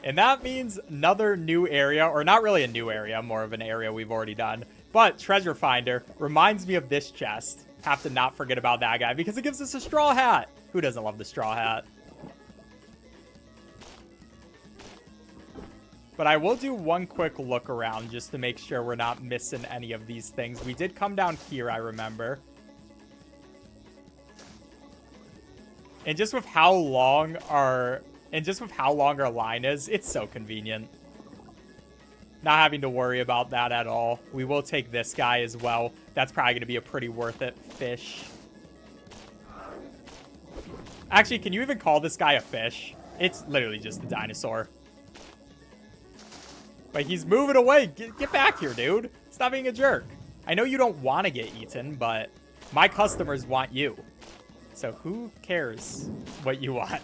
And that means another new area, or not really a new area, more of an area we've already done. But Treasure Finder reminds me of this chest. Have to not forget about that guy because it gives us a straw hat. Who doesn't love the straw hat? But I will do one quick look around just to make sure we're not missing any of these things. We did come down here, I remember. And just with how long our line is, it's so convenient. Not having to worry about that at all. We will take this guy as well. That's probably going to be a pretty worth it fish. Actually, can you even call this guy a fish? It's literally just a dinosaur. But he's moving away. Get back here, dude. Stop being a jerk. I know you don't want to get eaten, but my customers want you. So who cares what you want?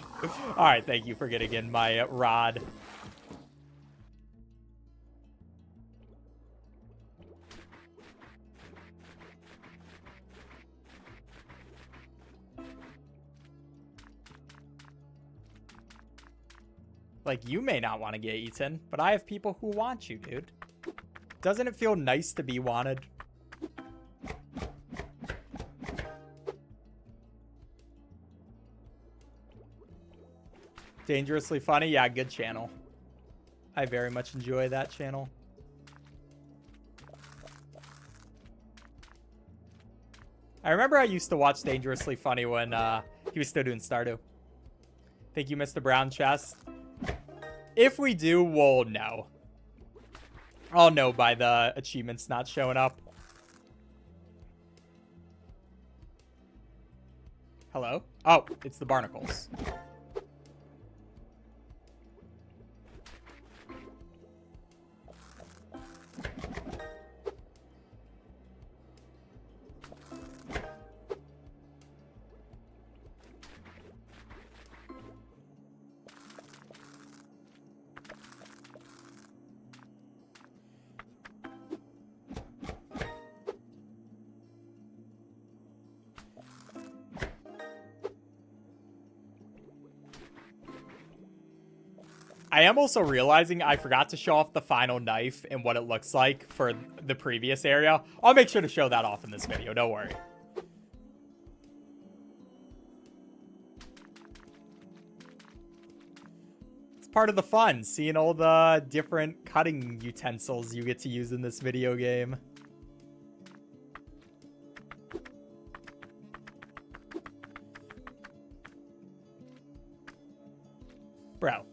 All right, thank you for getting in my rod. Like, you may not want to get eaten, but I have people who want you, dude. Doesn't it feel nice to be wanted? Dangerously Funny? Yeah, good channel. I very much enjoy that channel. I remember I used to watch Dangerously Funny when he was still doing Stardew. Thank you, Mr. Brown Chest. If we do, we'll know. I'll know by the achievements not showing up. Hello? Oh, it's the barnacles. I am also realizing I forgot to show off the final knife and what it looks like for the previous area. I'll make sure to show that off in this video, don't worry. It's part of the fun, seeing all the different cutting utensils you get to use in this video game. Bro.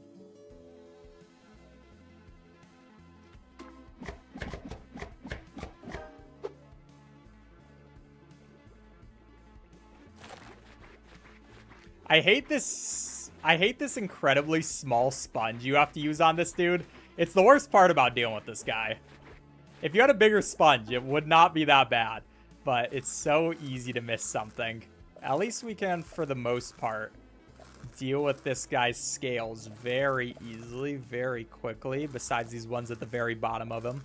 I hate this incredibly small sponge you have to use on this dude. It's the worst part about dealing with this guy. If you had a bigger sponge, it would not be that bad. But it's so easy to miss something. At least we can, for the most part, deal with this guy's scales very easily, very quickly, besides these ones at the very bottom of him.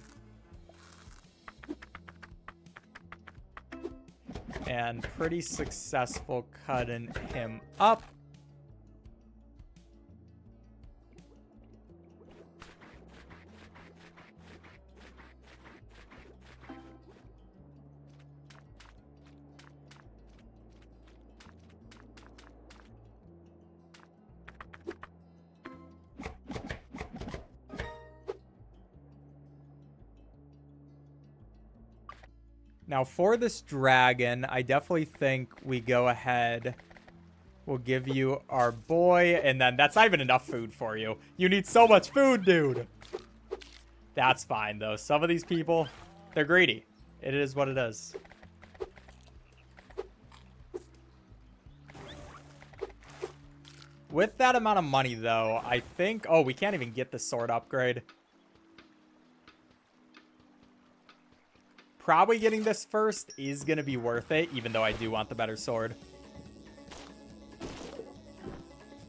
And pretty successful cutting him up. Now, for this dragon, I definitely think we go ahead. We'll give you our boy, and then that's not even enough food for you. You need so much food, dude. That's fine, though. Some of these people, they're greedy. It is what it is. With that amount of money, though, I think... Oh, we can't even get the sword upgrade. Probably getting this first is going to be worth it, even though I do want the better sword.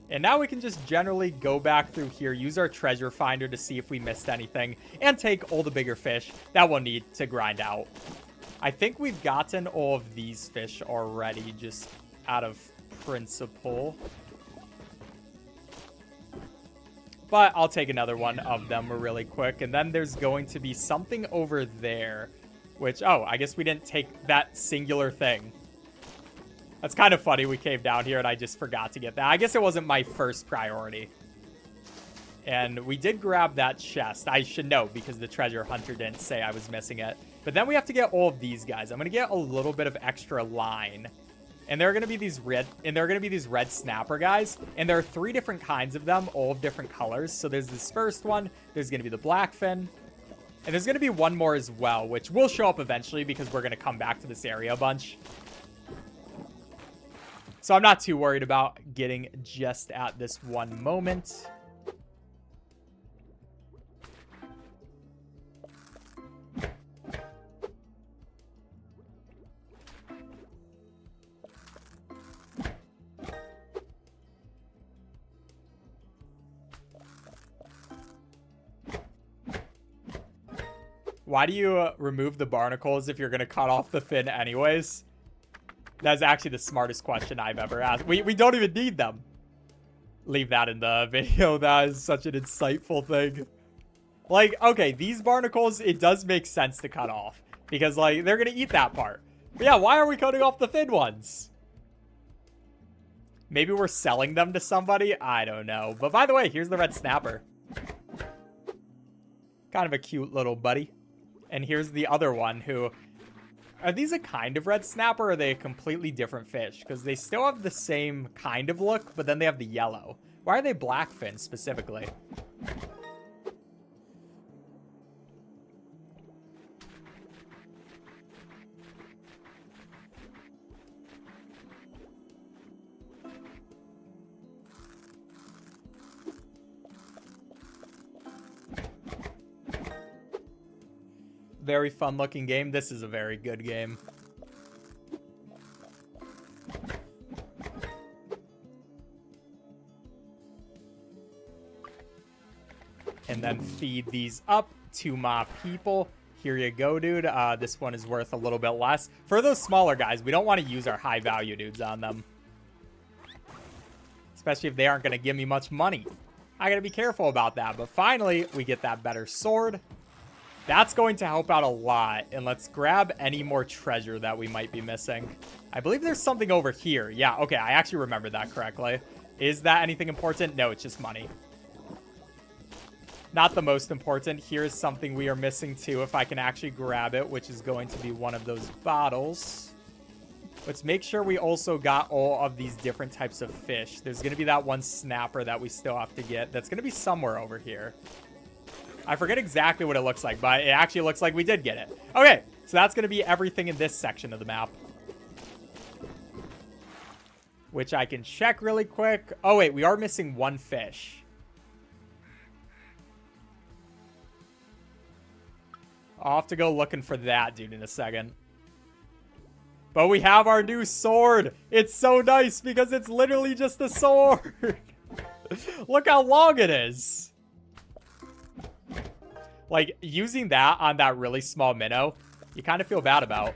And now we can just generally go back through here, use our treasure finder to see if we missed anything, and take all the bigger fish that we'll need to grind out. I think we've gotten all of these fish already, just out of principle. But I'll take another one of them really quick. And then there's going to be something over there. Which, oh, I guess we didn't take that singular thing. That's kind of funny. We came down here and I just forgot to get that. I guess it wasn't my first priority. And we did grab that chest. I should know because the treasure hunter didn't say I was missing it. But then we have to get all of these guys. I'm going to get a little bit of extra line And there are gonna be these red snapper guys, and there are 3 different kinds of them, all of different colors. So there's this first one, there's gonna be the blackfin, and there's gonna be one more as well, which will show up eventually because we're gonna come back to this area a bunch. So I'm not too worried about getting just at this one moment. Why do you remove the barnacles if you're going to cut off the fin anyways? That's actually the smartest question I've ever asked. We don't even need them. Leave that in the video. That is such an insightful thing. Like, okay, these barnacles, it does make sense to cut off. Because, like, they're going to eat that part. But yeah, why are we cutting off the fin ones? Maybe we're selling them to somebody? I don't know. But by the way, here's the red snapper. Kind of a cute little buddy. And here's the other one who... Are these a kind of red snapper or are they a completely different fish? Because they still have the same kind of look, but then they have the yellow. Why are they blackfin specifically? Very fun looking game. This is a very good game. And then feed these up to my people. Here you go, dude. This one is worth a little bit less. For those smaller guys, we don't want to use our high value dudes on them. Especially if they aren't going to give me much money. I got to be careful about that. But finally, we get that better sword. That's going to help out a lot. And let's grab any more treasure that we might be missing. I believe there's something over here. Yeah, okay. I actually remembered that correctly. Is that anything important? No, it's just money. Not the most important. Here's something we are missing too, if I can actually grab it, which is going to be one of those bottles. Let's make sure we also got all of these different types of fish. There's going to be that one snapper that we still have to get. That's going to be somewhere over here. I forget exactly what it looks like, but it actually looks like we did get it. Okay, so that's going to be everything in this section of the map. Which I can check really quick. Oh, wait, we are missing one fish. I'll have to go looking for that dude in a second. But we have our new sword. It's so nice because it's literally just a sword. Look how long it is. Like, using that on that really small minnow, you kind of feel bad about.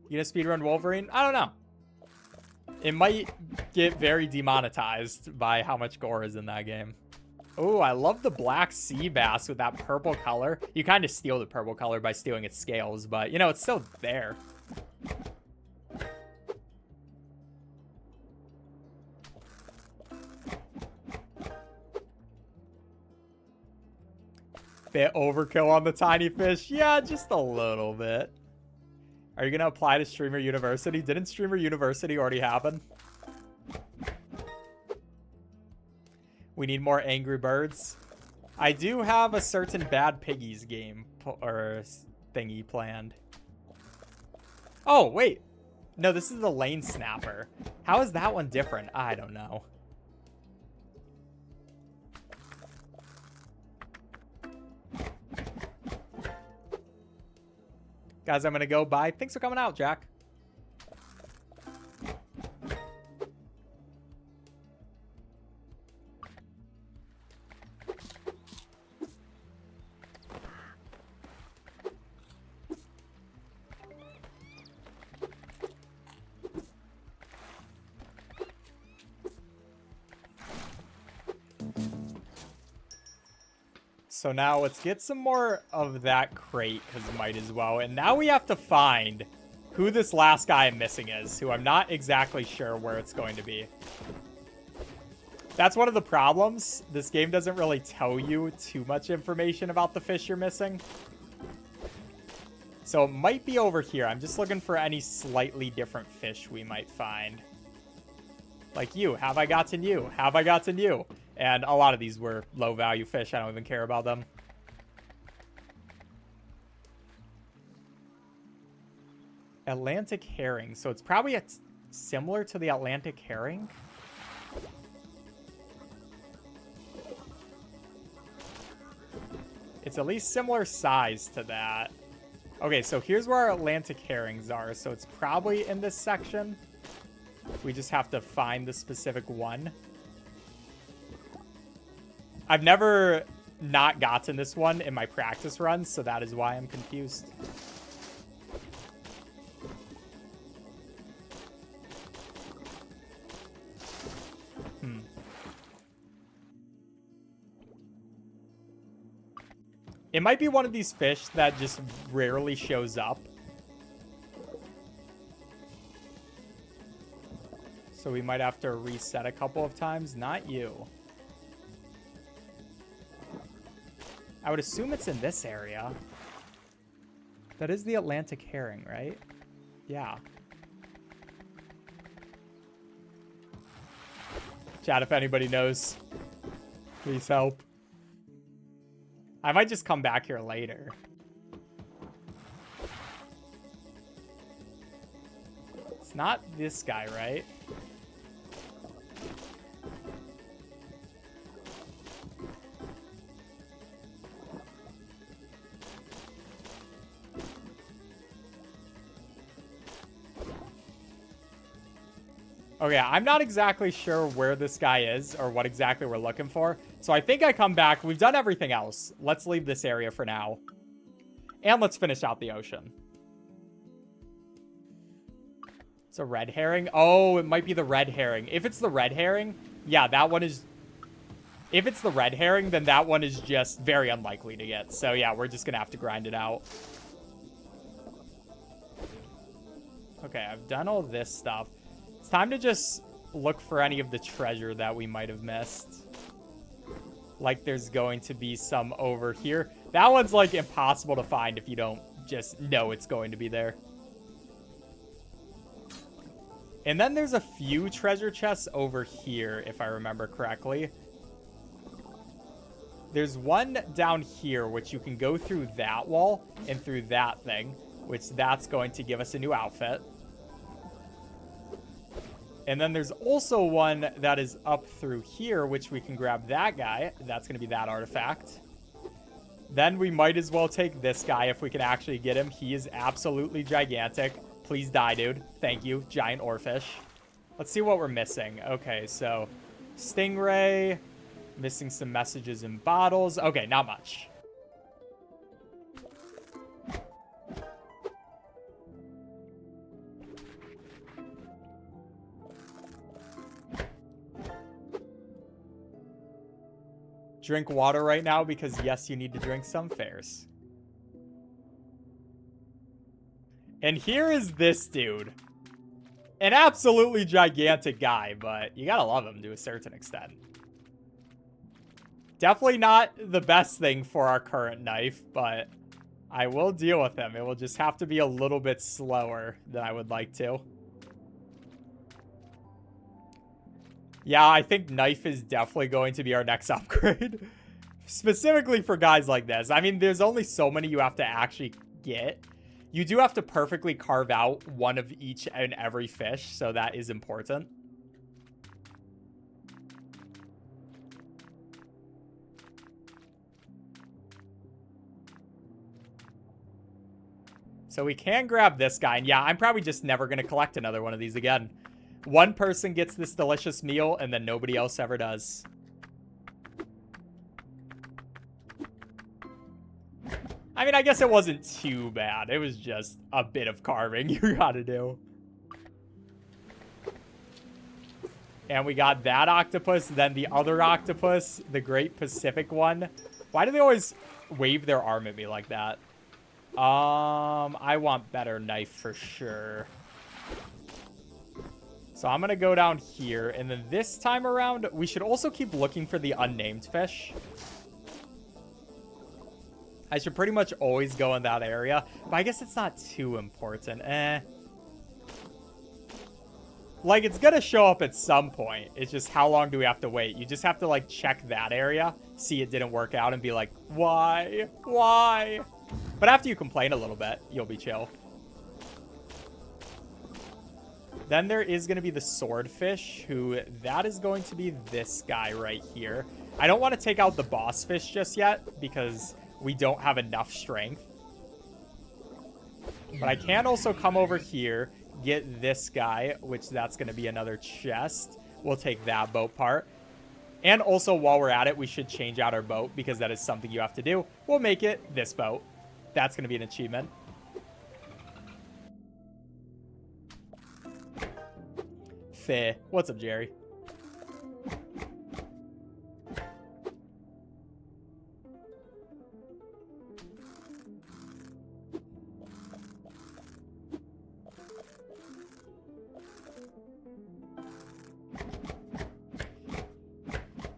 You gonna speedrun Wolverine? I don't know. It might get very demonetized by how much gore is in that game. Oh, I love the black sea bass with that purple color. You kind of steal the purple color by stealing its scales, but, you know, it's still there. Bit overkill on the tiny fish. Yeah, just a little bit. Are you going to apply to Streamer University? Didn't Streamer University already happen? We need more Angry Birds. I do have a certain Bad Piggies game or thingy planned. Oh, wait. No, this is the Lane Snapper. How is that one different? I don't know. Guys, I'm going to go. Bye. Thanks for coming out, Jack. So now let's get some more of that crate, because might as well. And now we have to find who this last guy I'm missing is, who I'm not exactly sure where it's going to be. That's one of the problems. This game doesn't really tell you too much information about the fish you're missing. So it might be over here. I'm just looking for any slightly different fish we might find. Like you. Have I gotten you? Have I gotten you? And a lot of these were low-value fish. I don't even care about them. Atlantic herring. So it's probably similar to the Atlantic herring. It's at least similar size to that. Okay, so here's where our Atlantic herrings are. So it's probably in this section. We just have to find the specific one. I've never not gotten this one in my practice runs, so that is why I'm confused. It might be one of these fish that just rarely shows up. So we might have to reset a couple of times. Not you. I would assume it's in this area. That is the Atlantic herring, right? Yeah. Chat, if anybody knows, please help. I might just come back here later. It's not this guy, right? Okay, I'm not exactly sure where this guy is or what exactly we're looking for. So I think I come back. We've done everything else. Let's leave this area for now. And let's finish out the ocean. It's a red herring. Oh, it might be the red herring. If it's the red herring, yeah, that one is... If it's the red herring, then that one is just very unlikely to get. So yeah, we're just going to have to grind it out. Okay, I've done all this stuff. It's time to just look for any of the treasure that we might have missed. Like there's going to be some over here. That one's like impossible to find if you don't just know it's going to be there. And then there's a few treasure chests over here, if I remember correctly. There's one down here, which you can go through that wall and through that thing, which that's going to give us a new outfit. And then there's also one that is up through here, which we can grab that guy. That's going to be that artifact. Then we might as well take this guy if we can actually get him. He is absolutely gigantic. Please die, dude. Thank you. Giant oarfish. Let's see what we're missing. Okay, so stingray. Missing some messages in bottles. Okay, not much. Drink water right now because, yes, you need to drink some fairs. And here is this dude. An absolutely gigantic guy, but you gotta love him to a certain extent. Definitely not the best thing for our current knife, but I will deal with him. It will just have to be a little bit slower than I would like to. Yeah, I think knife is definitely going to be our next upgrade. Specifically for guys like this. I mean, there's only so many you have to actually get. You do have to perfectly carve out one of each and every fish, so that is important. So we can grab this guy. And yeah, I'm probably just never going to collect another one of these again. One person gets this delicious meal, and then nobody else ever does. I mean, I guess it wasn't too bad. It was just a bit of carving you gotta do. And we got that octopus, then the other octopus, the Great Pacific one. Why do they always wave their arm at me like that? I want better knife for sure. So I'm going to go down here. And then this time around, we should also keep looking for the unnamed fish. I should pretty much always go in that area. But I guess it's not too important. Like, it's gonna show up at some point. It's just how long do we have to wait? You just have to, like, check that area, see it didn't work out, and be like, why? Why? But after you complain a little bit, you'll be chill. Then there is going to be the swordfish, who that is going to be this guy right here. I don't want to take out the boss fish just yet because we don't have enough strength. But I can also come over here, get this guy, which that's going to be another chest. We'll take that boat part. And also, while we're at it, we should change out our boat because that is something you have to do. We'll make it this boat. That's going to be an achievement. Fair. What's up, Jerry?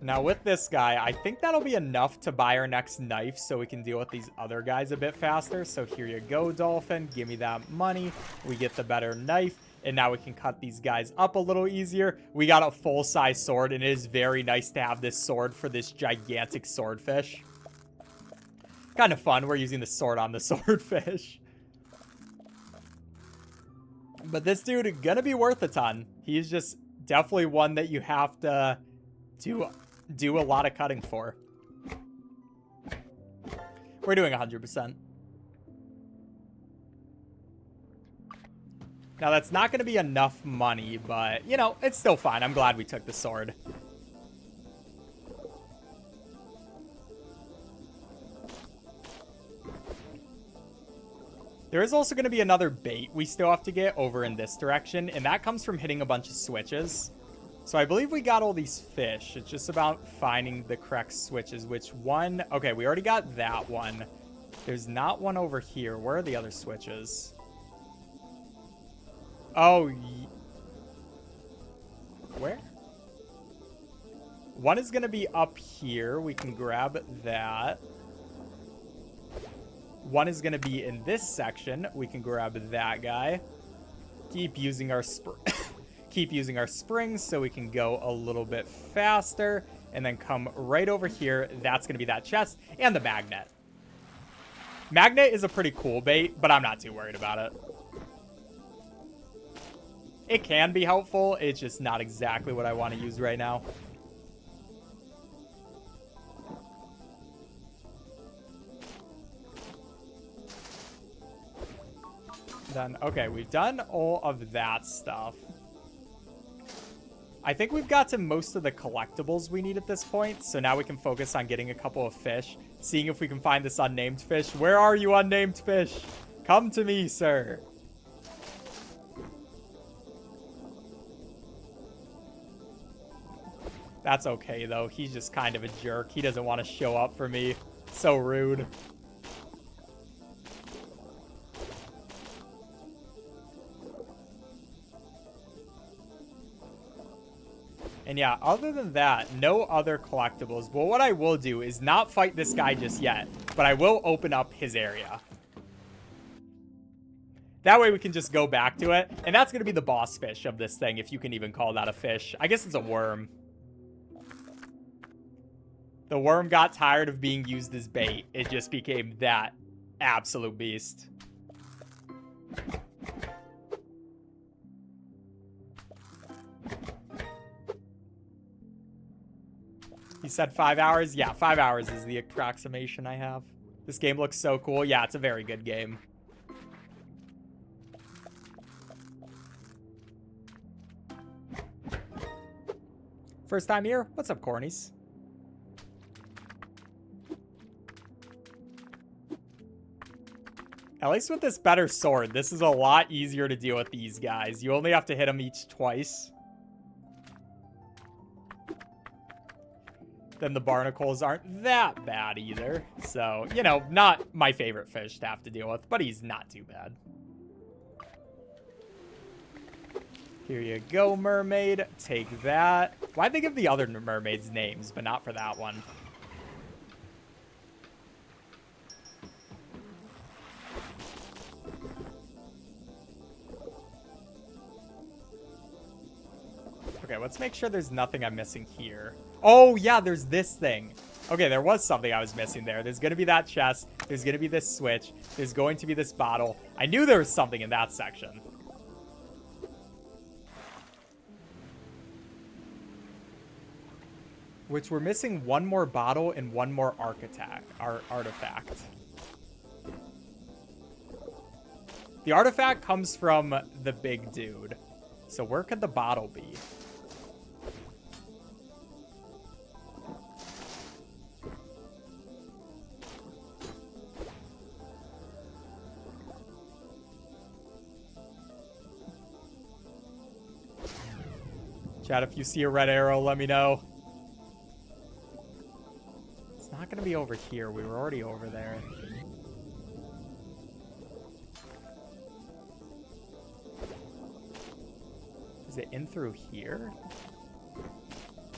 Now with this guy, I think that'll be enough to buy our next knife so we can deal with these other guys a bit faster. So here you go, Dolphin. Give me that money. We get the better knife. And now we can cut these guys up a little easier. We got a full-size sword, and it is very nice to have this sword for this gigantic swordfish. Kind of fun. We're using the sword on the swordfish. But this dude gonna be worth a ton. He's just definitely one that you have to do a lot of cutting for. We're doing 100%. Now, that's not going to be enough money, but, you know, it's still fine. I'm glad we took the sword. There is also going to be another bait we still have to get over in this direction, and that comes from hitting a bunch of switches. So I believe we got all these fish. It's just about finding the correct switches. Which one? Okay, we already got that one. There's not one over here. Where are the other switches? Oh, where? One is going to be up here. We can grab that. One is going to be in this section. We can grab that guy. Keep using our springs so we can go a little bit faster. And then come right over here. That's going to be that chest and the magnet. Magnet is a pretty cool bait, but I'm not too worried about it. It can be helpful. It's just not exactly what I want to use right now. Then, okay, we've done all of that stuff. I think we've got to most of the collectibles we need at this point. So now we can focus on getting a couple of fish. Seeing if we can find this unnamed fish. Where are you, unnamed fish? Come to me, sir. That's okay, though. He's just kind of a jerk. He doesn't want to show up for me. So rude. And yeah, other than that, no other collectibles. But what I will do is not fight this guy just yet, but I will open up his area. That way we can just go back to it. And that's going to be the boss fish of this thing, if you can even call that a fish. I guess it's a worm. The worm got tired of being used as bait. It just became that absolute beast. He said 5 hours? Yeah, 5 hours is the approximation I have. This game looks so cool. Yeah, it's a very good game. First time here? What's up, Cornies? At least with this better sword, this is a lot easier to deal with these guys. You only have to hit them each twice. Then the barnacles aren't that bad either. So, you know, not my favorite fish to have to deal with, but he's not too bad. Here you go, mermaid. Take that. Why'd they give the other mermaids names, but not for that one? Okay, let's make sure there's nothing I'm missing here. Oh, yeah, there's this thing. Okay, there was something I was missing there. There's going to be that chest. There's going to be this switch. There's going to be this bottle. I knew there was something in that section. Which we're missing one more bottle and one more artifact. The artifact comes from the big dude. So where could the bottle be? Chat, if you see a red arrow, let me know. It's not going to be over here. We were already over there. Is it in through here?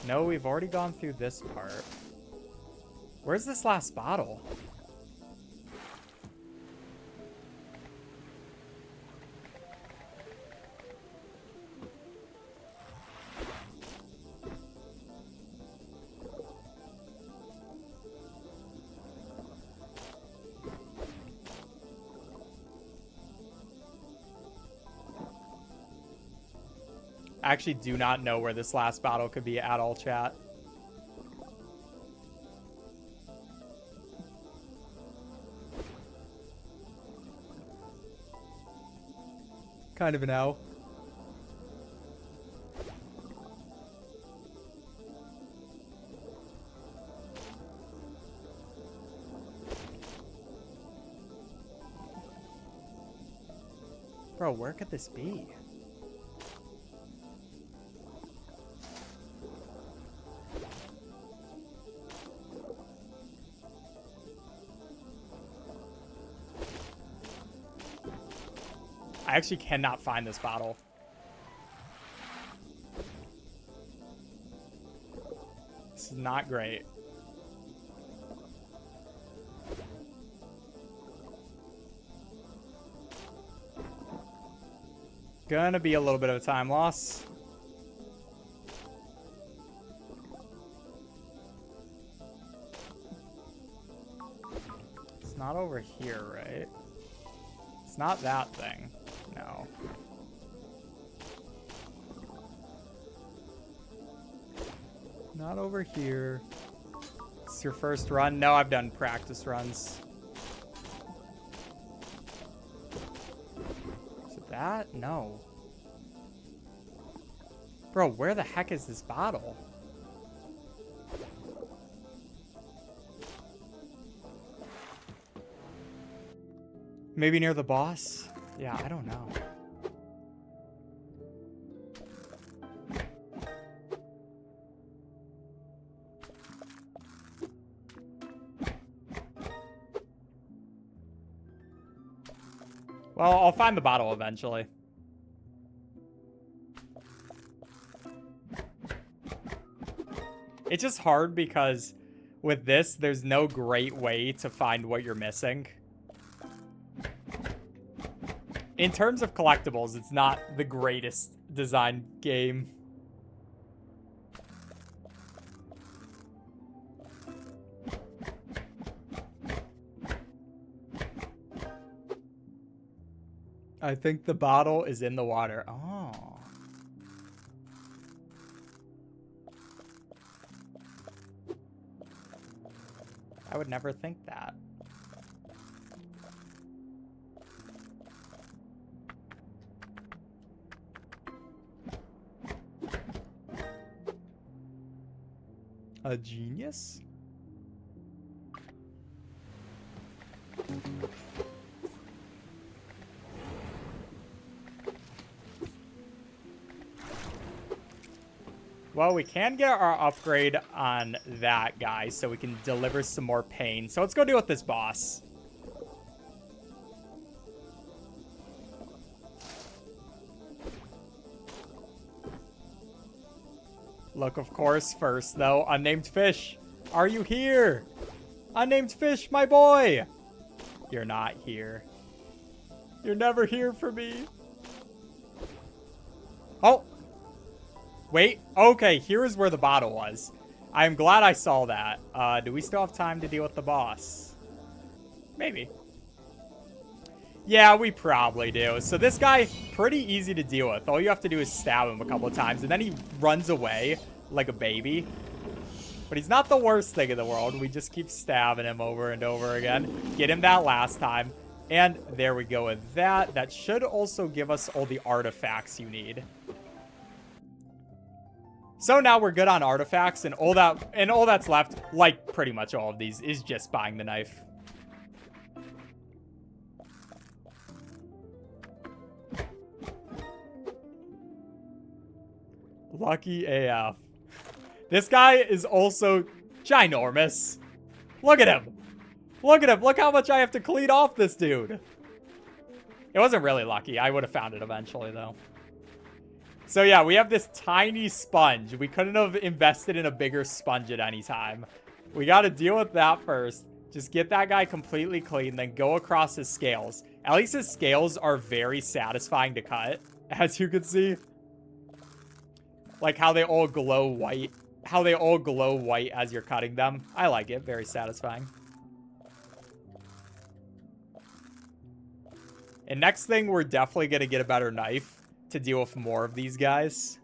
No, we've already gone through this part. Where's this last bottle? I actually do not know where this last bottle could be at all, chat. Kind of an ow. Bro, where could this be? I actually cannot find this bottle. This is not great. Gonna be a little bit of a time loss. It's not over here, right? It's not that thing. No. Not over here. It's your first run? No, I've done practice runs. Is it that? No. Bro, where the heck is this bottle? Maybe near the boss? Yeah, I don't know. Well, I'll find the bottle eventually. It's just hard because with this, there's no great way to find what you're missing. In terms of collectibles, it's not the greatest designed game. I think the bottle is in the water. Oh. I would never think that. A genius? Well, we can get our upgrade on that guy so we can deliver some more pain. So let's go deal with this boss. Look, of course, first, though. Unnamed fish, are you here? Unnamed fish, my boy. You're not here. You're never here for me. Oh. Wait, okay, here's where the bottle was. I'm glad I saw that. Do we still have time to deal with the boss? Maybe. Yeah, we probably do. So this guy, pretty easy to deal with. All you have to do is stab him a couple of times, and then he runs away like a baby. But he's not the worst thing in the world. We just keep stabbing him over and over again. Get him that last time. And there we go with that. That should also give us all the artifacts you need. So now we're good on artifacts, and all that's left, like pretty much all of these, is just buying the knife. Lucky AF. This guy is also ginormous. Look at him. Look at him. Look how much I have to clean off this dude. It wasn't really lucky. I would have found it eventually, though. So yeah, we have this tiny sponge. We couldn't have invested in a bigger sponge at any time. We got to deal with that first. Just get that guy completely clean, then go across his scales. At least his scales are very satisfying to cut, as you can see. Like how they all glow white. How they all glow white as you're cutting them. I like it. Very satisfying. And next thing, we're definitely going to get a better knife to deal with more of these guys.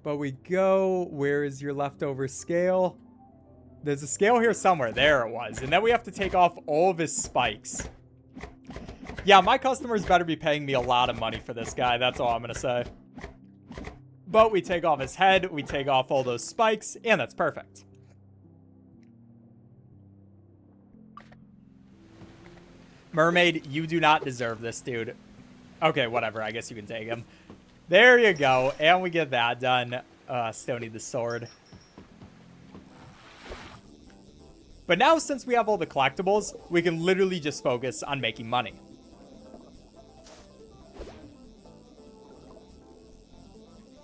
But we go. Where is your leftover scale? There's a scale here somewhere. There it was. And then we have to take off all of his spikes. Yeah, my customers better be paying me a lot of money for this guy. That's all I'm going to say. But we take off his head. We take off all those spikes. And that's perfect. Mermaid, you do not deserve this, dude. Okay, whatever. I guess you can take him. There you go. And we get that done. Still need the sword. But now, since we have all the collectibles, we can literally just focus on making money.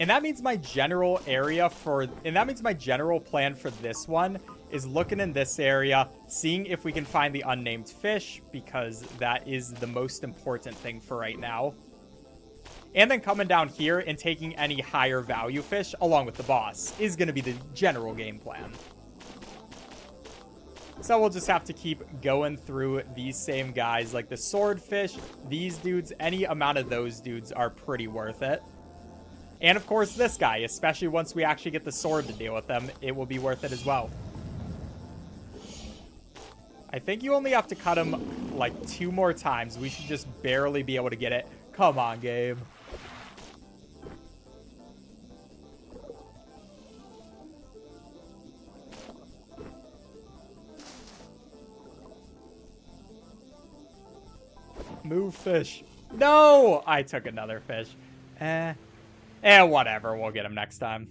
And that means my general plan for this one is looking in this area, seeing if we can find the unnamed fish, because that is the most important thing for right now. And then coming down here and taking any higher value fish along with the boss is going to be the general game plan. So we'll just have to keep going through these same guys, like the swordfish, these dudes. Any amount of those dudes are pretty worth it. And of course this guy, especially once we actually get the sword to deal with them, it will be worth it as well. I think you only have to cut him like 2 more times. We should just barely be able to get it. Come on, game. Move, fish. No! I took another fish. Whatever. We'll get him next time.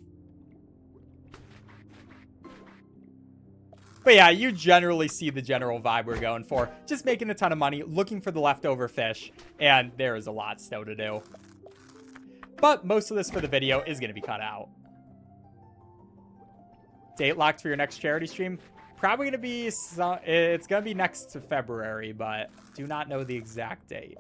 But yeah, you generally see the general vibe we're going for. Just making a ton of money, looking for the leftover fish, and there is a lot still to do. But most of this for the video is going to be cut out. Date locked for your next charity stream? Probably going to be, it's going to be next to February, but do not know the exact date.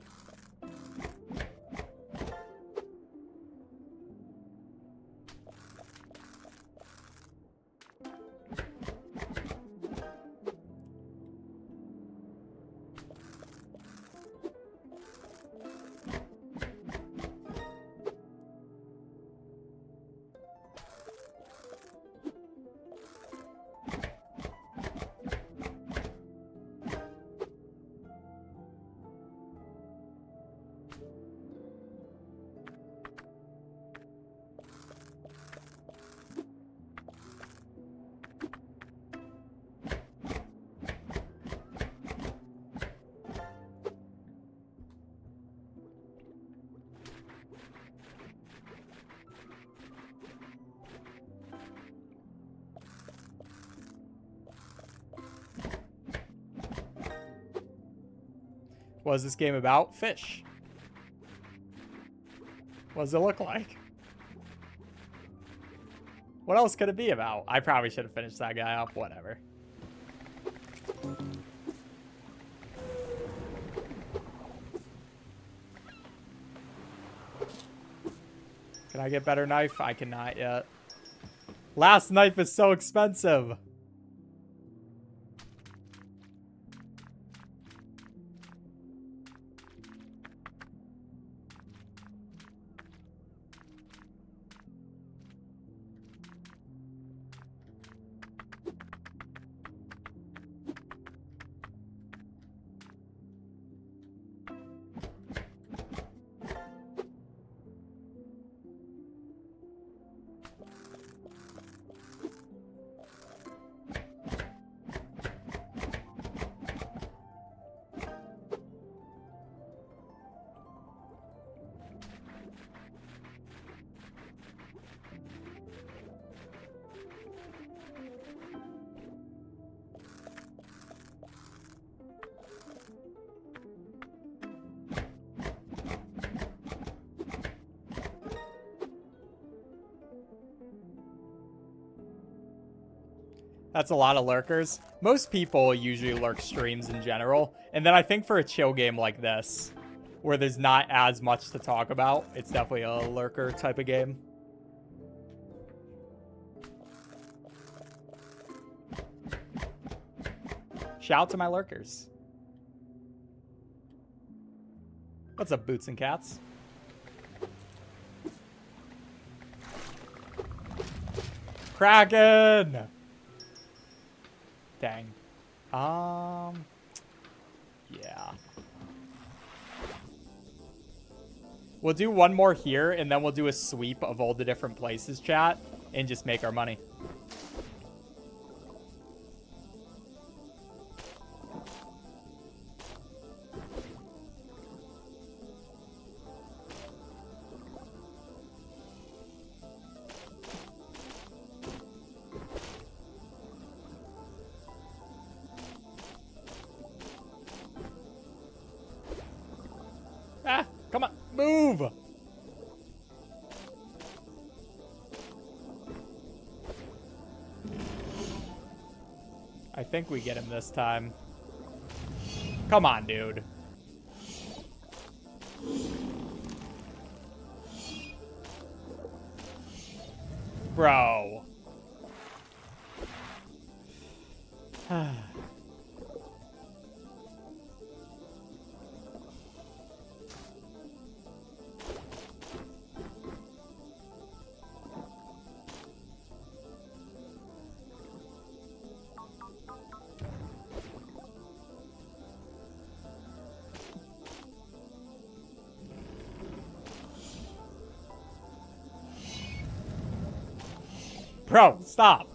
What is this game about? Fish. What does it look like? What else could it be about? I probably should have finished that guy up. Whatever. Can I get better knife? I cannot yet. Last knife is so expensive. That's a lot of lurkers. Most people usually lurk streams in general. And then I think for a chill game like this, where there's not as much to talk about, it's definitely a lurker type of game. Shout out to my lurkers. What's up, Boots and Cats? Kraken! Dang. Yeah. We'll do one more here, and then we'll do a sweep of all the different places, chat, and just make our money. Come on, move! I think we get him this time. Come on, dude. Bro. Bro, stop.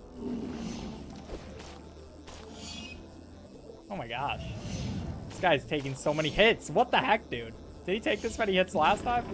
Oh my gosh. This guy's taking so many hits. What the heck, dude? Did he take this many hits last time?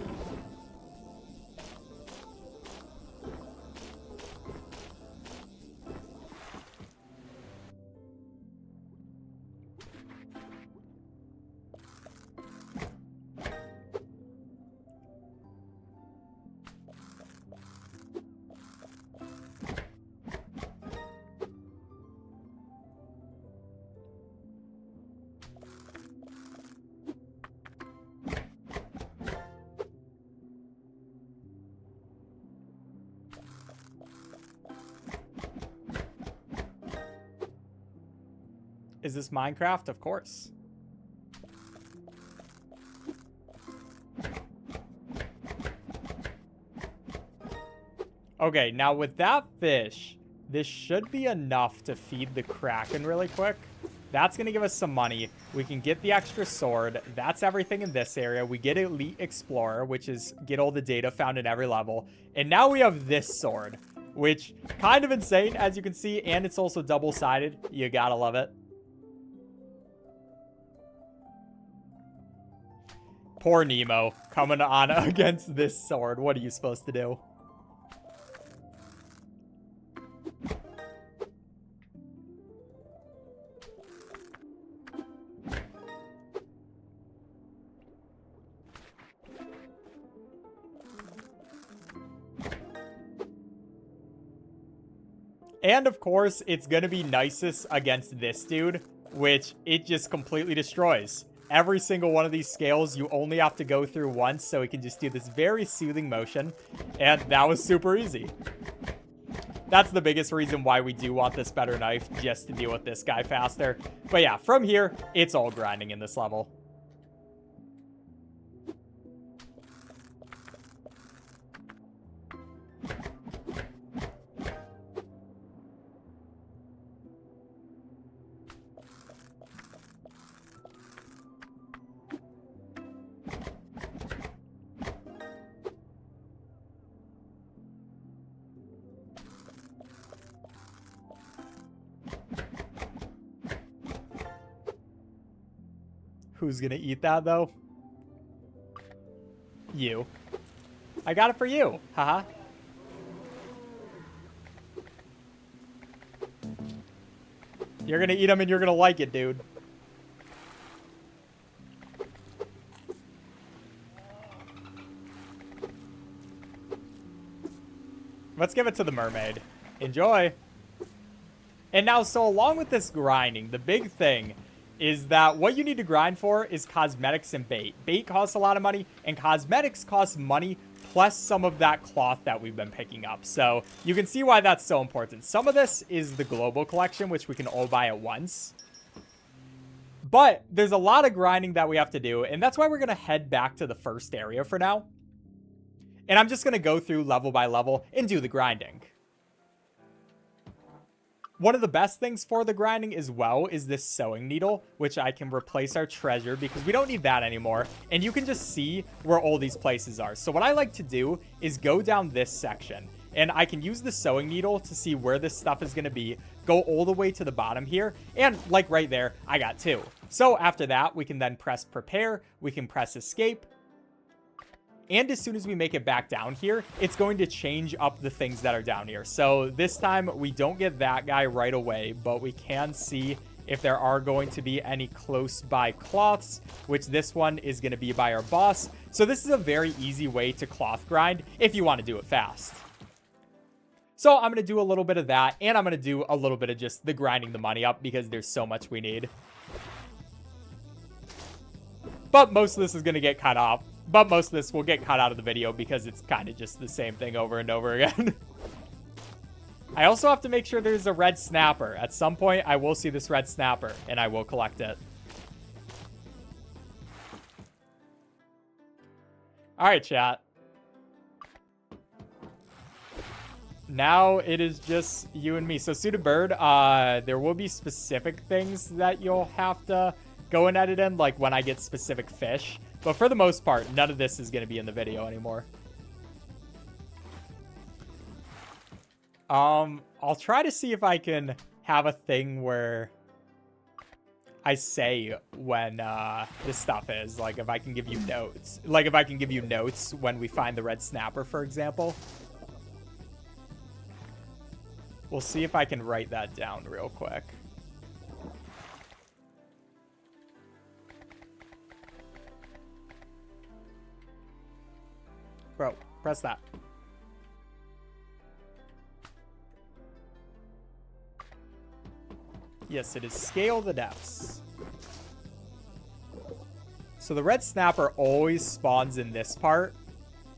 Is this Minecraft? Of course. Okay, now with that fish, this should be enough to feed the Kraken really quick. That's going to give us some money. We can get the extra sword. That's everything in this area. We get Elite Explorer, which is get all the data found in every level. And now we have this sword, which kind of insane, as you can see. And it's also double-sided. You gotta love it. Poor Nemo coming on against this sword. What are you supposed to do? And of course, it's going to be nicest against this dude, which it just completely destroys. Every single one of these scales, you only have to go through once, so it can just do this very soothing motion. And that was super easy. That's the biggest reason why we do want this better knife, just to deal with this guy faster. But yeah, from here, it's all grinding in this level. Who's gonna eat that, though? You. I got it for you. Haha. You're gonna eat them and you're gonna like it, dude. Let's give it to the mermaid. Enjoy. And now, so along with this grinding, the big thing is that what you need to grind for is cosmetics and bait. Bait costs a lot of money, and cosmetics cost money, plus some of that cloth that we've been picking up. So you can see why that's so important. Some of this is the global collection, which we can all buy at once. But there's a lot of grinding that we have to do, and that's why we're going to head back to the first area for now. And I'm just going to go through level by level and do the grinding. One of the best things for the grinding as well is this sewing needle, which I can replace our treasure because we don't need that anymore. And you can just see where all these places are. So what I like to do is go down this section, and I can use the sewing needle to see where this stuff is going to be, go all the way to the bottom here, and like right there, I got 2. So after that, we can then press prepare, we can press escape. And as soon as we make it back down here, it's going to change up the things that are down here. So this time we don't get that guy right away, but we can see if there are going to be any close by cloths, which this one is going to be by our boss. So this is a very easy way to cloth grind if you want to do it fast. So I'm going to do a little bit of that, and I'm going to do a little bit of just the grinding the money up because there's so much we need. But most of this is going to get cut off. But most of this will get cut out of the video because it's kind of just the same thing over and over again. I also have to make sure there's a red snapper. At some point, I will see this red snapper, and I will collect it. All right, chat. Now it is just you and me. So, Suited Bird, there will be specific things that you'll have to go and edit in, like when I get specific fish. But for the most part, none of this is going to be in the video anymore. I'll try to see if I can have a thing where I say when this stuff is. Like, if I can give you notes. Like, if I can give you notes when we find the red snapper, for example. We'll see if I can write that down real quick. Bro, press that. Yes, it is scale the depths. So the red snapper always spawns in this part,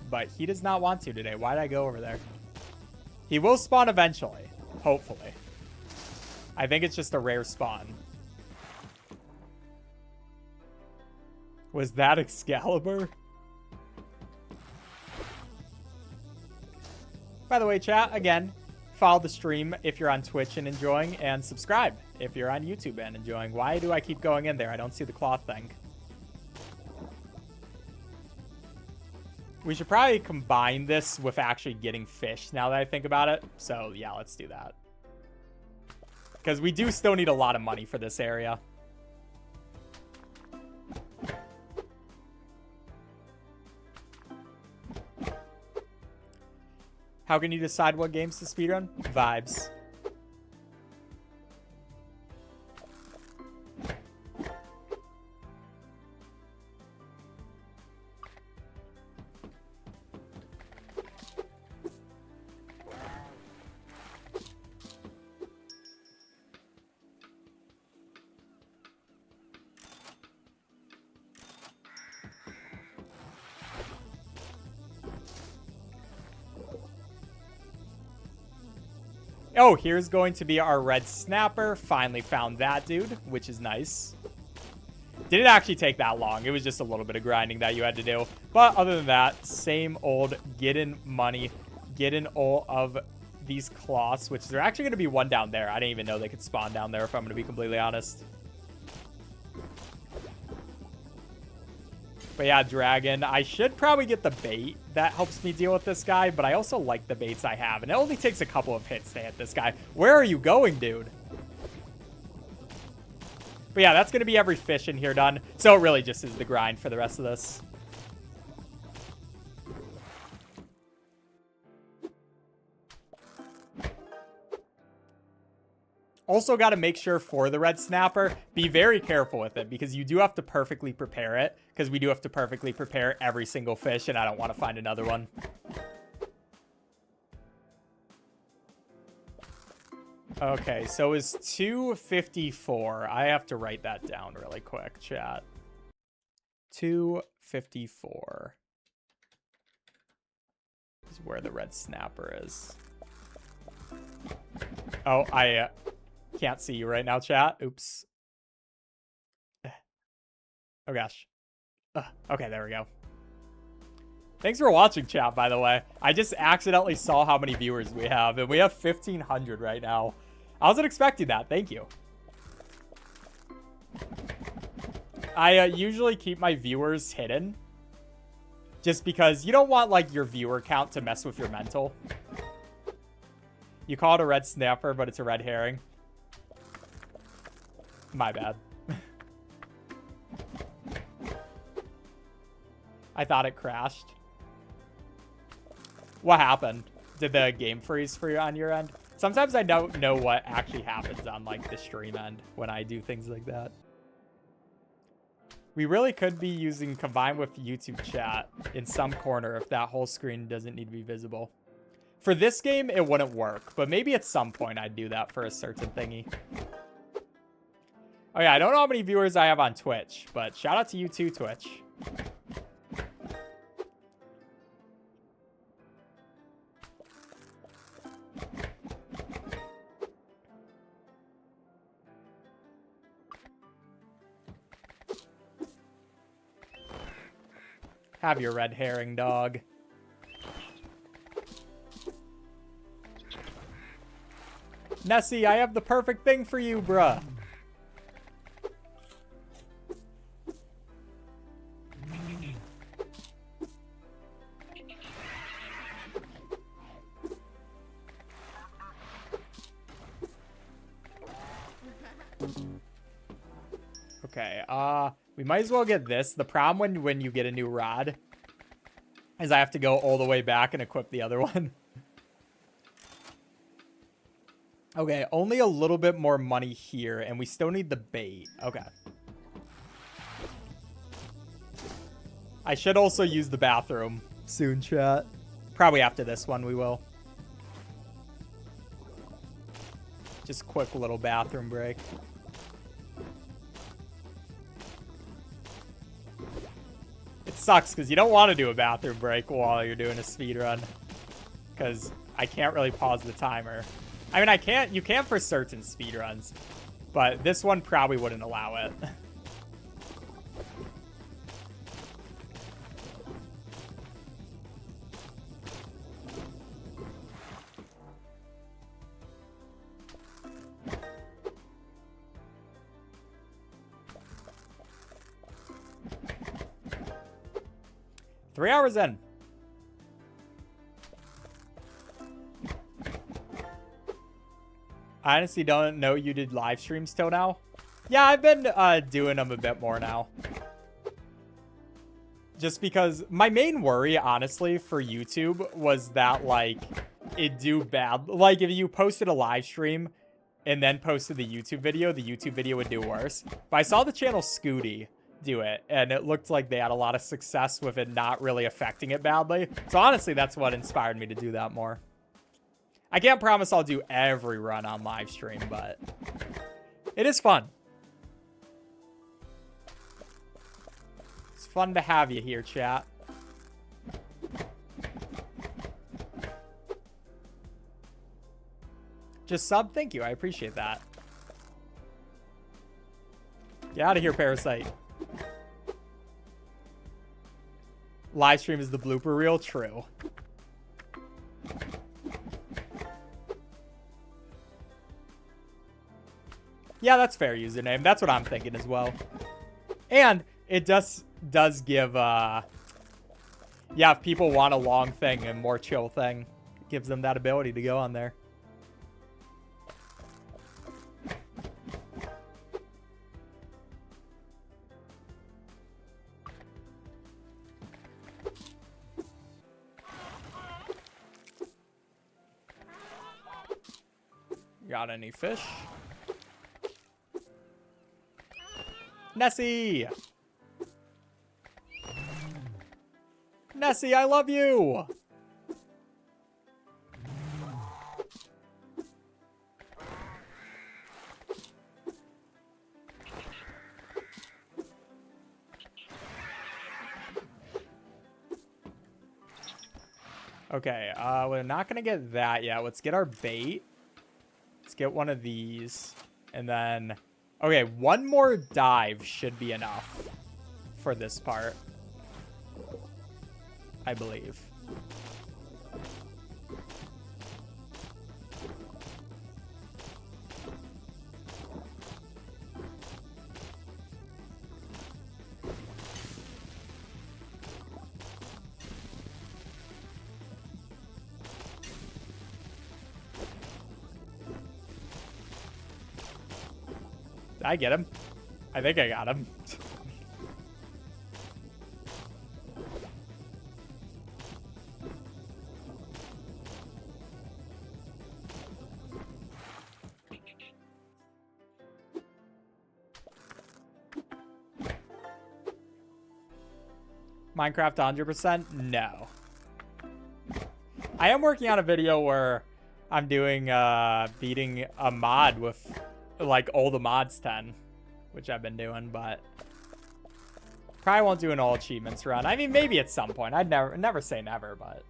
but he does not want to today. Why did I go over there? He will spawn eventually, hopefully. I think it's just a rare spawn. Was that Excalibur? By the way, chat, again, follow the stream if you're on Twitch and enjoying, and subscribe if you're on YouTube and enjoying. Why do I keep going in there? I don't see the cloth thing. We should probably combine this with actually getting fish now that I think about it. So, yeah, let's do that. Because we do still need a lot of money for this area. How can you decide what games to speedrun? Vibes. Oh, here's going to be our red snapper. Finally found that dude, which is nice. Didn't actually take that long. It was just a little bit of grinding that you had to do. But other than that, same old getting money, getting all of these cloths, which they're actually going to be one down there. I didn't even know they could spawn down there, if I'm going to be completely honest. But yeah, dragon. I should probably get the bait. That helps me deal with this guy, but I also like the baits I have. And it only takes a couple of hits to hit this guy. Where are you going, dude? But yeah, that's going to be every fish in here done. So it really just is the grind for the rest of this. Also got to make sure for the red snapper, be very careful with it because you do have to perfectly prepare it, because we do have to perfectly prepare every single fish and I don't want to find another one. Okay, so it's 254. I have to write that down really quick, chat. 254 is where the red snapper is. Oh, I can't see you right now, chat. Oops. Oh, gosh. Okay, there we go. Thanks for watching, chat, by the way. I just accidentally saw how many viewers we have, and we have 1,500 right now. I wasn't expecting that. Thank you. I usually keep my viewers hidden, just because you don't want, like, your viewer count to mess with your mental. You call it a red snapper, but it's a red herring. My bad. I thought it crashed. What happened? Did the game freeze for you on your end? Sometimes I don't know what actually happens on, like, the stream end when I do things like that. We really could be using combined with YouTube chat in some corner if that whole screen doesn't need to be visible. For this game, it wouldn't work, but maybe at some point I'd do that for a certain thingy. Oh yeah, I don't know how many viewers I have on Twitch, but shout out to you too, Twitch. Have your red herring, dog. Nessie, I have the perfect thing for you, bruh. Okay, we might as well get this. The problem when you get a new rod is I have to go all the way back and equip the other one. Okay, only a little bit more money here, and we still need the bait. Okay. I should also use the bathroom soon, chat. Probably after this one we will. Just quick little bathroom break. It sucks because you don't want to do a bathroom break while you're doing a speed run, because I can't really pause the timer. I mean, you can for certain speed runs, but this one probably wouldn't allow it. Three hours in. I honestly don't know you did live streams till now. Yeah, I've been doing them a bit more now. Just because my main worry, honestly, for YouTube was that, like, it'd do bad. Like, if you posted a live stream and then posted the YouTube video would do worse. But I saw the channel Scooty do it, and it looked like they had a lot of success with it not really affecting it badly. So honestly, that's what inspired me to do that more. I can't promise I'll do every run on live stream, but it is fun. It's fun to have you here, chat. Just sub? Thank you. I appreciate that. Get out of here, Parasite. Live stream is the blooper reel? True. Yeah, that's fair username. That's what I'm thinking as well. And it does give, yeah, if people want a long thing and more chill thing, it gives them that ability to go on there. Got any fish? Nessie! Nessie, I love you! Okay, we're not gonna get that yet. Let's get our bait. Let's get one of these. And then... Okay, one more dive should be enough for this part, I believe. Did I get him? I think I got him. Minecraft 100%? No. I am working on a video where I'm doing beating a mod with like all the mods 10, which I've been doing, but probably won't do an all achievements run. I mean, maybe at some point. I'd never say never, but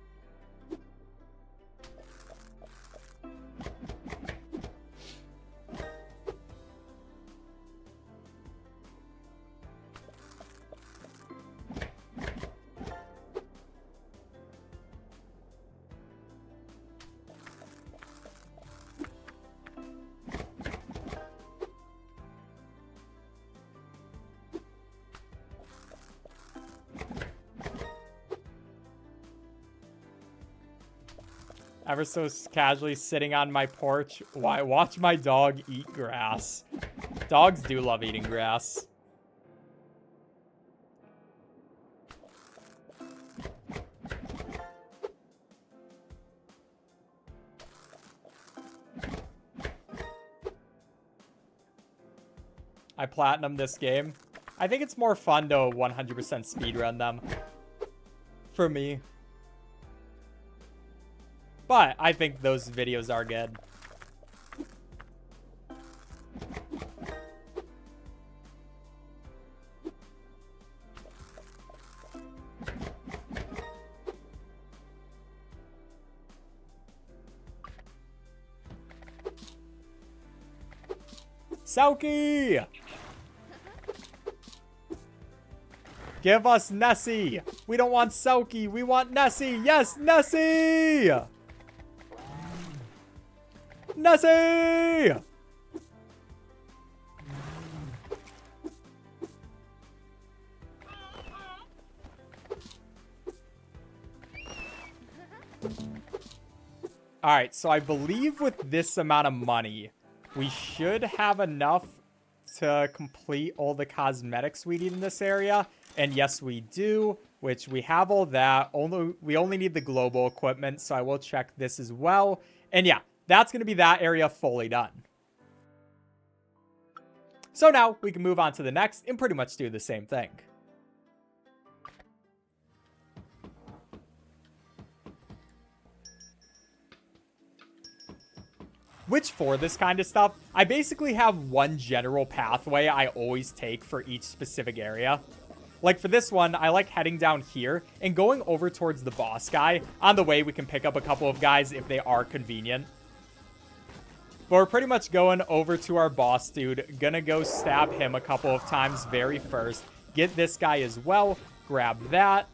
ever so casually sitting on my porch. Why? Watch my dog eat grass. Dogs do love eating grass. I platinum this game. I think it's more fun to 100% speedrun them. For me. But I think those videos are good. Selkie! Give us Nessie! We don't want Selkie, we want Nessie! Yes, Nessie! Nessie! Alright, so I believe with this amount of money, we should have enough to complete all the cosmetics we need in this area. And yes, we do, which we have all that. We only need the global equipment, so I will check this as well. And yeah, that's going to be that area fully done. So now we can move on to the next and pretty much do the same thing. Which for this kind of stuff, I basically have one general pathway I always take for each specific area. Like for this one, I like heading down here and going over towards the boss guy. On the way, we can pick up a couple of guys if they are convenient. But we're pretty much going over to our boss dude. Gonna go stab him a couple of times very first. Get this guy as well. Grab that.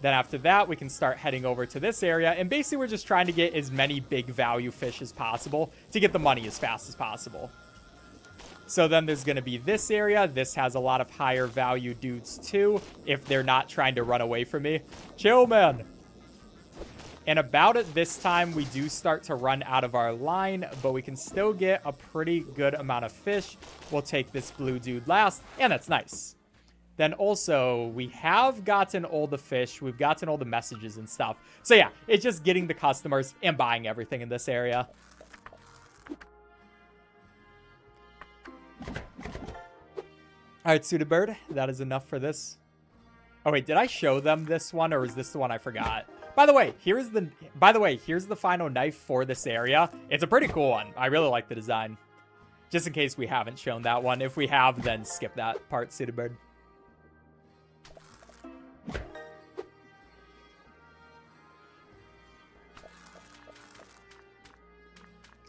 Then after that, we can start heading over to this area. And basically, we're just trying to get as many big value fish as possible to get the money as fast as possible. So then there's going to be this area. This has a lot of higher value dudes too, if they're not trying to run away from me. Chill, man. And about at this time, we do start to run out of our line, but we can still get a pretty good amount of fish. We'll take this blue dude last, and that's nice. Then also, we have gotten all the fish. We've gotten all the messages and stuff. So yeah, it's just getting the customers and buying everything in this area. All right, Suited Bird, that is enough for this. Oh wait, did I show them this one, or is this the one I forgot? By the way, here's the final knife for this area. It's a pretty cool one. I really like the design. Just in case we haven't shown that one. If we have, then skip that part, Suited Bird.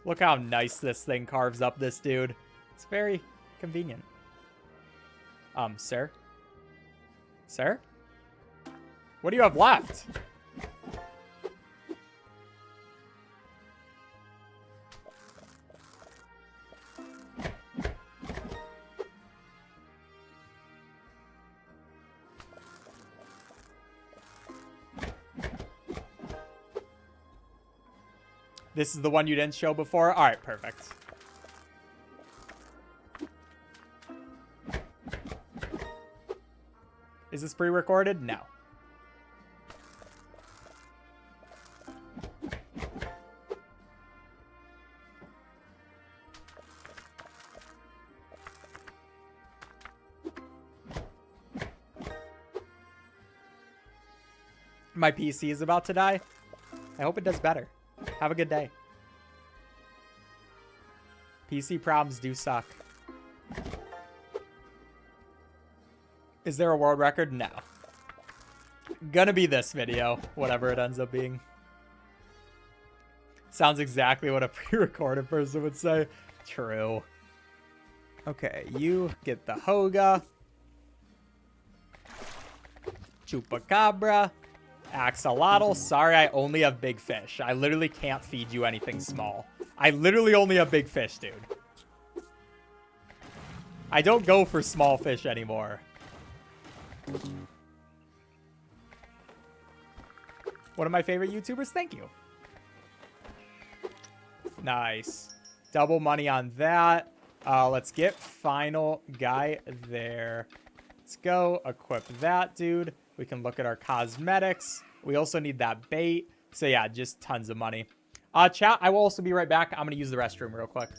Look how nice this thing carves up this dude. It's very convenient. Sir? Sir? What do you have left? This is the one you didn't show before? All right, perfect. Is this pre-recorded? No. My PC is about to die. I hope it does better. Have a good day. PC problems do suck. Is there a world record? No. Gonna be this video, whatever it ends up being. Sounds exactly what a pre-recorded person would say. True. Okay, you get the Hoga. Chupacabra. Axolotl. Sorry, I only have big fish. I literally can't feed you anything small. I literally only have big fish, dude. I don't go for small fish anymore. One of my favorite YouTubers. Thank you. Nice. Double money on that. Let's get final guy there. Let's go equip that, dude. We can look at our cosmetics. We also need that bait. So yeah, just tons of money. Chat, I will also be right back. I'm going to use the restroom real quick.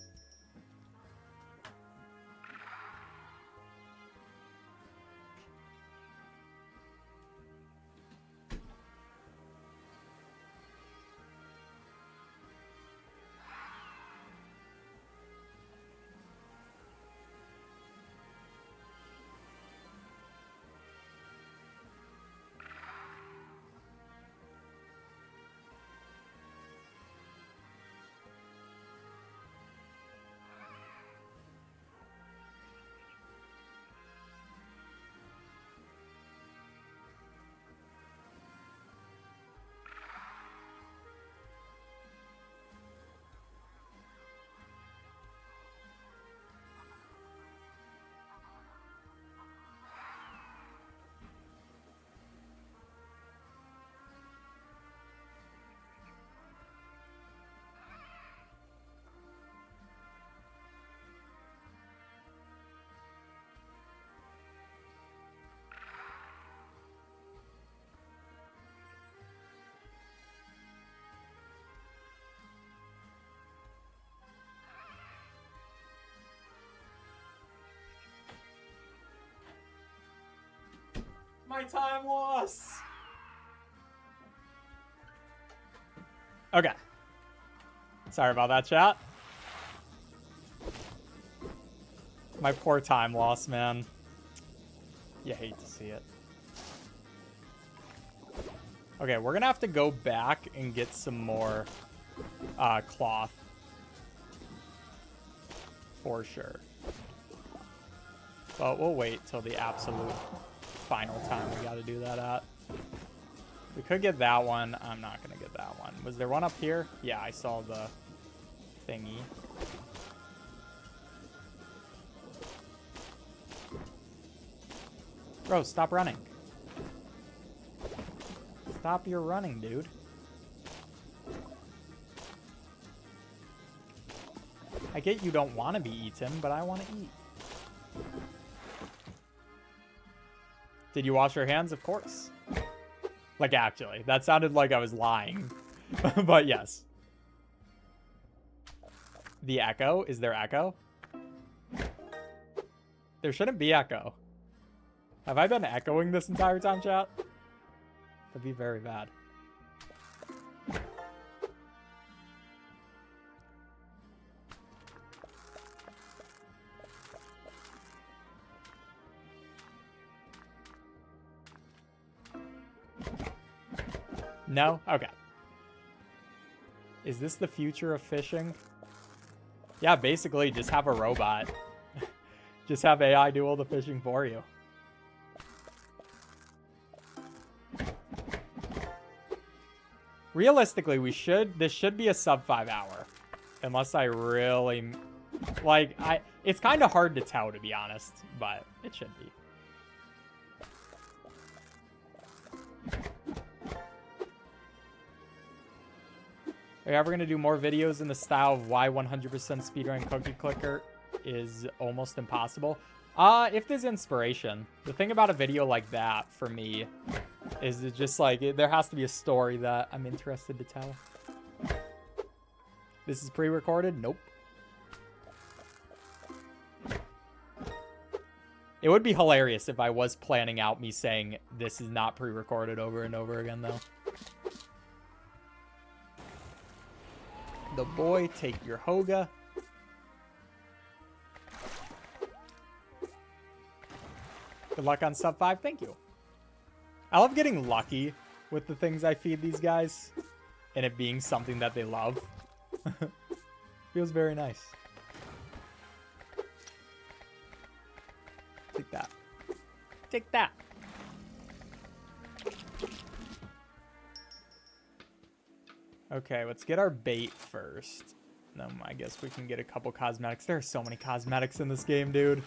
My time loss. Okay. Sorry about that, chat. My poor time loss, man. You hate to see it. Okay, we're gonna have to go back and get some more cloth. for sure. But we'll wait till the absolute final time we gotta do that at. We could get that one. I'm not gonna get that one. Was there one up here? Yeah, I saw the thingy. Bro, stop running. Stop your running, dude. I get you don't want to be eaten, but I want to eat. Did you wash your hands? Of course. Like, actually, that sounded like I was lying. But yes. The echo? Is there echo? There shouldn't be echo. Have I been echoing this entire time, chat? That'd be very bad. No? Okay. Is this the future of fishing? Yeah, basically, just have a robot. Just have AI do all the fishing for you. Realistically, this should be a sub 5 hour. Unless I really, like, it's kind of hard to tell, to be honest, but it should be. Are you ever going to do more videos in the style of why 100% speedrun cookie clicker is almost impossible? If there's inspiration. The thing about a video like that, for me, is it just like, there has to be a story that I'm interested to tell. This is pre-recorded? Nope. It would be hilarious if I was planning out me saying this is not pre-recorded over and over again, though. The boy, take your hoga. Good luck on sub 5. Thank you. I love getting lucky with the things I feed these guys and it being something that they love. Feels very nice. Take that. Take that. Okay, let's get our bait first. I guess we can get a couple cosmetics. There are so many cosmetics in this game, dude.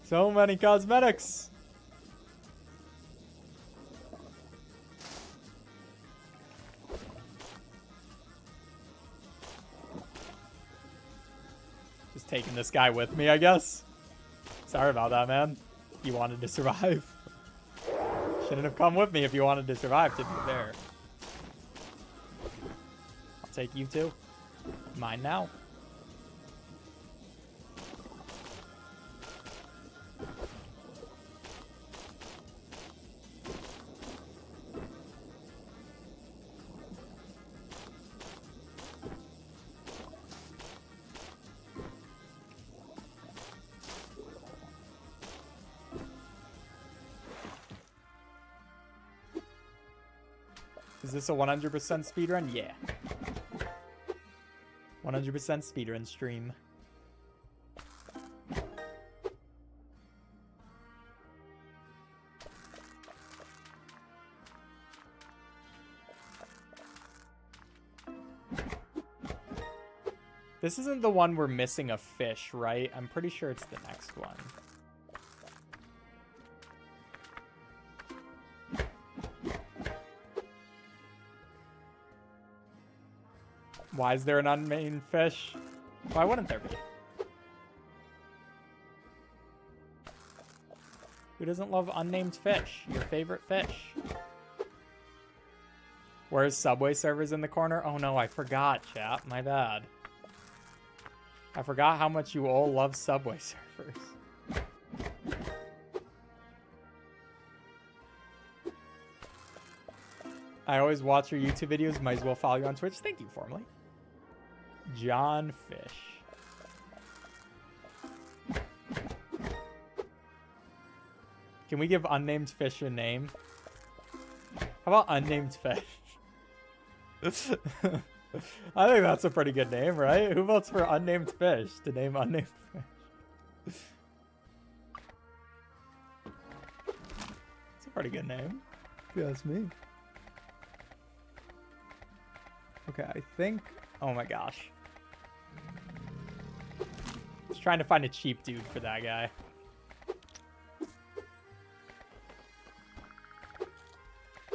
So many cosmetics. Just taking this guy with me, I guess. Sorry about that, man. You wanted to survive. Shouldn't have come with me if you wanted to survive, to be fair. I'll take you too. Mine now. Is this a 100% speedrun? Yeah. 100% speedrun stream. This isn't the one we're missing a fish, right? I'm pretty sure it's the next one. Why is there an unnamed fish? Why wouldn't there be? Who doesn't love unnamed fish? Your favorite fish. Where's Subway servers in the corner? Oh no, I forgot, chat. My bad. I forgot how much you all love Subway servers. I always watch your YouTube videos. Might as well follow you on Twitch. Thank you, formally. John Fish. Can we give unnamed fish a name? How about unnamed fish? I think that's a pretty good name, right? Who votes for unnamed fish to name unnamed fish? It's a pretty good name, if you ask me. Okay, I think... Oh my gosh. Just trying to find a cheap dude for that guy.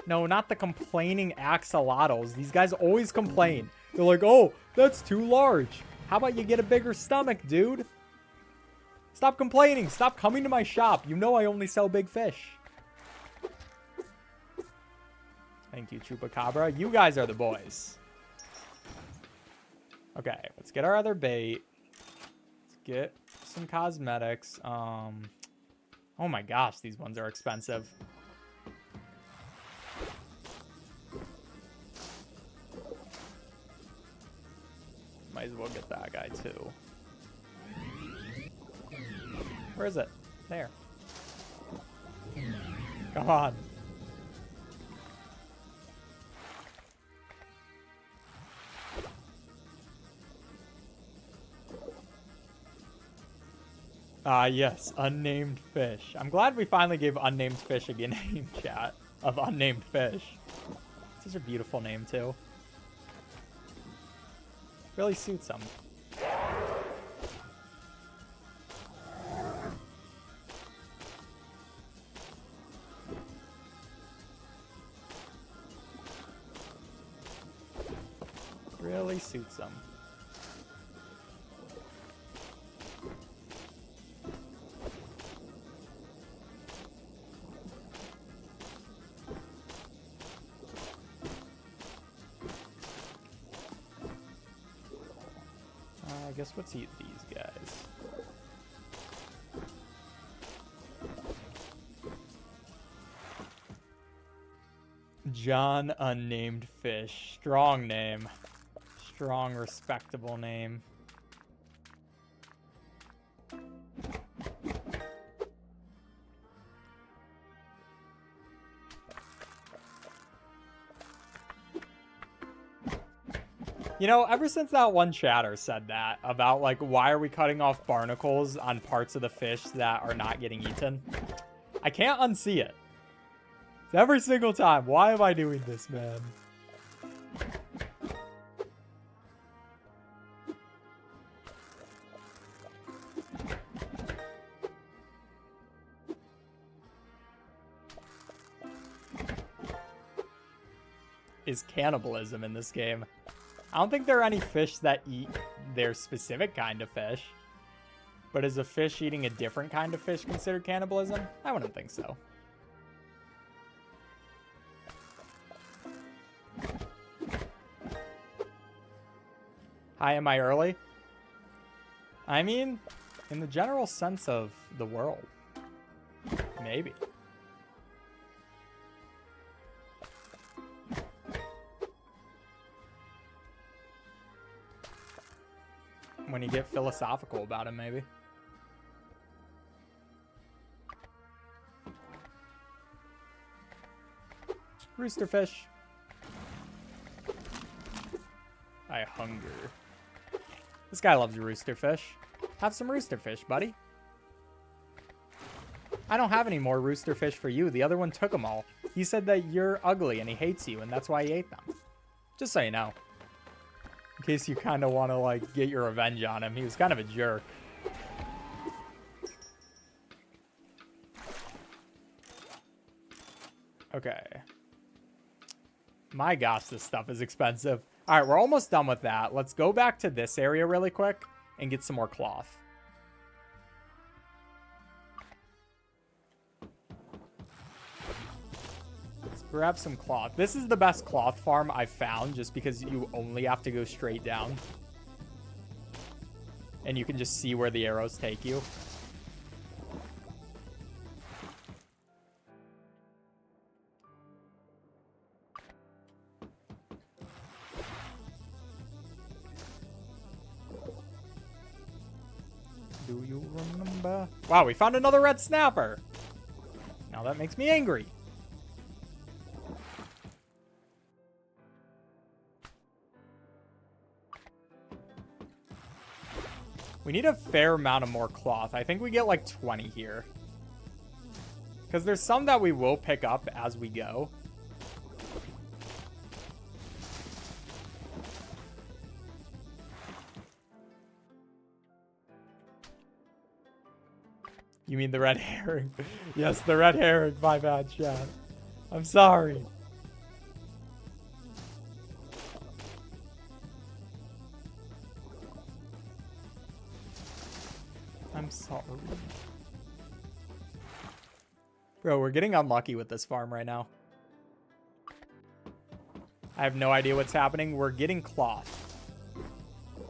No, not the complaining axolotls. These guys always complain. They're like, oh, that's too large. How about you get a bigger stomach, dude? Stop complaining. Stop coming to my shop. You know I only sell big fish. Thank you, Chupacabra. You guys are the boys. Okay, let's get our other bait. Let's get some cosmetics. Oh my gosh, these ones are expensive. Might as well get that guy too. Where is it? There. Come on. Yes, unnamed fish. I'm glad we finally gave unnamed fish a name, chat, of unnamed fish. This is a beautiful name too. Really suits them. Really suits them. I guess let's eat these guys. John Unnamed Fish. Strong name. Strong, respectable name. You know, ever since that one chatter said that about, like, why are we cutting off barnacles on parts of the fish that are not getting eaten? I can't unsee it. It's every single time. Why am I doing this, man? Is cannibalism in this game. I don't think there are any fish that eat their specific kind of fish. But is a fish eating a different kind of fish considered cannibalism? I wouldn't think so. Hi, am I early? I mean, in the general sense of the world. Maybe. When you get philosophical about it, maybe. Roosterfish. I hunger. This guy loves roosterfish. Have some roosterfish, buddy. I don't have any more roosterfish for you. The other one took them all. He said that you're ugly and he hates you, and that's why he ate them. Just so you know. In case you kind of want to, like, get your revenge on him. He was kind of a jerk. Okay. My gosh, this stuff is expensive. All right, we're almost done with that. Let's go back to this area really quick and get some more cloth. Let's grab some cloth. This is the best cloth farm I've found just because you only have to go straight down. And you can just see where the arrows take you. Do you remember? Wow, we found another red snapper. Now that makes me angry. We need a fair amount of more cloth. I think we get like 20 here. Because there's some that we will pick up as we go. You mean the red herring? Yes, the red herring. My bad, chat. I'm sorry. I'm sorry. Bro, we're getting unlucky with this farm right now. I have no idea what's happening. We're getting cloth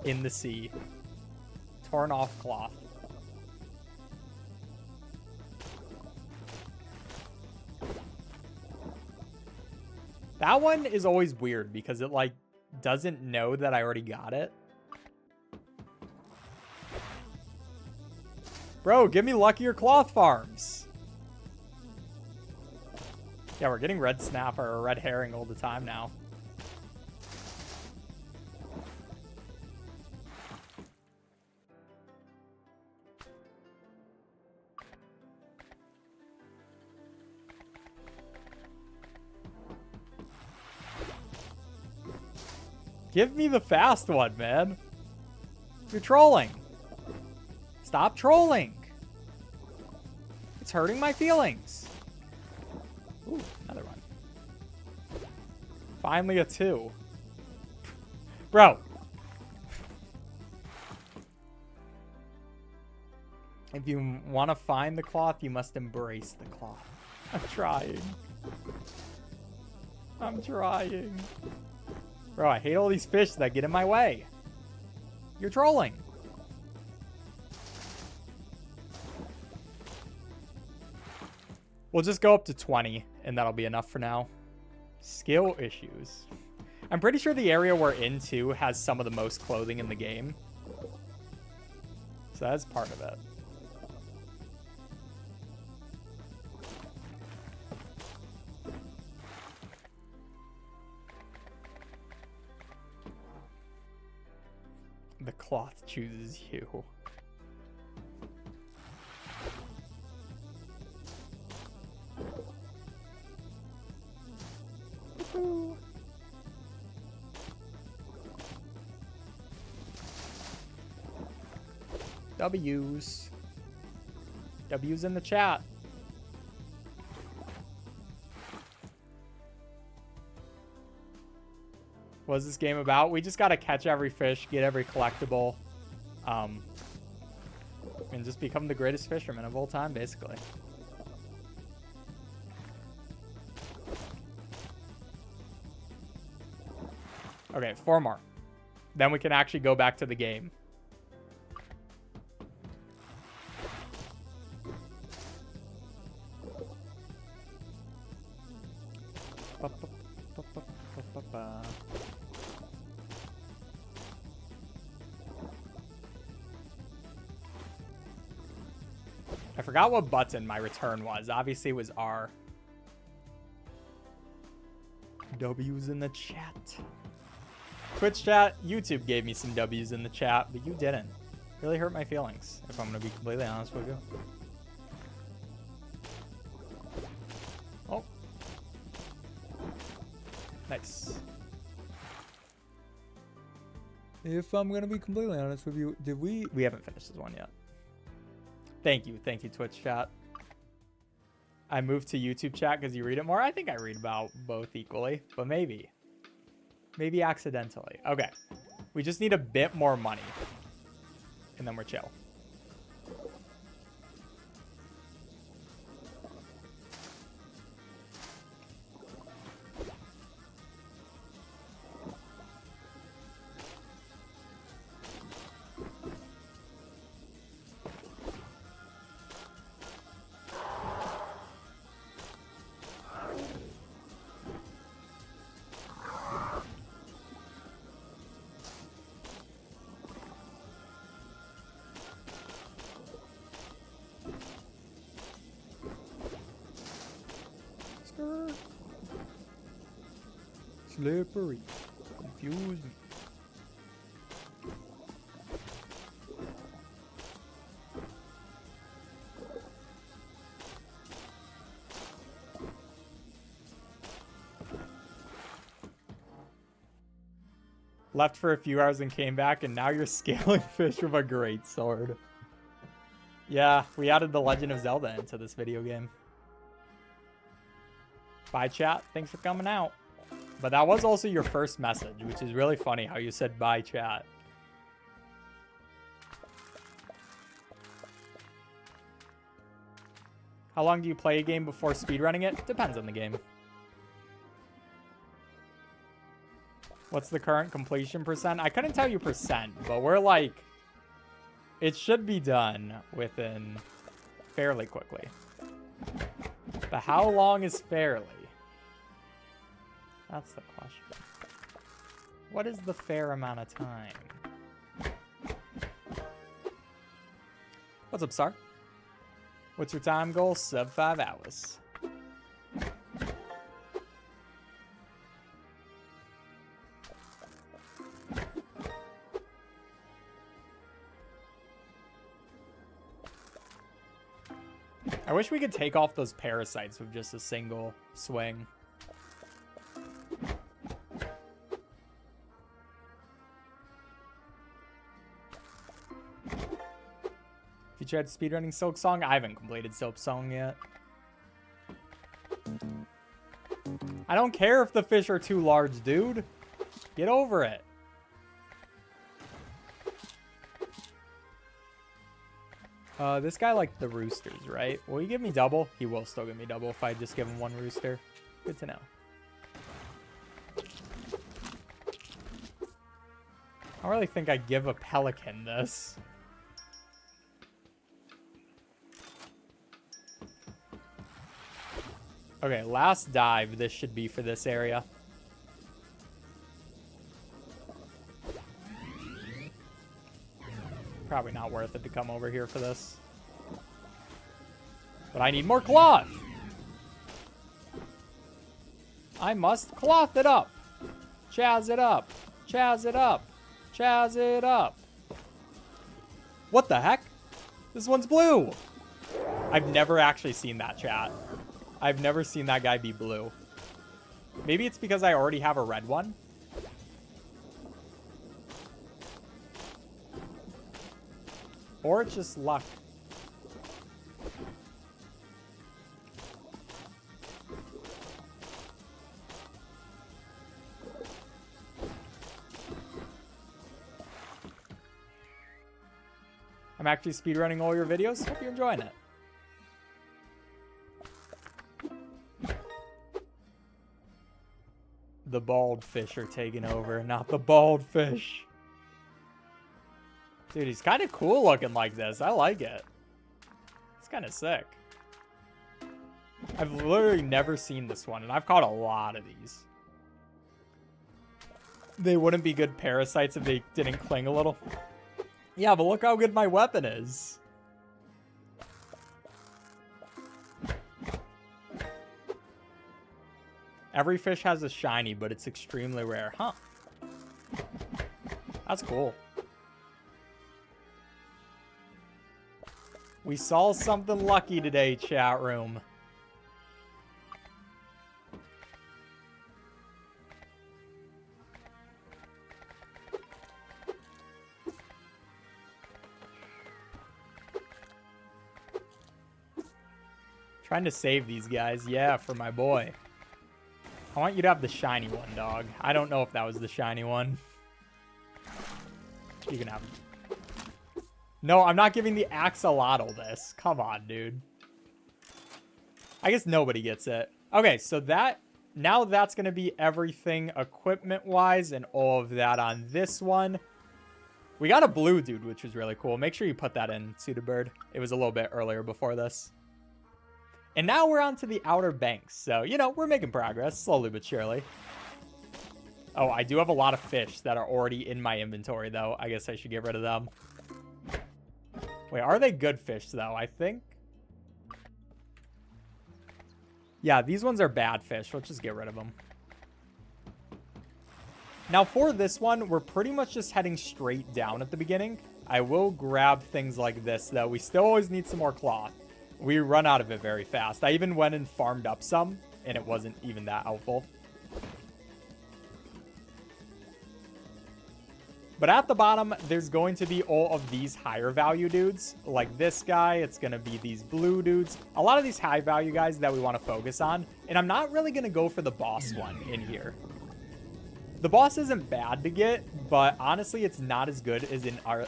in the sea. Torn off cloth. That one is always weird because it, like, doesn't know that I already got it. Bro, give me luckier cloth farms. Yeah, we're getting red snapper or red herring all the time now. Give me the fast one, man. You're trolling. Stop trolling. It's hurting my feelings. Ooh, another one. Finally a 2. Bro. If you want to find the cloth, you must embrace the cloth. I'm trying. I'm trying. Bro, I hate all these fish that get in my way. You're trolling. We'll just go up to 20, and that'll be enough for now. Skill issues. I'm pretty sure the area we're in, too, has some of the most clothing in the game. So that's part of it. The cloth chooses you. Woo-hoo. W's. W's in the chat. What is this game about? We just gotta catch every fish, get every collectible, and just become the greatest fisherman of all time, basically. Okay, 4 more. Then we can actually go back to the game. I forgot what button my return was. Obviously, it was R. W's in the chat. Twitch chat, YouTube gave me some W's in the chat, but you didn't. Really hurt my feelings, if I'm going to be completely honest with you. Oh. Nice. If I'm going to be completely honest with you, did we... We haven't finished this one yet. Thank you, Twitch chat. I moved to YouTube chat because you read it more. I think I read about both equally, but maybe. Maybe accidentally. Okay. We just need a bit more money. And then we're chill. Slippery. Confuse me. Left for a few hours and came back, and now you're scaling fish with a great sword. Yeah, we added The Legend of Zelda into this video game. Bye, chat. Thanks for coming out. But that was also your first message, which is really funny how you said bye, chat. How long do you play a game before speedrunning it? Depends on the game. What's the current completion percent? I couldn't tell you percent, but we're like... It should be done within fairly quickly. But how long is fairly? That's the question. What is the fair amount of time? What's up, Sar? What's your time goal? Sub 5 hours. I wish we could take off those parasites with just a single swing. If you tried speedrunning Silk Song, I haven't completed Silk Song yet. I don't care if the fish are too large, dude. Get over it. This guy liked the roosters, right? Will he give me double? He will still give me double if I just give him one rooster. Good to know. I don't really think I give a pelican this. Okay, last dive this should be for this area. Probably not worth it to come over here for this. But I need more cloth. I must cloth it up. Chaz it up. Chaz it up. Chaz it up. What the heck? This one's blue. I've never actually seen that, chat. I've never seen that guy be blue. Maybe it's because I already have a red one. Or it's just luck. I'm actually speedrunning all your videos. Hope you're enjoying it. The bald fish are taking over, not the bald fish. Dude, he's kind of cool looking like this. I like it. It's kind of sick. I've literally never seen this one, and I've caught a lot of these. They wouldn't be good parasites if they didn't cling a little. Yeah, but look how good my weapon is. Every fish has a shiny, but it's extremely rare. Huh. That's cool. We saw something lucky today, chat room. Trying to save these guys. Yeah, for my boy. I want you to have the shiny one, dog. I don't know if that was the shiny one. You can have it. No, I'm not giving the axolotl this. Come on, dude. I guess nobody gets it. Okay, so that... Now that's going to be everything equipment-wise and all of that on this one. We got a blue dude, which was really cool. Make sure you put that in, Sudabird. It was a little bit earlier before this. And now we're on to the Outer Banks. So, you know, we're making progress, slowly but surely. Oh, I do have a lot of fish that are already in my inventory, though. I guess I should get rid of them. Wait, are they good fish, though? I think. Yeah, these ones are bad fish. Let's just get rid of them. Now, for this one, we're pretty much just heading straight down at the beginning. I will grab things like this, though. We still always need some more cloth. We run out of it very fast. I even went and farmed up some, and it wasn't even that helpful. But at the bottom, there's going to be all of these higher value dudes. Like this guy, it's going to be these blue dudes. A lot of these high value guys that we want to focus on. And I'm not really going to go for the boss one in here. The boss isn't bad to get, but honestly, it's not as good as in our...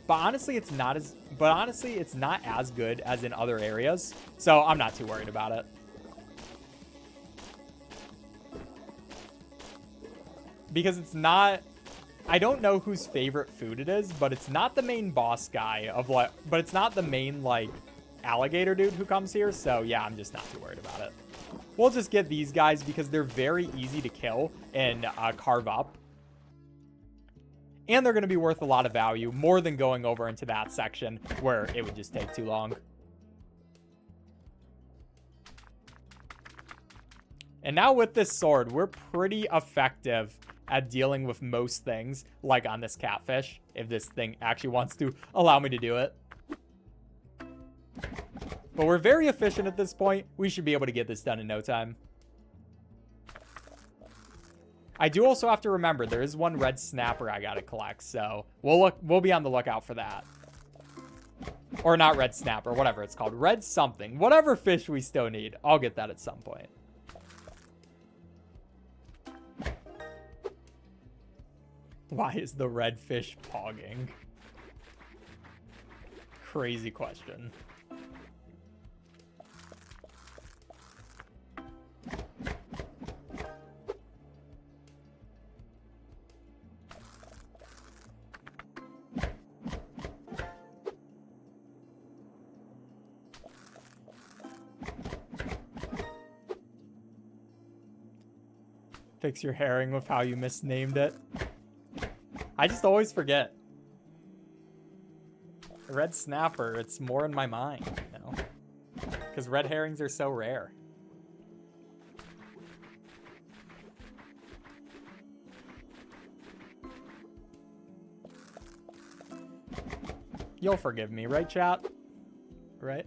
But honestly, it's not as good as in other areas. So I'm not too worried about it. Because it's not... I don't know whose favorite food it is, but it's not the main boss guy of like... But it's not the main, like, alligator dude who comes here. So, yeah, I'm just not too worried about it. We'll just get these guys because they're very easy to kill and carve up. And they're going to be worth a lot of value, more than going over into that section where it would just take too long. And now with this sword, we're pretty effective at dealing with most things, like on this catfish, if this thing actually wants to allow me to do it. But we're very efficient at this point. We should be able to get this done in no time. I do also have to remember there is one red snapper I gotta collect, so we'll be on the lookout for that. Or not red snapper, whatever it's called. Red something. Whatever fish we still need. I'll get that at some point. Why is the red fish pogging? Crazy question. Fix your herring with how you misnamed it. I just always forget. Red snapper, it's more in my mind, you know? Because red herrings are so rare. You'll forgive me, right, chat? Right,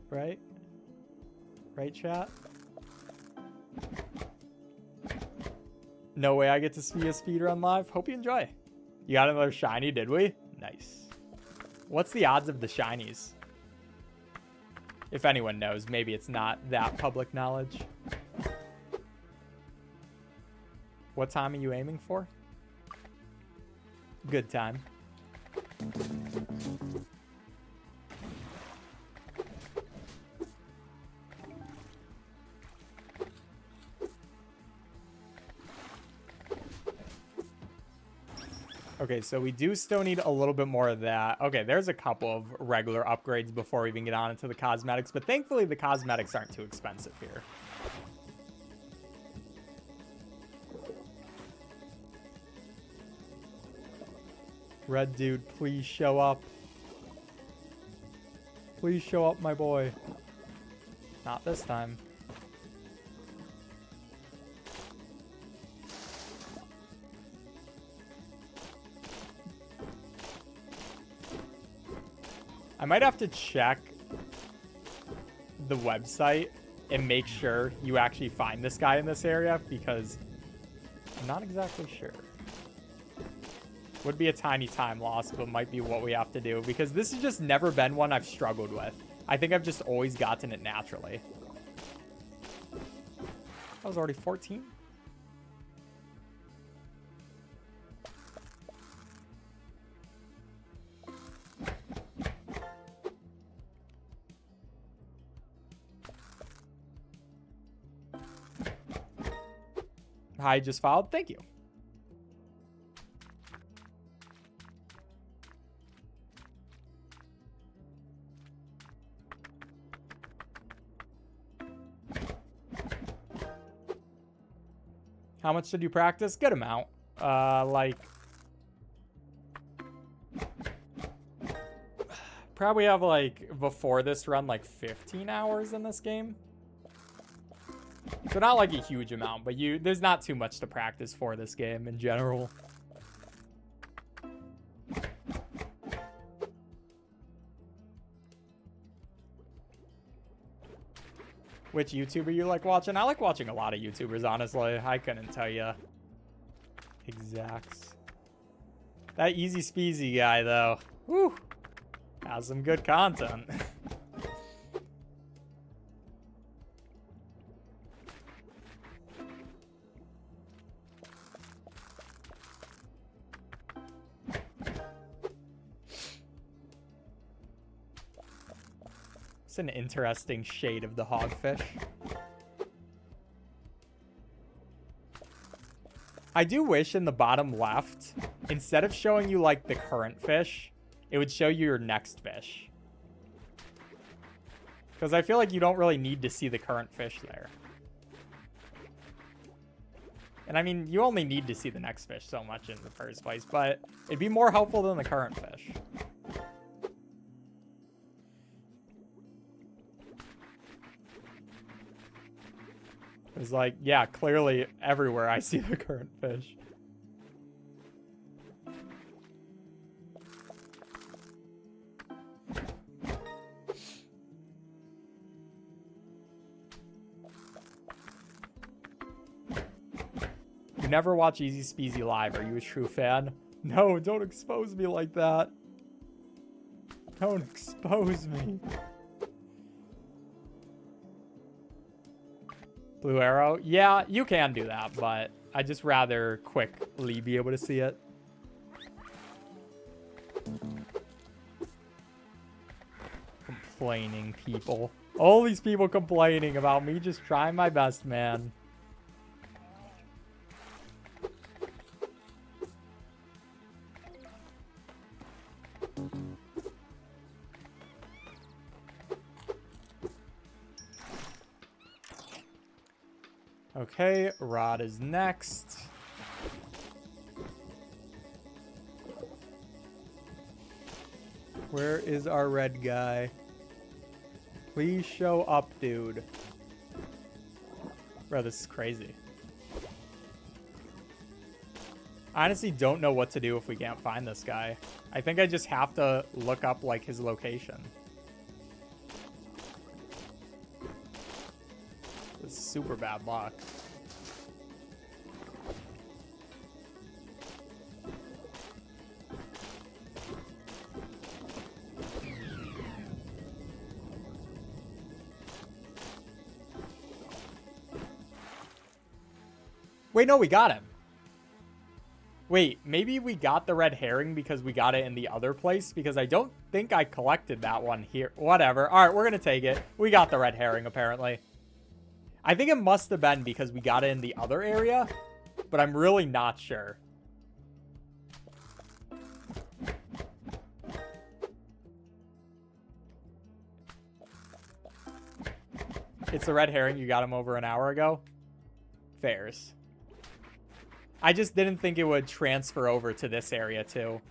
chat? No way I get to see a speedrun live. Hope you enjoy. You got another shiny, did we? Nice. What's the odds of the shinies? If anyone knows, maybe it's not that public knowledge. What time are you aiming for? Good time. Okay, so we do still need a little bit more of that. Okay, there's a couple of regular upgrades before we even get on into the cosmetics, but thankfully the cosmetics aren't too expensive here. Red dude, please show up. Please show up, my boy. Not this time. I might have to check the website and make sure you actually find this guy in this area because I'm not exactly sure. Would be a tiny time loss, but might be what we have to do because this has just never been one I've struggled with. I think I've just always gotten it naturally. That was already 14. Hi, just filed. Thank you. How much did you practice? Good amount. Like... Probably have, like, before this run, like, 15 hours in this game. So not, like, a huge amount, but there's not too much to practice for this game in general. Which YouTuber you like watching? I like watching a lot of YouTubers, honestly. I couldn't tell you exacts. That EazySpeezy guy, though. Woo! Has some good content. It's an interesting shade of the hogfish. I do wish in the bottom left, instead of showing you like the current fish, it would show you your next fish. Because I feel like you don't really need to see the current fish there. And I mean, you only need to see the next fish so much in the first place, but it'd be more helpful than the current fish. It's like, yeah, clearly everywhere I see the current fish. You never watch EazySpeezy live. Are you a true fan? No, don't expose me like that. Don't expose me. Blue arrow? Yeah, you can do that, but I just rather quickly be able to see it. Complaining people. All these people complaining about me just trying my best, man. Okay, rod is next. Where is our red guy? Please show up, dude. Bro, this is crazy. I honestly don't know what to do if we can't find this guy. I think I just have to look up, like, his location. It's super bad luck. Wait, no, we got him. Wait, maybe we got the red herring because we got it in the other place? Because I don't think I collected that one here. Whatever. All right, we're going to take it. We got the red herring, apparently. I think it must have been because we got it in the other area, but I'm really not sure. It's the red herring. You got him over an hour ago. Fairs. I just didn't think it would transfer over to this area, too.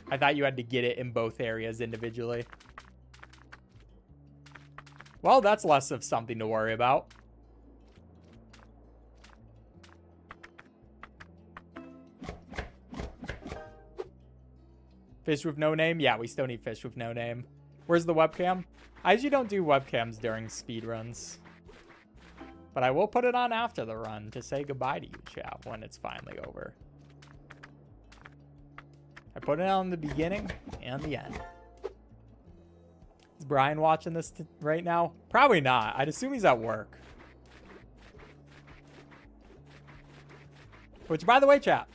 I thought you had to get it in both areas individually. Well, that's less of something to worry about. Fish with no name? Yeah, we still need fish with no name. Where's the webcam? I usually don't do webcams during speedruns. But I will put it on after the run to say goodbye to you, chat, when it's finally over. I put it on in the beginning and the end. Is Brian watching this right now? Probably not. I'd assume he's at work. Which, by the way, chat,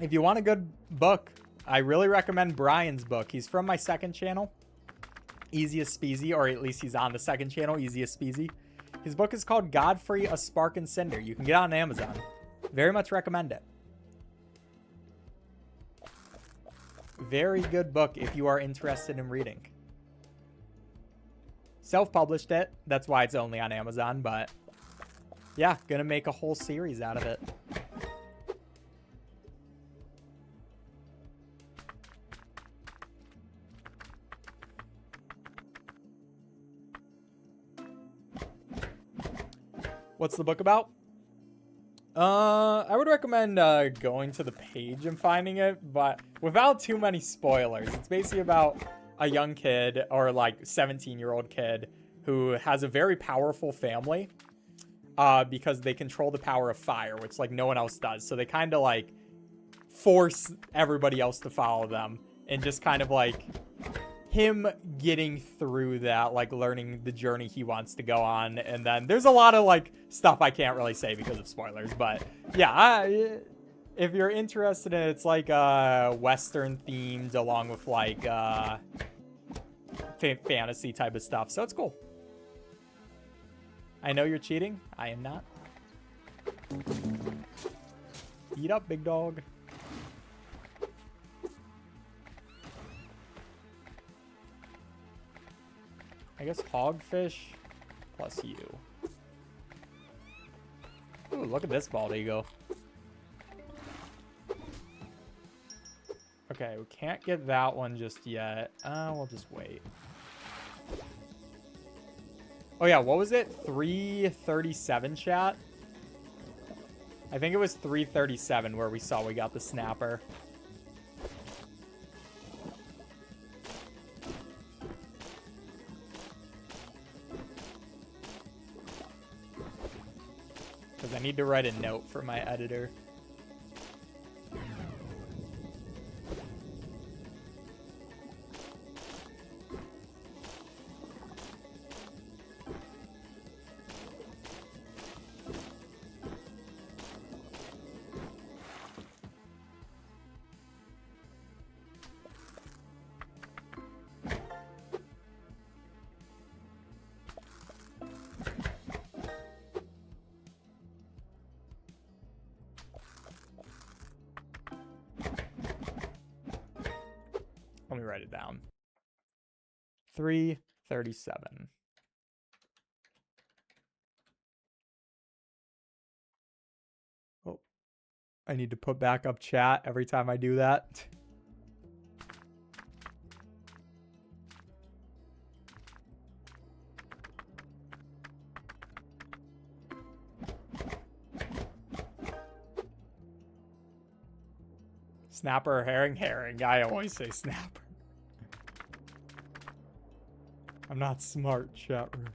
if you want a good book, I really recommend Brian's book. He's from my second channel, EazySpeezy, or at least he's on the second channel, EazySpeezy. His book is called Godfrey, A Spark and Cinder. You can get it on Amazon. Very much recommend it. Very good book if you are interested in reading. Self-published it. That's why it's only on Amazon, but yeah, gonna make a whole series out of it. What's the book about? I would recommend going to the page and finding it, but without too many spoilers. It's basically about a young kid, or like 17-year-old kid, who has a very powerful family because they control the power of fire, which like no one else does. So they kind of like force everybody else to follow them. And just kind of like him getting through that, like learning the journey he wants to go on. And then there's a lot of like stuff I can't really say because of spoilers. But yeah, if you're interested in it, it's like Western themed along with like fantasy type of stuff. So it's cool. I know you're cheating. I am not. Eat up, big dog. I guess hogfish plus you. Ooh, look at this bald eagle. Okay, we can't get that one just yet. We'll just wait. Oh yeah, what was it? 337 chat? I think it was 337 where we saw we got the snapper. Because I need to write a note for my editor. Let me write it down. 337. Oh, I need to put back up chat every time I do that. Snapper or herring? Herring. I always say snapper. I'm not smart, chat room.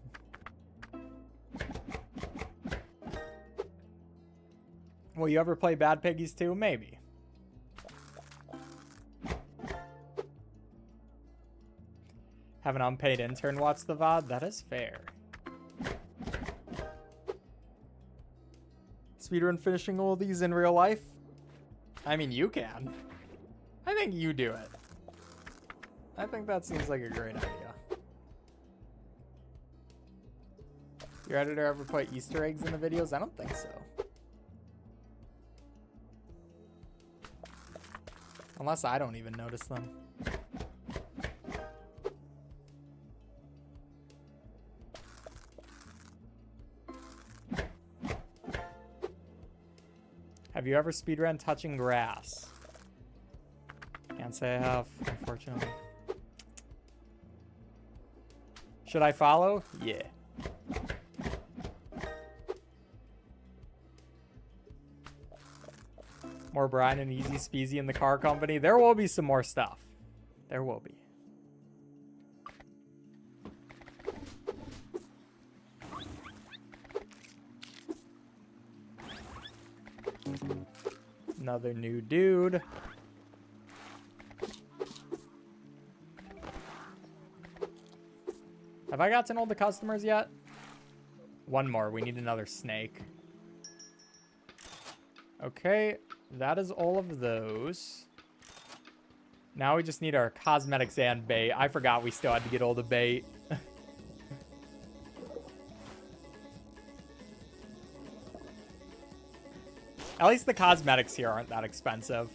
Will you ever play Bad Piggies 2? Maybe. Have an unpaid intern watch the VOD? That is fair. Speedrun finishing all these in real life? I mean, you can. I think you do it. I think that seems like a great idea. Your editor ever put Easter eggs in the videos? I don't think so. Unless I don't even notice them. Have you ever speedrun touching grass? Can't say I have, unfortunately. Should I follow? Yeah. More Brian and EazySpeezy in the car company. There will be some more stuff. There will be. Another new dude. Have I gotten all the customers yet? One more. We need another snake. Okay, that is all of those. Now we just need our cosmetics and bait. I forgot we still had to get all the bait. At least the cosmetics here aren't that expensive.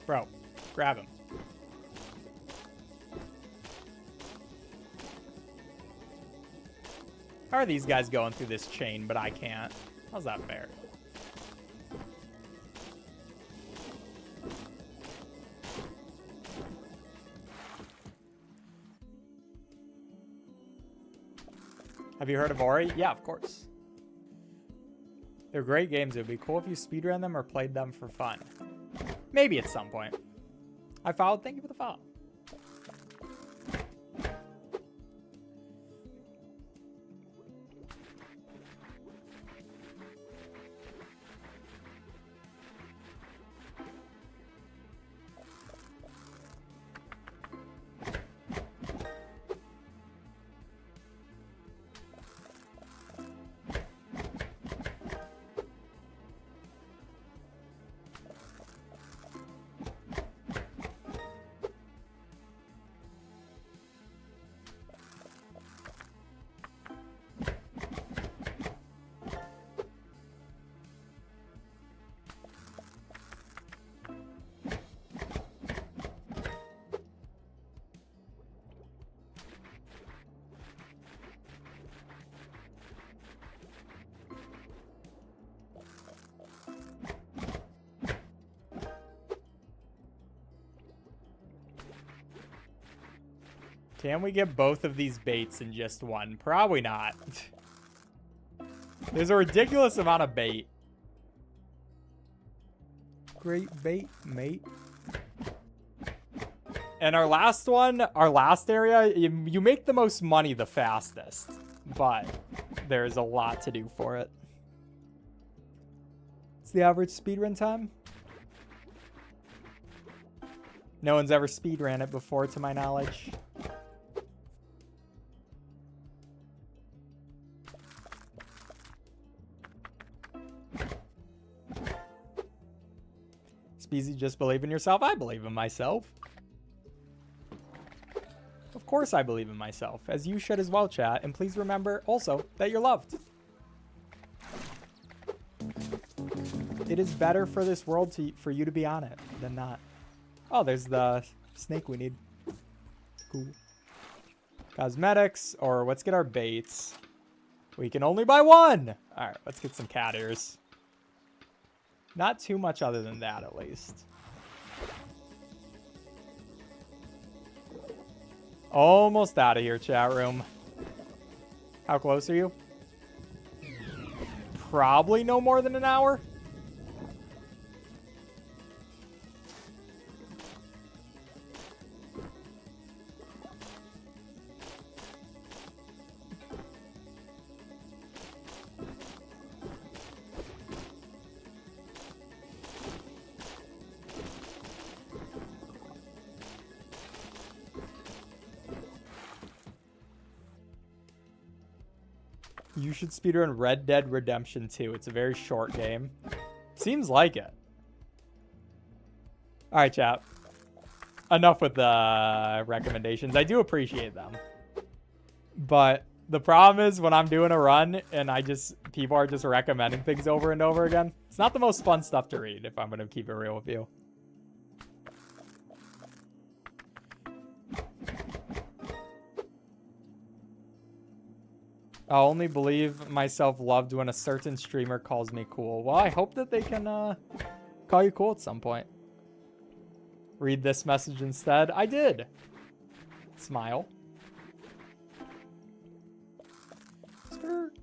Bro, grab him. How are these guys going through this chain, but I can't? How's that fair? Have you heard of Ori? Yeah, of course. They're great games. It would be cool if you speedrun them or played them for fun. Maybe at some point. I followed. Thank you for the follow. Can we get both of these baits in just one? Probably not. There's a ridiculous amount of bait. Great bait, mate. And our last one, our last area, you make the most money the fastest. But there's a lot to do for it. What's the average speedrun time? No one's ever speedran it before, to my knowledge. Speezy, just believe in yourself. I believe in myself. Of course I believe in myself, as you should as well, chat. And please remember also that you're loved. It is better for this world for you to be on it than not. Oh, there's the snake we need. Cool. Cosmetics, or let's get our baits. We can only buy one. All right, let's get some cat ears. Not too much other than that, at least. Almost out of here, chat room. How close are you? Probably no more than an hour. You should speedrun Red Dead Redemption 2. It's a very short game. Seems like it. All right, chat. Enough with the recommendations. I do appreciate them. But the problem is when I'm doing a run and people are just recommending things over and over again, it's not the most fun stuff to read, if I'm going to keep it real with you. I'll only believe myself loved when a certain streamer calls me cool. Well, I hope that they can call you cool at some point. Read this message instead. I did. Smile. Skirt.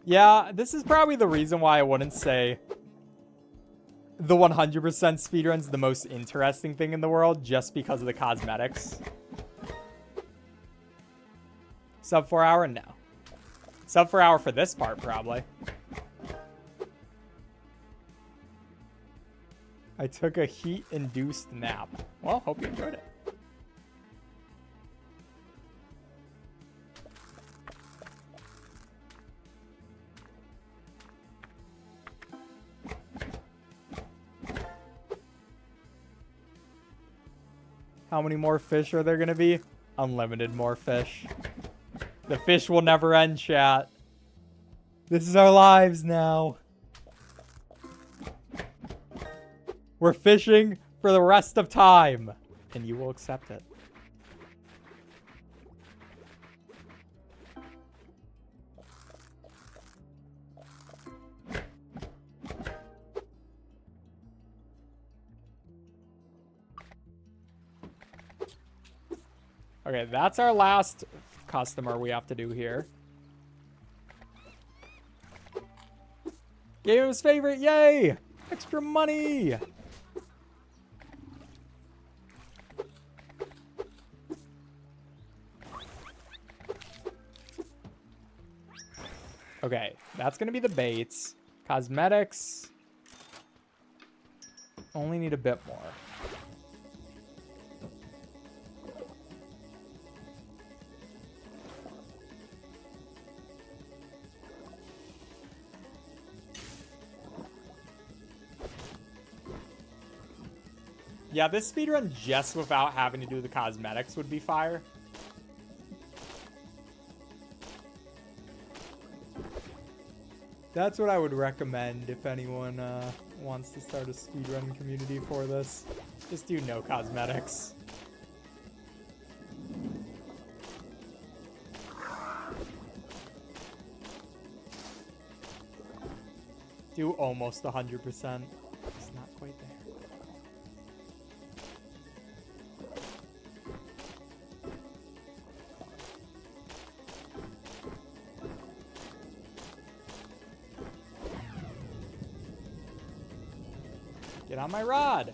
Yeah, this is probably the reason why I wouldn't say the 100% speedrun's the most interesting thing in the world, just because of the cosmetics. Sub 4 hour? No. Sub 4 hour for this part, probably. I took a heat-induced nap. Well, hope you enjoyed it. How many more fish are there going to be? Unlimited more fish. The fish will never end, chat. This is our lives now. We're fishing for the rest of time. And you will accept it. Okay, that's our last customer we have to do here. Game's favorite, yay! Extra money! Okay, that's gonna be the baits. Cosmetics. Only need a bit more. Yeah, this speedrun just without having to do the cosmetics would be fire. That's what I would recommend if anyone wants to start a speedrun community for this. Just do no cosmetics. Do almost 100%. It's not quite there. Get on my rod.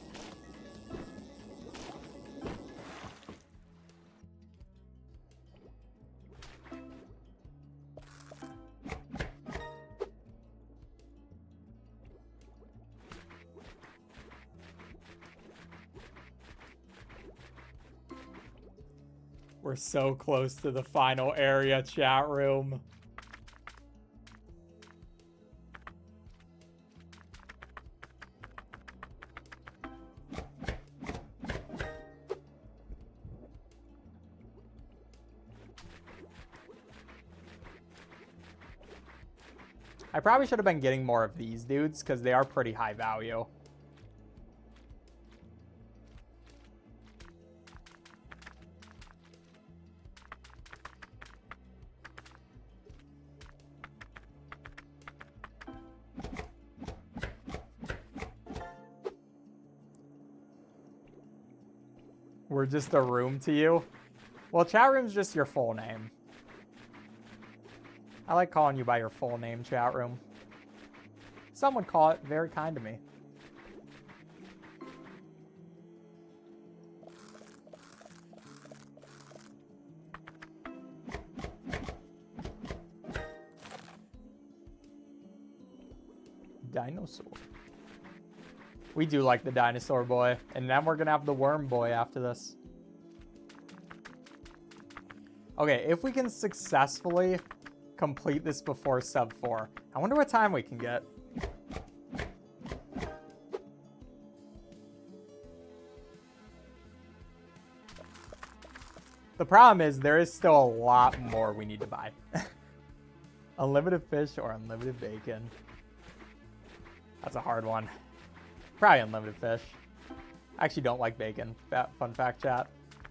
We're so close to the final area, chat room. I probably should have been getting more of these dudes because they are pretty high value. We're just a room to you. Well, chat room's just your full name. I like calling you by your full name, chat room. Some would call it very kind to me. Dinosaur. We do like the dinosaur boy. And then we're going to have the worm boy after this. Okay, if we can successfully complete this before sub 4. I wonder what time we can get. The problem is there is still a lot more we need to buy. Unlimited fish or unlimited bacon. That's a hard one. Probably unlimited fish. I actually don't like bacon. Fun fact, chat.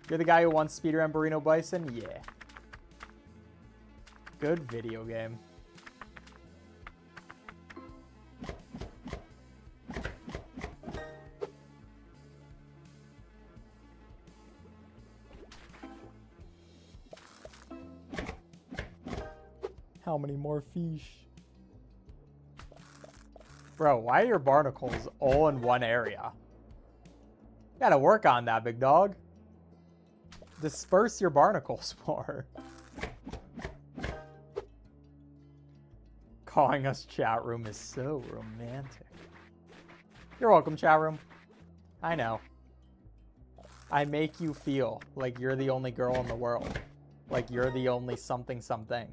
You're the guy who won Speedrun Burrito Bison? Yeah. Good video game. How many more fish? Bro, why are your barnacles all in one area? You gotta work on that, big dog. Disperse your barnacles more. Calling us chat room is so romantic. You're welcome, chat room. I know. I make you feel like you're the only girl in the world. Like you're the only something something.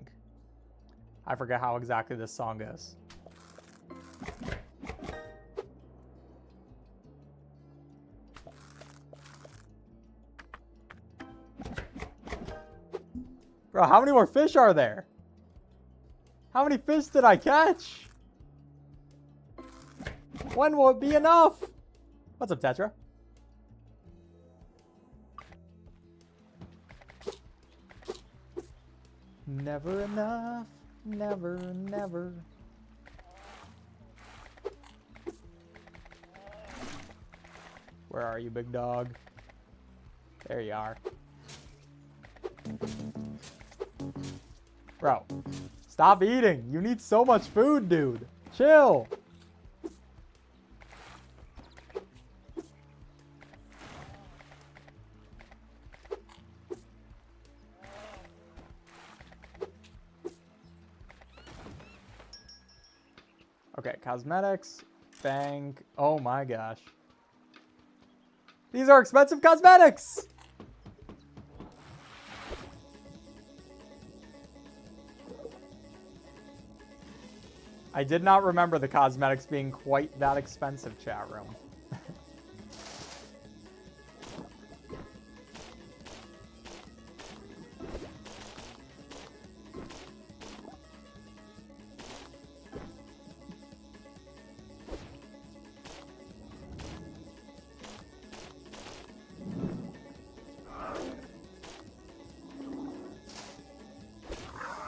I forget how exactly this song goes. Bro, how many more fish are there? How many fish did I catch? When will it be enough? What's up, Tetra? Never enough. Never, never. Where are you, big dog? There you are. Bro, stop eating. You need so much food, dude. Chill. Okay, cosmetics, bank. Oh my gosh. These are expensive cosmetics. I did not remember the cosmetics being quite that expensive, chat room.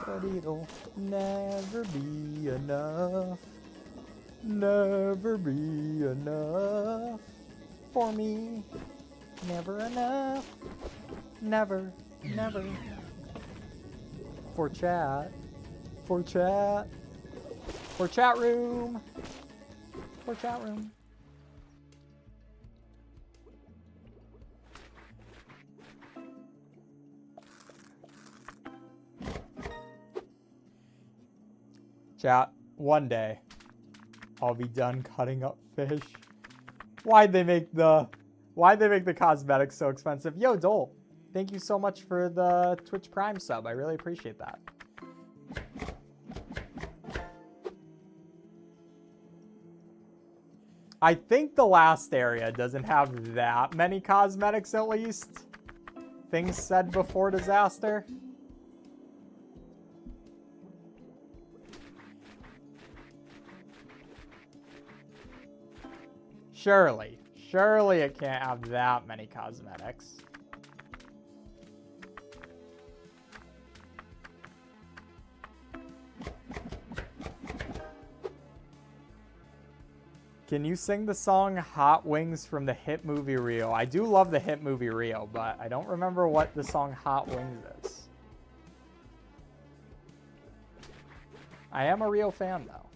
But it'll never be enough. Never be enough for me. Never enough. Never, never. For chat. For chat. For chat room. For chat room. Chat, one day I'll be done cutting up fish. Why'd they make the cosmetics so expensive? Yo, Dole, thank you so much for the Twitch Prime sub. I really appreciate that. I think the last area doesn't have that many cosmetics, at least. Things said before disaster. Surely it can't have that many cosmetics. Can you sing the song Hot Wings from the hit movie Rio? I do love the hit movie Rio, but I don't remember what the song Hot Wings is. I am a Rio fan, though.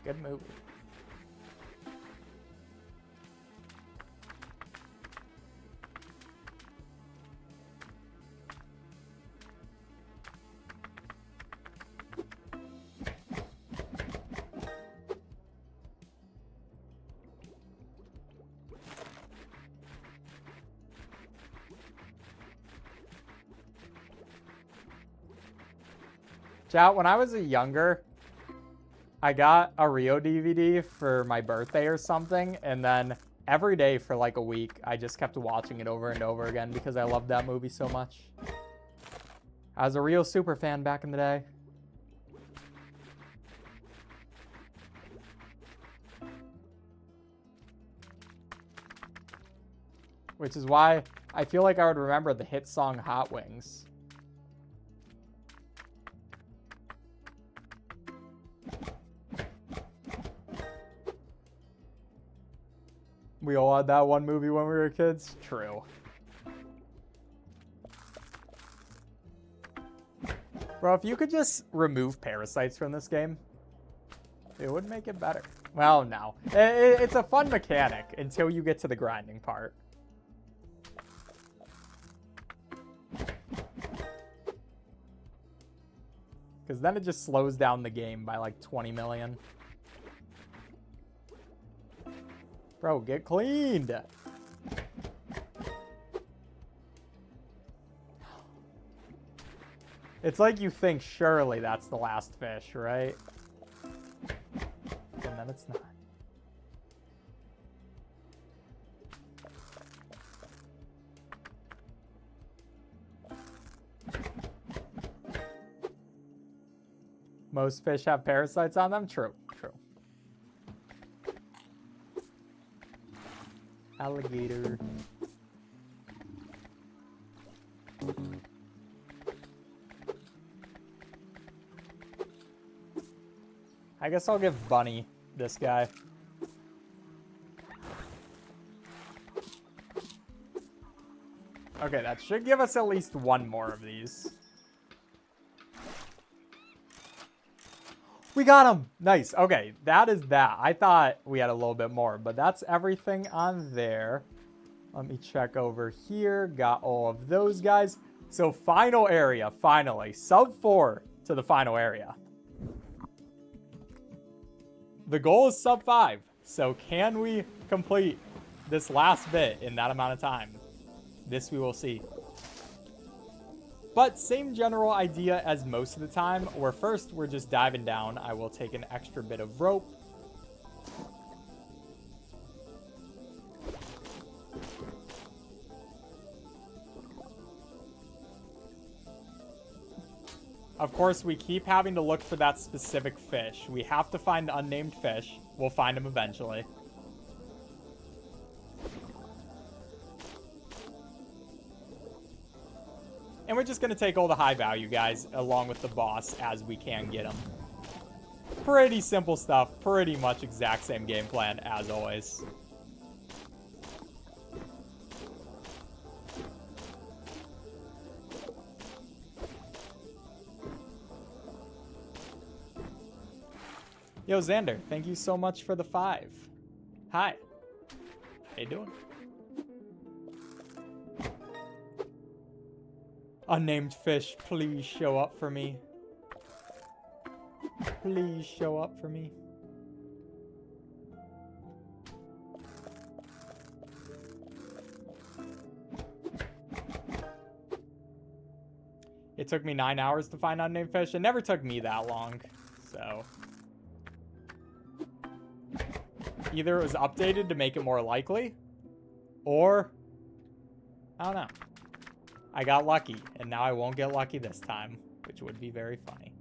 Good movie. Chat, when I was younger, I got a Rio DVD for my birthday or something, and then every day for like a week, I just kept watching it over and over again because I loved that movie so much. I was a Rio super fan back in the day. Which is why I feel like I would remember the hit song Hot Wings. We all had that one movie when we were kids? True. Bro, if you could just remove parasites from this game, it would make it better. Well, no. It's a fun mechanic until you get to the grinding part. Because then it just slows down the game by like 20 million. Bro, get cleaned. It's like you think surely that's the last fish, right? And then it's not. Most fish have parasites on them? True, true. Alligator. I guess I'll give Bunny this guy. Okay, that should give us at least one more of these. We got him! Nice. Okay, that is that. I thought we had a little bit more, but that's everything on there. Let me check over here. Got all of those guys. So final area, finally. Sub 4 to the final area. The goal is sub 5. So can we complete this last bit in that amount of time? This we will see. But same general idea as most of the time, where first we're just diving down. I will take an extra bit of rope. Of course, we keep having to look for that specific fish. We have to find unnamed fish. We'll find them eventually. And we're just going to take all the high value guys along with the boss as we can get them. Pretty simple stuff. Pretty much exact same game plan as always. Yo, Xander, thank you so much for the 5. Hi. How you doing? Unnamed fish, please show up for me. Please show up for me. It took me 9 hours to find unnamed fish. It never took me that long, so... Either it was updated to make it more likely, or... I don't know. I got lucky, and now I won't get lucky this time, which would be very funny.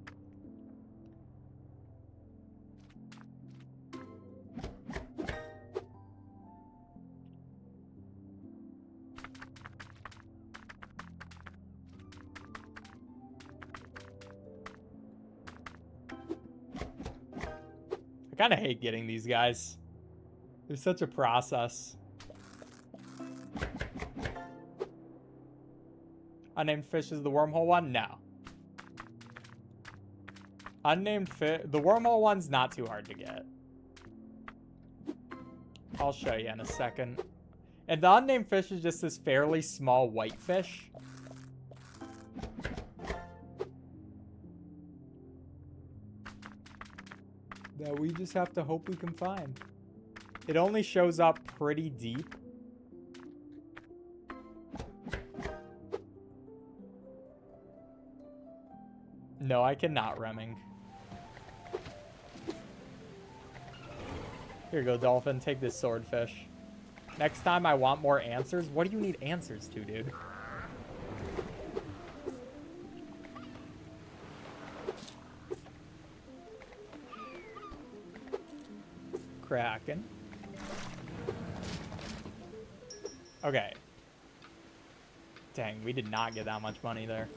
I kind of hate getting these guys. They're such a process. Unnamed fish is the wormhole one? No. Unnamed fish... The wormhole one's not too hard to get. I'll show you in a second. And the unnamed fish is just this fairly small white fish. That we just have to hope we can find. It only shows up pretty deep. No, I cannot, Remming. Here you go, dolphin. Take this swordfish. Next time I want more answers. What do you need answers to, dude? Kraken. Okay. Dang, we did not get that much money there.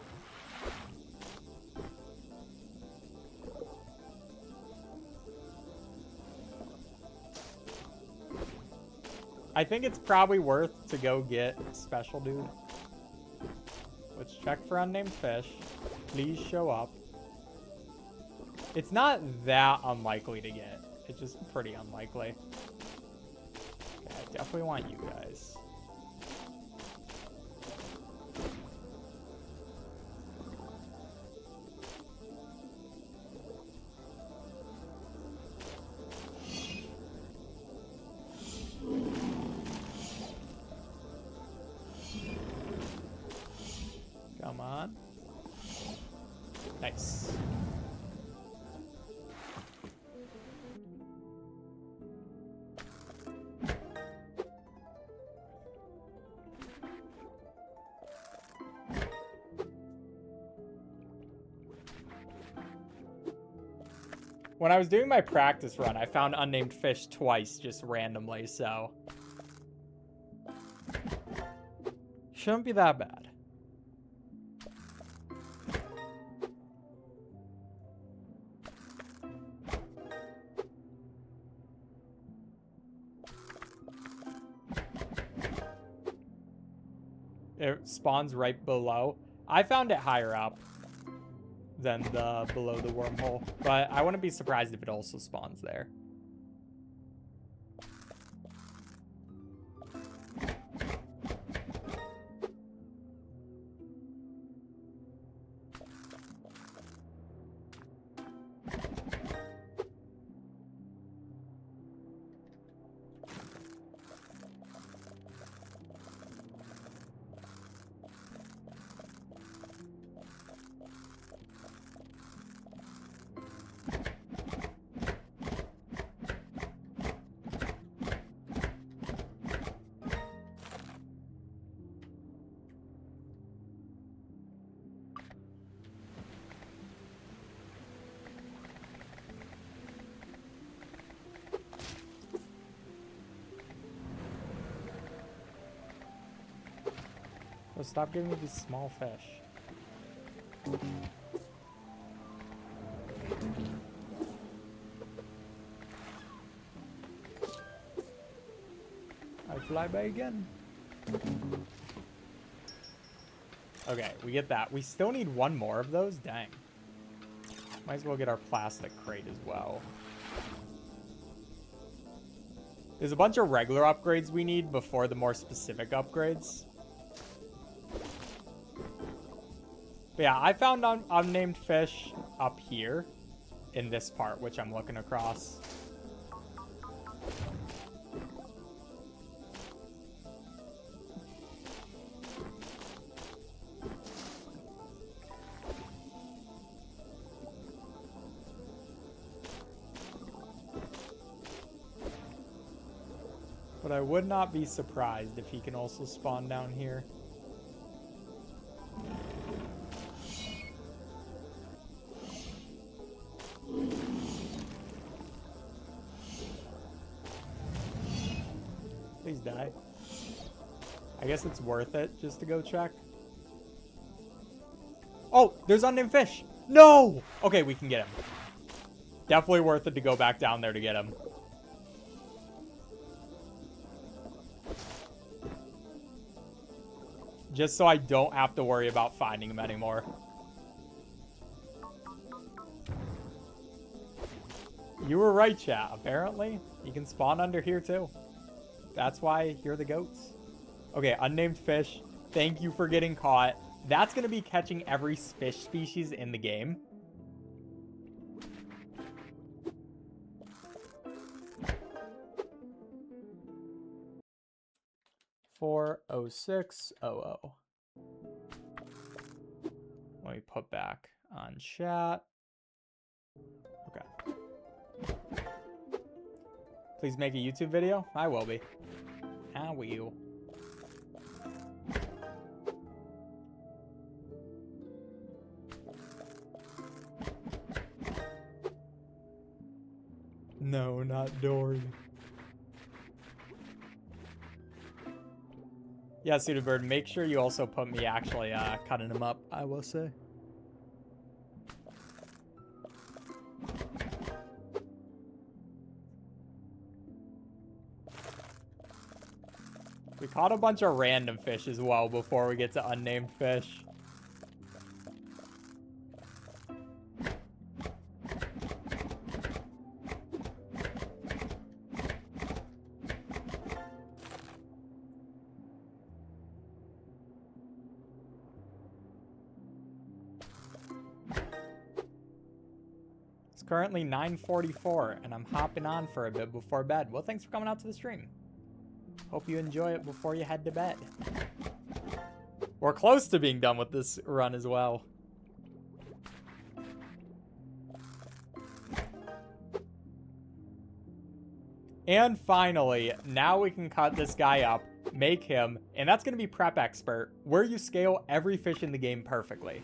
I think it's probably worth to go get Special Dude. Let's check for unnamed fish. Please show up. It's not that unlikely to get. It's just pretty unlikely. Okay, I definitely want you guys. Come on. Nice. When I was doing my practice run, I found unnamed fish twice just randomly, so... Shouldn't be that bad. It spawns right below. I found it higher up than the below the wormhole, but I wouldn't be surprised if it also spawns there. Oh, stop giving me these small fish. fly by again. Okay, we get that. We still need one more of those? Dang. Might as well get our plastic crate as well. There's a bunch of regular upgrades we need before the more specific upgrades. But yeah, I found unnamed fish up here in this part, which I'm looking across. But I would not be surprised if he can also spawn down here. Please die. I guess it's worth it just to go check. Oh, there's unnamed fish. No! Okay, we can get him. Definitely worth it to go back down there to get him. Just so I don't have to worry about finding him anymore. You were right, chat. Apparently, you can spawn under here too. That's why you're the goats. Okay, unnamed fish. Thank you for getting caught. That's going to be catching every fish species in the game. $40600. Let me put back on chat. Okay. Please make a YouTube video. I will be. I will. No, not Dory. Yeah, Suited Bird, make sure you also put me actually cutting them up, I will say. We caught a bunch of random fish as well before we get to unnamed fish. Currently 9:44, and I'm hopping on for a bit before bed. Well, thanks for coming out to the stream. Hope you enjoy it before you head to bed. We're close to being done with this run as well. And finally, now we can cut this guy up, make him, and that's going to be Prep Expert, where you scale every fish in the game perfectly.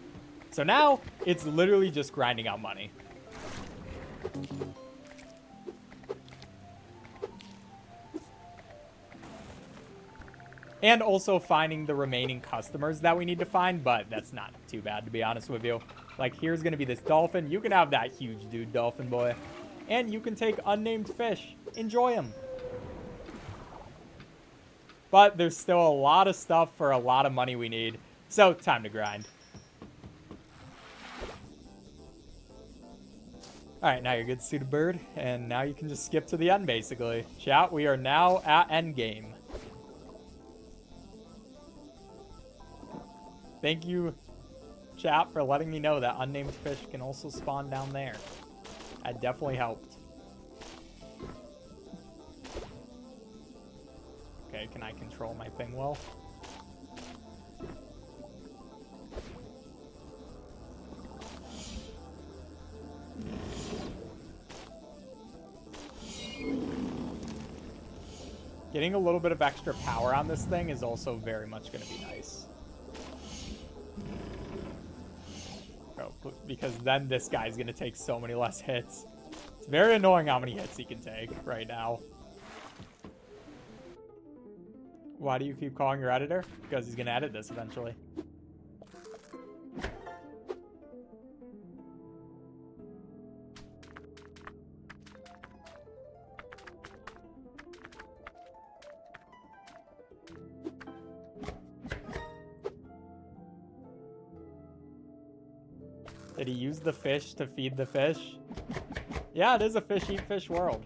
So now, it's literally just grinding out money. And also finding the remaining customers that we need to find, but that's not too bad, to be honest with you. Like, here's going to be this dolphin. You can have that huge dude, dolphin boy. And you can take unnamed fish. Enjoy them. But there's still a lot of stuff for a lot of money we need. So, time to grind. Alright, now you're good, Suited Bird. And now you can just skip to the end, basically. Chat, we are now at endgame. Thank you, chat, for letting me know that unnamed fish can also spawn down there. That definitely helped. Okay, can I control my thing well? Getting a little bit of extra power on this thing is also very much going to be nice. Because then this guy's going to take so many less hits. It's very annoying how many hits he can take right now. Why do you keep calling your editor? Because he's going to edit this eventually. Did he use the fish to feed the fish? Yeah, it is a fish eat fish world.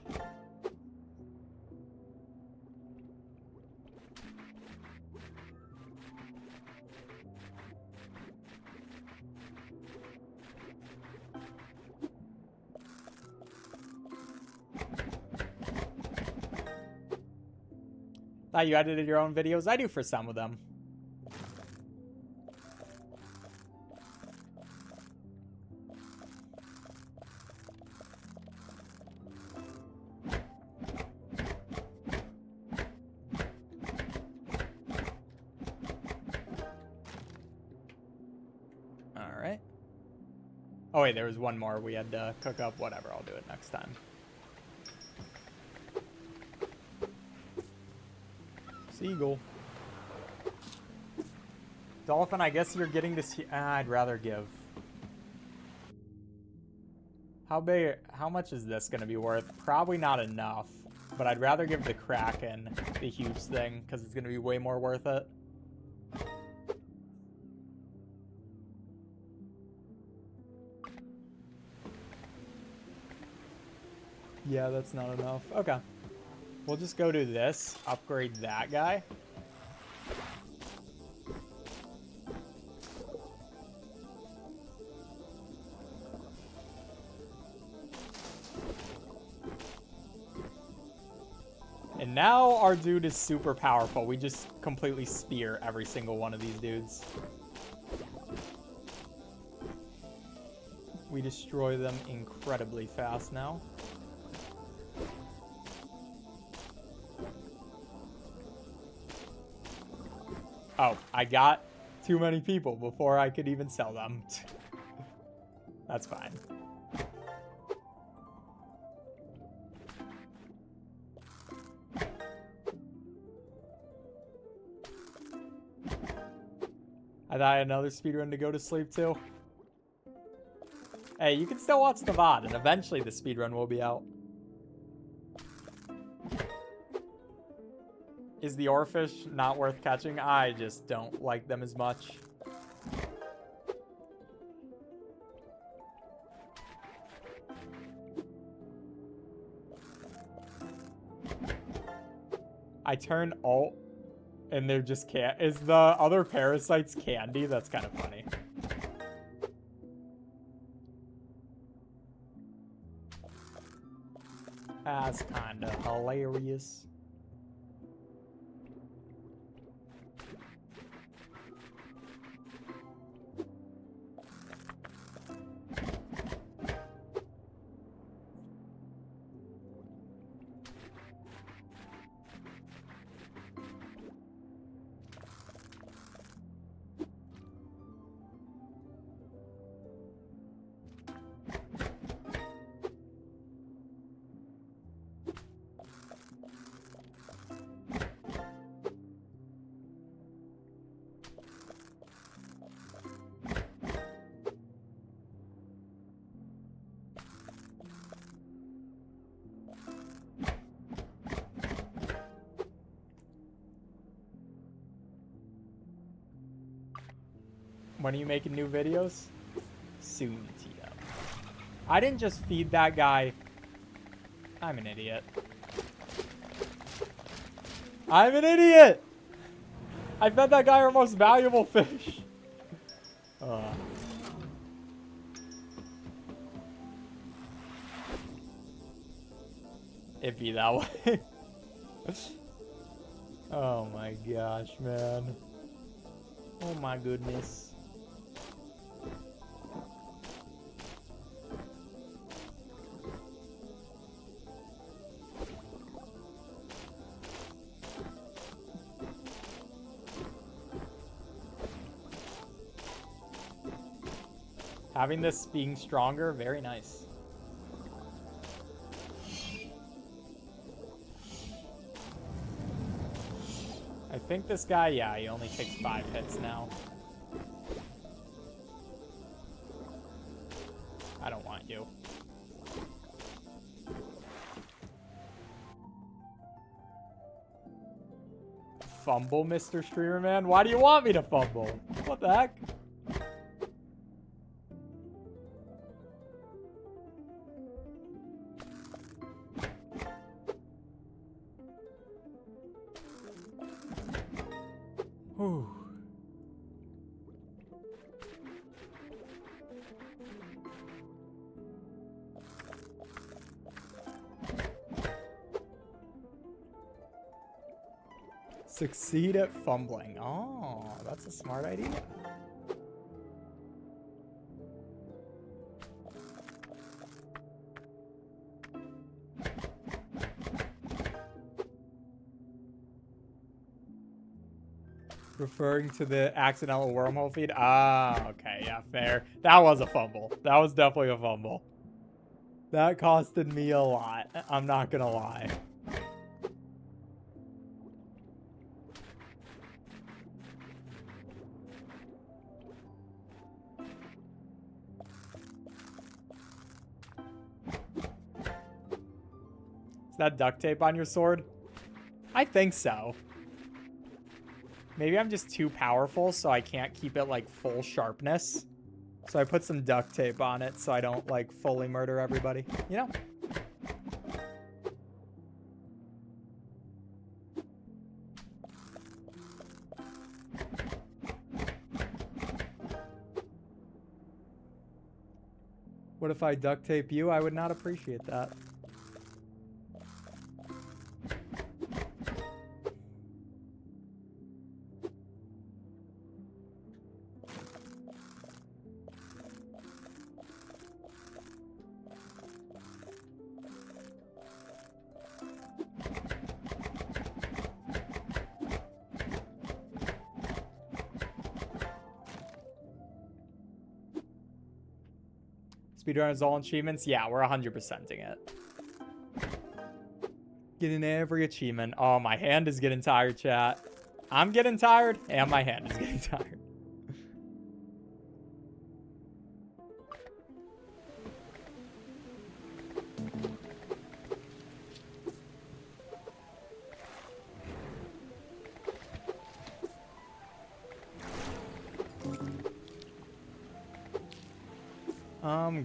Thought you edited your own videos? I do for some of them. Alright. Oh wait, there was one more we had to cook up. Whatever, I'll do it next time. Seagull. Dolphin, I guess you're getting this. I'd rather give. How much is this going to be worth? Probably not enough. But I'd rather give the Kraken the huge thing because it's going to be way more worth it. Yeah, that's not enough. Okay. We'll just go to this, upgrade that guy. And now our dude is super powerful. We just completely spear every single one of these dudes. We destroy them incredibly fast now. Oh, I got too many people before I could even sell them. That's fine. I thought I had another speedrun to go to sleep to. Hey, you can still watch the VOD, and eventually the speedrun will be out. Is the oarfish not worth catching? I just don't like them as much. I turn alt and they're just can't. Is the other parasites candy? That's kind of funny. That's kind of hilarious. When are you making new videos? Soon, TM. I didn't just feed that guy. I'm an idiot. I'm an idiot! I fed that guy our most valuable fish. It be that way. Oh my gosh, man. Oh my goodness. Having this being stronger, very nice. I think this guy, yeah, he only takes 5 hits now. I don't want you. Fumble, Mr. Streamer Man? Why do you want me to fumble? What the heck? Succeed at fumbling. Oh, that's a smart idea. Referring to the accidental wormhole feed? Ah, okay, yeah, fair. That was a fumble. That was definitely a fumble. That costed me a lot. I'm not gonna lie. Is that duct tape on your sword? I think so. Maybe I'm just too powerful, so I can't keep it, like, full sharpness. So I put some duct tape on it so I don't, like, fully murder everybody. You know? What if I duct tape you? I would not appreciate that. Speedrunners all achievements? Yeah, we're 100%ing it. Getting every achievement. Oh, my hand is getting tired, chat. I'm getting tired, and my hand is getting tired.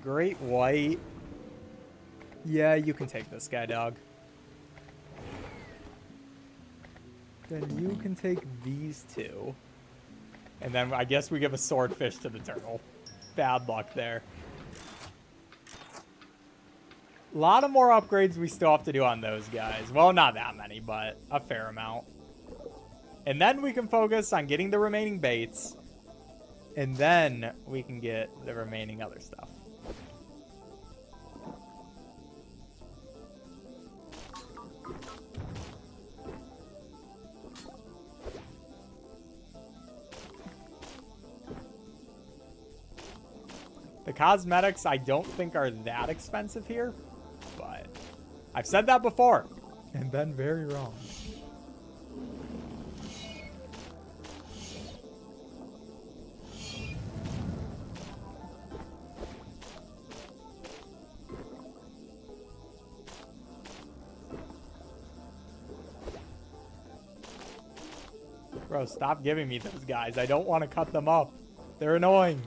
Great white. Yeah, you can take this guy, dog. Then you can take these two. And then I guess we give a swordfish to the turtle. Bad luck there. A lot of more upgrades we still have to do on those guys. Well, not that many, but a fair amount. And then we can focus on getting the remaining baits. And then we can get the remaining other stuff. The cosmetics I don't think are that expensive here, but I've said that before and been very wrong. Bro, stop giving me those guys. I don't want to cut them up. They're annoying.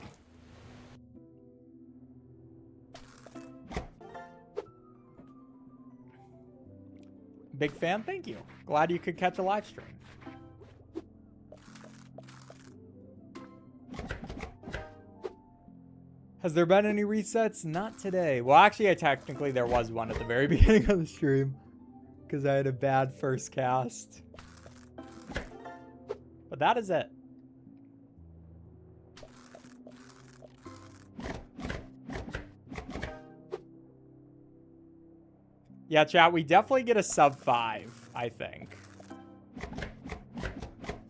Big fan, thank you. Glad you could catch a live stream. Has there been any resets? Not today. Well, actually, technically there was one at the very beginning of the stream because I had a bad first cast. But that is it. Yeah, chat, we definitely get a sub 5, I think.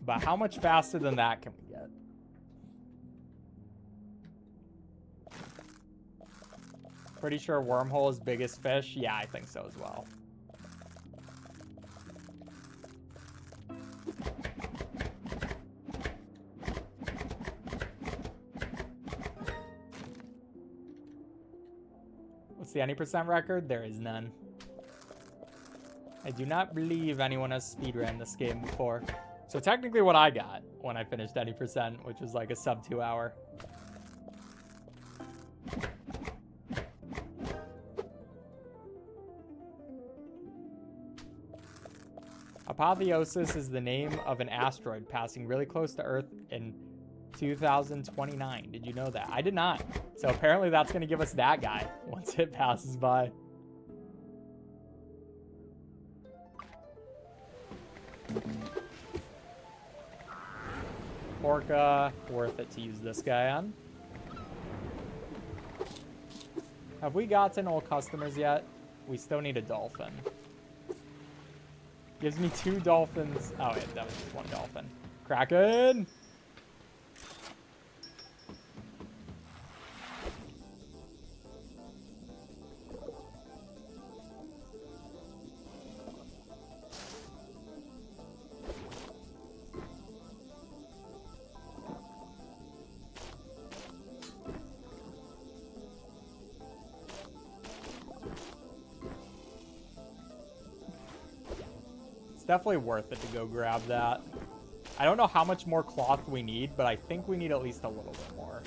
But how much faster than that can we get? Pretty sure wormhole is biggest fish. Yeah, I think so as well. What's the any percent record? There is none. I do not believe anyone has speedrun this game before. So technically what I got when I finished 90%, which was like a sub 2 hour. Apotheosis is the name of an asteroid passing really close to Earth in 2029. Did you know that? I did not. So apparently that's going to give us that guy once it passes by. Orca, worth it to use this guy on. Have we gotten all customers yet? We still need a dolphin. Gives me 2 dolphins. Oh, wait, that was just 1 dolphin. Kraken! Definitely worth it to go grab that. I don't know how much more cloth we need, but I think we need at least a little bit more.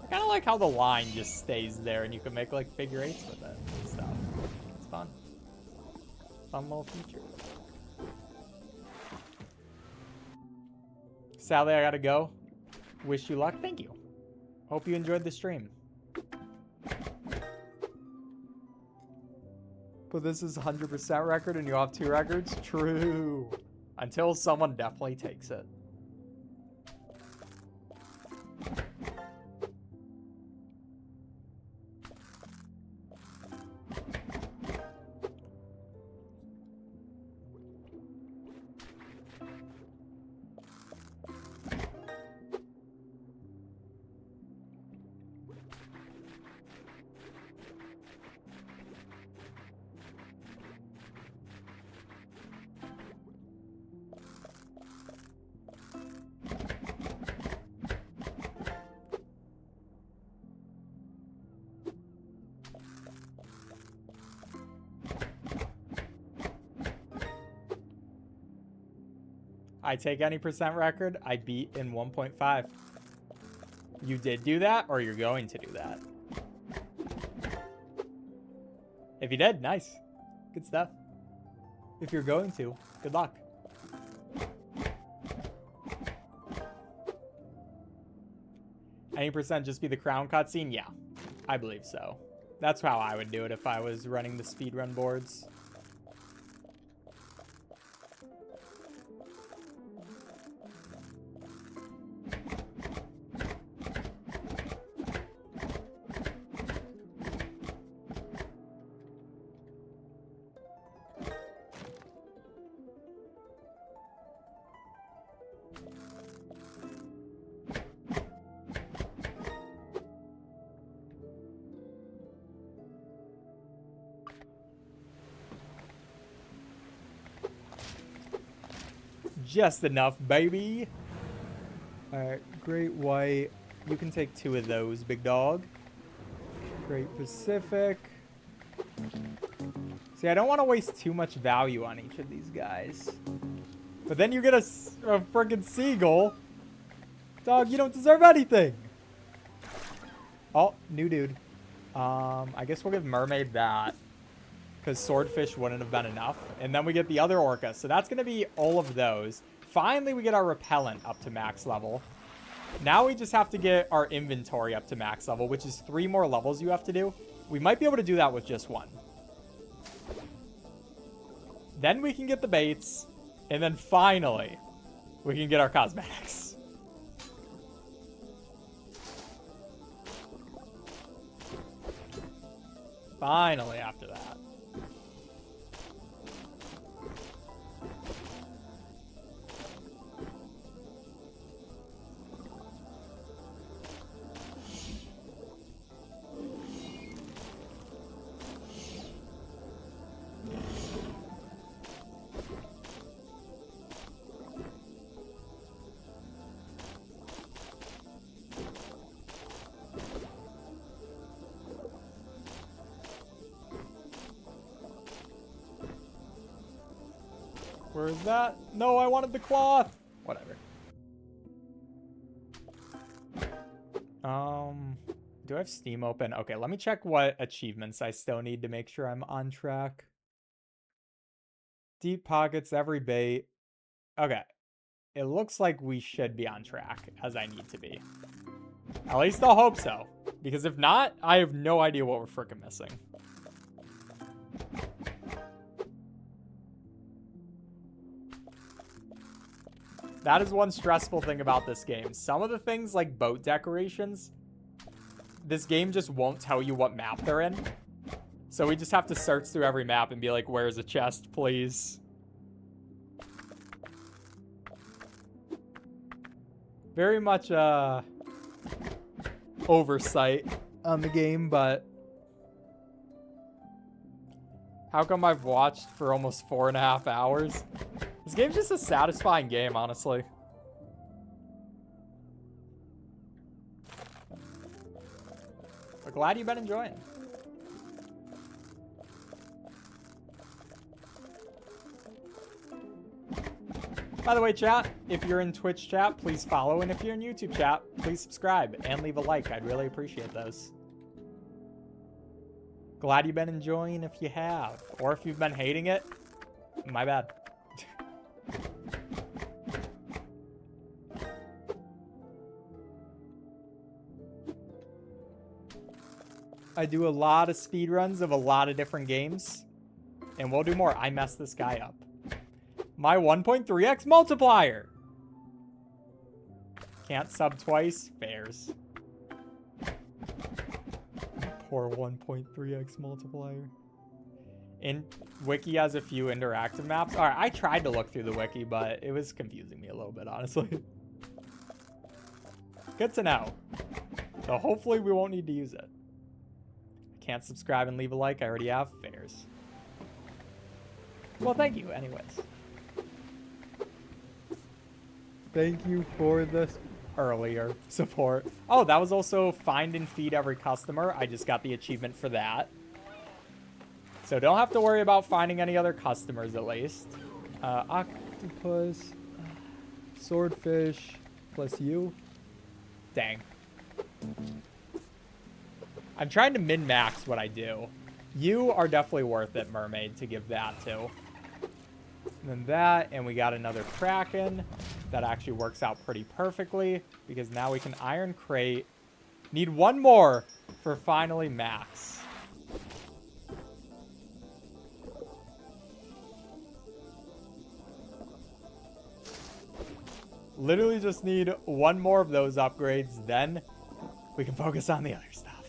I kind of like how the line just stays there and you can make like figure eights with it and stuff. It's fun. Fun little feature. Sadly, I gotta go. Wish you luck. Thank you. Hope you enjoyed the stream. But this is 100% record and you have 2 records? True. Until someone definitely takes it. I take any percent record, I beat in 1.5. You did do that, or you're going to do that? If you did, nice. Good stuff. If you're going to, good luck. Any percent just be the crown cutscene? Yeah, I believe so. That's how I would do it if I was running the speedrun boards. Just enough, baby. Alright, Great White. You can take 2 of those, big dog. Great Pacific. See, I don't want to waste too much value on each of these guys. But then you get a freaking seagull. Dog, you don't deserve anything. Oh, new dude. I guess we'll give Mermaid that. Because Swordfish wouldn't have been enough. And then we get the other Orca. So that's going to be all of those. Finally, we get our Repellent up to max level. Now we just have to get our inventory up to max level, which is 3 more levels you have to do. We might be able to do that with just 1. Then we can get the baits. And then finally, we can get our cosmetics. Finally, after that. Where is that? No, I wanted the cloth. Whatever. Do I have Steam open? Okay, let me check what achievements I still need to make sure I'm on track. Deep pockets, every bait. Okay. It looks like we should be on track, as I need to be. At least I'll hope so. Because if not, I have no idea what we're freaking missing. That is one stressful thing about this game. Some of the things like boat decorations, this game just won't tell you what map they're in. So we just have to search through every map and be like, where's a chest, please? Very much oversight on the game, but how come I've watched for almost 4.5 hours? This game's just a satisfying game, honestly. But glad you've been enjoying. By the way, chat, if you're in Twitch chat, please follow. And if you're in YouTube chat, please subscribe and leave a like. I'd really appreciate those. Glad you've been enjoying if you have. Or if you've been hating it, my bad. I do a lot of speedruns of a lot of different games. And we'll do more. I messed this guy up. My 1.3x multiplier. Can't sub twice. Fairs. Poor 1.3x multiplier. And Wiki has a few interactive maps. Alright, I tried to look through the Wiki, but it was confusing me a little bit, honestly. Good to know. So hopefully we won't need to use it. Can't subscribe and leave a like. I already have. Fairs. Well, thank you, anyways. Thank you for this earlier support. Oh, that was also find and feed every customer. I just got the achievement for that. So don't have to worry about finding any other customers, at least. Octopus, swordfish, plus you. Dang. I'm trying to min-max what I do. You are definitely worth it, mermaid, to give that to. And then that, and we got another Kraken. That actually works out pretty perfectly, because now we can iron crate. Need one more for finally max. Literally just need one more of those upgrades, then we can focus on the other stuff.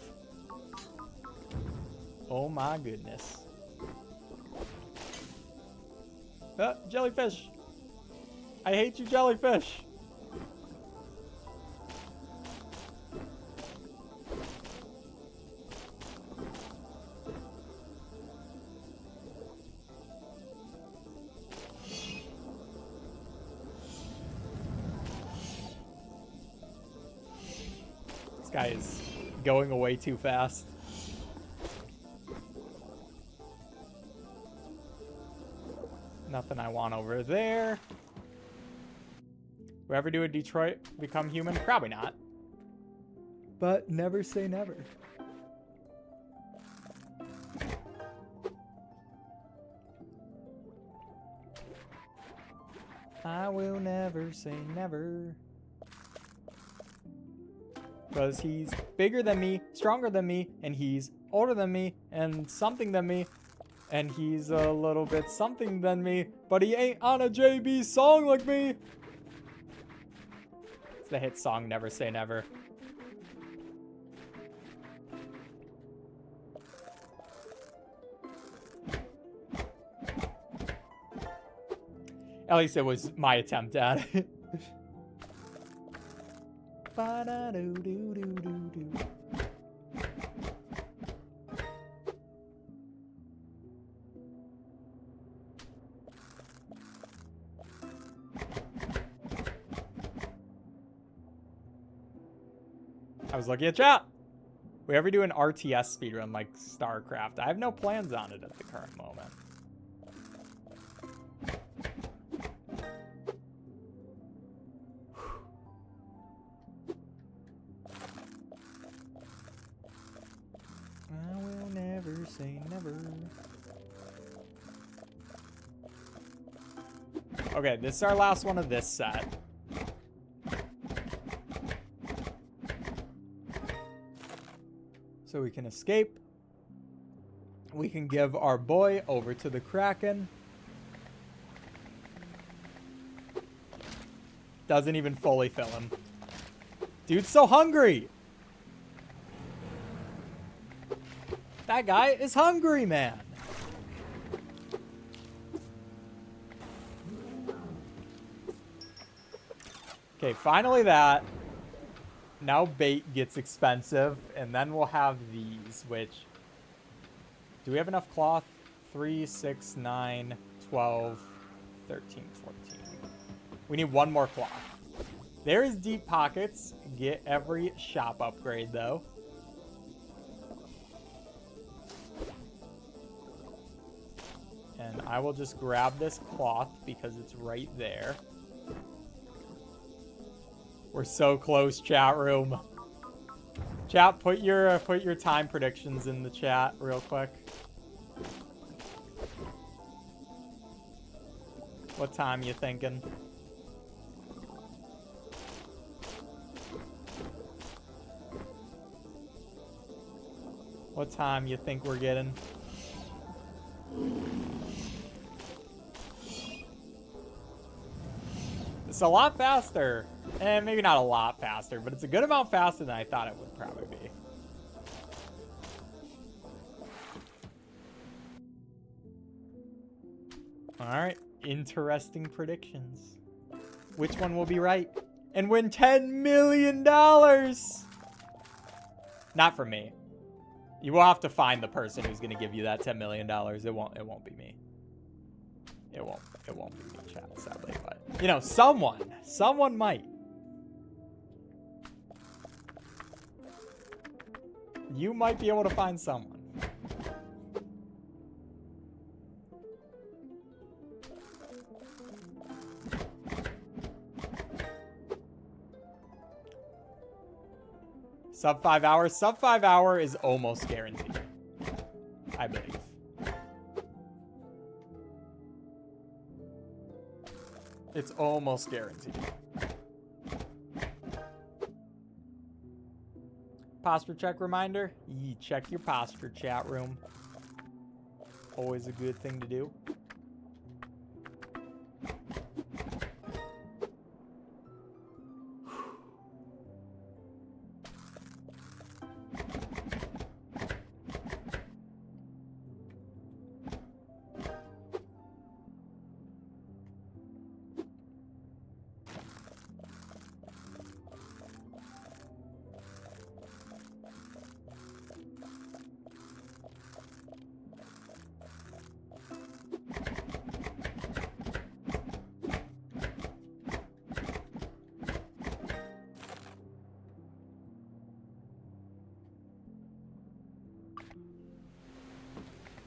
Oh my goodness. Jellyfish. I hate you, jellyfish. This guy is going away too fast. Nothing I want over there. Will ever do a Detroit Become Human? Probably not. But never say never. I will never say never. Because he's bigger than me, stronger than me, and he's older than me, and something than me. And he's a little bit something than me, but he ain't on a JB song like me. It's the hit song, Never Say Never. At least it was my attempt at it. I was looking at chat. We ever do an RTS speedrun like StarCraft? I have no plans on it at the current moment. I will never say never. Okay, this is our last one of this set. So we can escape. We can give our boy over to the Kraken. Doesn't even fully fill him. Dude's so hungry. That guy is hungry, man. Okay, finally that. Now bait gets expensive, and then we'll have these, which... Do we have enough cloth? 3, 6, 9, 12, 13, 14. We need one more cloth. There's deep pockets. Get every shop upgrade, though. And I will just grab this cloth because it's right there. We're so close, chat room. Chat, put your time predictions in the chat real quick. What time you thinking? What time you think we're getting? It's a lot faster. Maybe not a lot faster, but it's a good amount faster than I thought it would probably be. Alright, interesting predictions. Which one will be right? And win $10 million! Not for me. You will have to find the person who's gonna give you that $10 million. It won't be me. It won't be me, chat, sadly, but you know, someone might. You might be able to find someone. Sub 5 hours. Sub 5 hour is almost guaranteed, I believe. It's almost guaranteed. Posture check reminder. Check your posture, chat room. Always a good thing to do.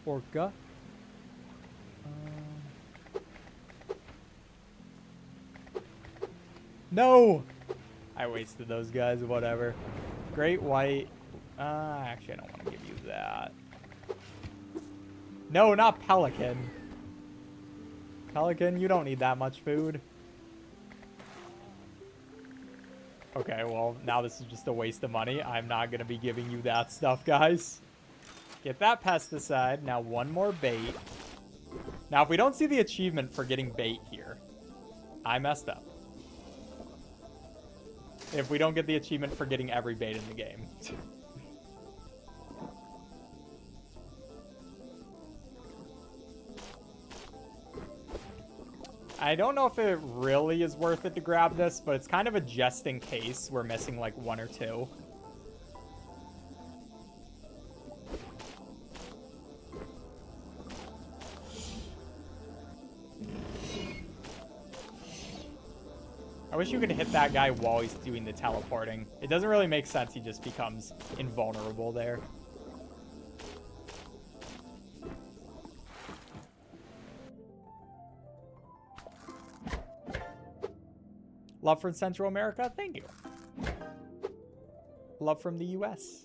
Orca. No! I wasted those guys, whatever. Great white. Actually, I don't want to give you that. No, not pelican. Pelican, you don't need that much food. Okay, well, now this is just a waste of money. I'm not going to be giving you that stuff, guys. Get that pesticide. Now one more bait. Now, if we don't see the achievement for getting bait here, I messed up. If we don't get the achievement for getting every bait in the game. I don't know if it really is worth it to grab this, but it's kind of a just in case we're missing like one or two. I wish you could hit that guy while he's doing the teleporting. It doesn't really make sense. He just becomes invulnerable there. Love from Central America? Thank you. Love from the US.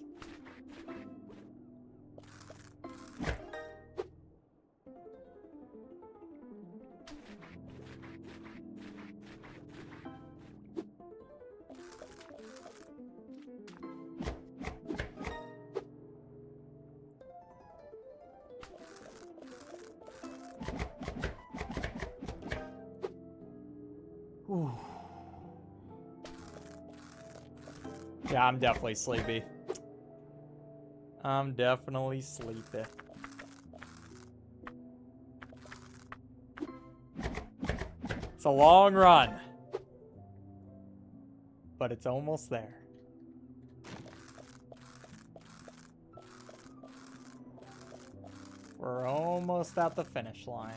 Ooh. Yeah, I'm definitely sleepy. I'm definitely sleepy. It's a long run. But it's almost there. We're almost at the finish line.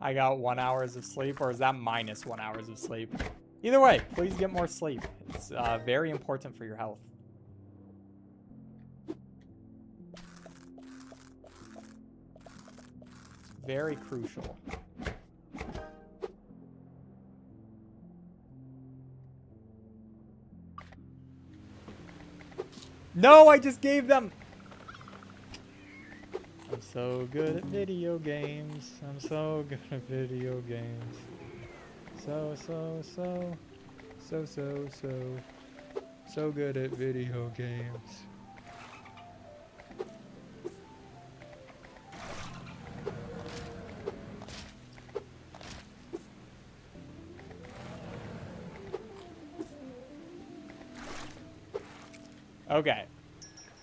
I got 1 hour of sleep, or is that minus 1 hour of sleep? Either way, please get more sleep. It's very important for your health. Very crucial. No, I just gave them... I'm so good at video games. I'm so good at video games. So good at video games. Okay.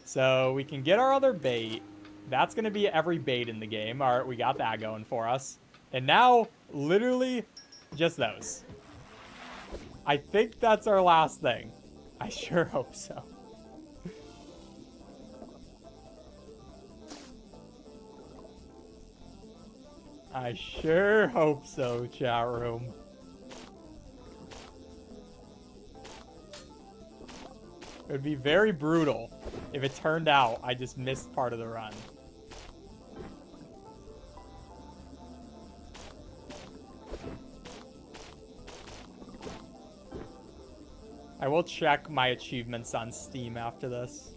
So we can get our other bait. That's going to be every bait in the game. All right, we got that going for us. And now, literally, just those. I think that's our last thing. I sure hope so. I sure hope so, chat room. It would be very brutal if it turned out I just missed part of the run. I will check my achievements on Steam after this.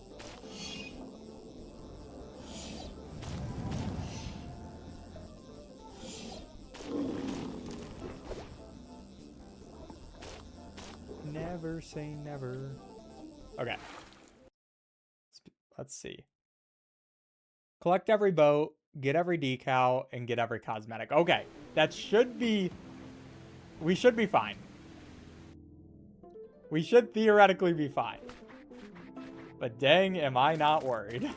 Never say never. Okay. Let's see. Collect every boat, get every decal, and get every cosmetic. Okay. That should be... We should be fine. We should theoretically be fine. But dang, am I not worried.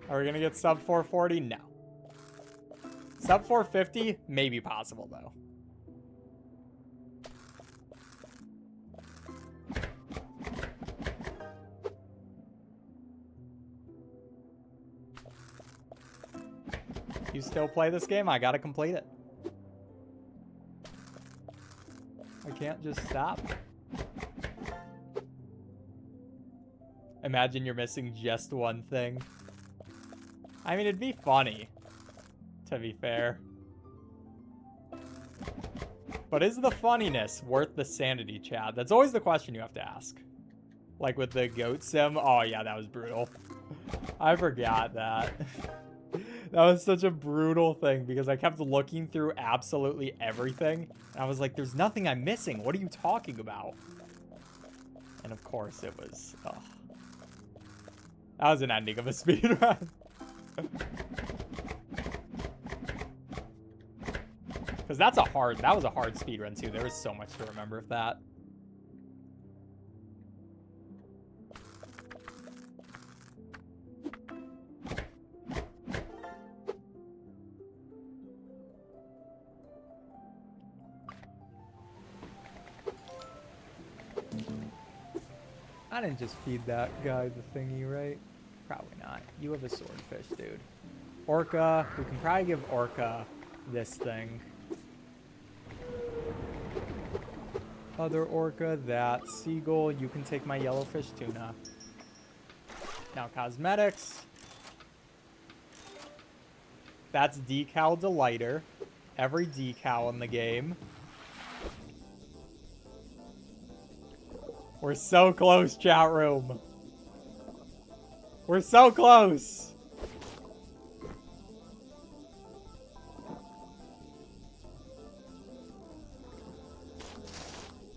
Are we going to get sub 440? No. Sub 450? Maybe possible, though. You still play this game? I gotta complete it. I can't just stop. Imagine you're missing just one thing. I mean, it'd be funny, to be fair. But is the funniness worth the sanity, Chad? That's always the question you have to ask. Like with the goat sim. Oh, yeah, that was brutal. I forgot that. That was such a brutal thing because I kept looking through absolutely everything. And I was like, there's nothing I'm missing. What are you talking about? And of course it was... Oh. That was an ending of a speedrun. Because that was a hard speedrun too. There was so much to remember of that. I didn't just feed that guy the thingy, right? Probably not. You have a swordfish, dude. Orca. We can probably give Orca this thing. Other Orca, that. Seagull, you can take my yellowfish tuna. Now cosmetics. That's Decal Delighter. every decal in the game. We're so close, chat room. We're so close.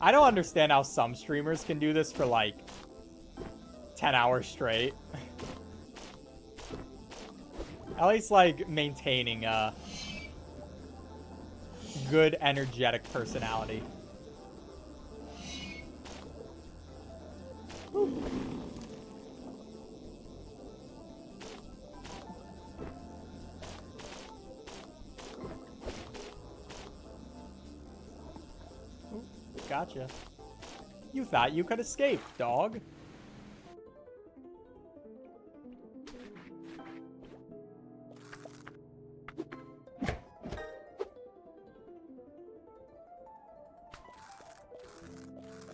I don't understand how some streamers can do this for like 10 hours straight. At least like maintaining a good energetic personality. Ooh, gotcha. You thought you could escape, dog.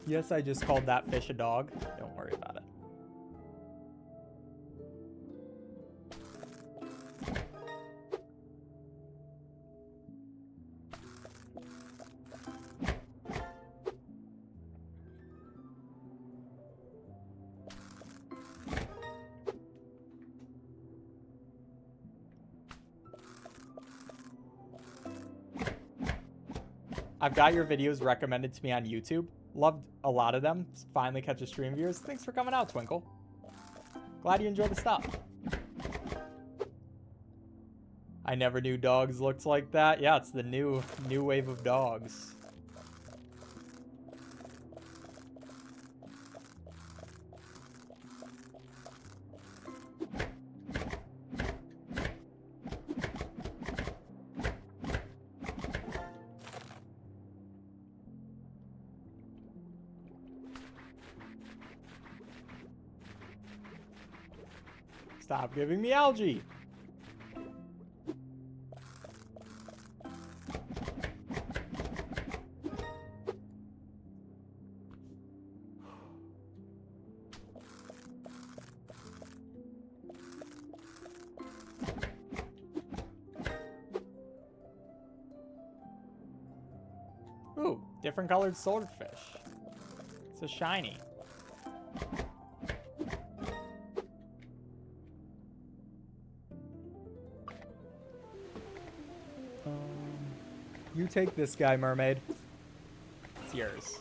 Yes, I just called that fish a dog. Don't worry about it. I've got your videos recommended to me on YouTube. Loved a lot of them. Finally catch a stream viewers. Thanks for coming out, Twinkle. Glad you enjoyed the stop. I never knew dogs looked like that. Yeah, it's the new wave of dogs. Stop giving me algae. Ooh, different colored swordfish. It's a shiny. You take this guy, mermaid. It's yours.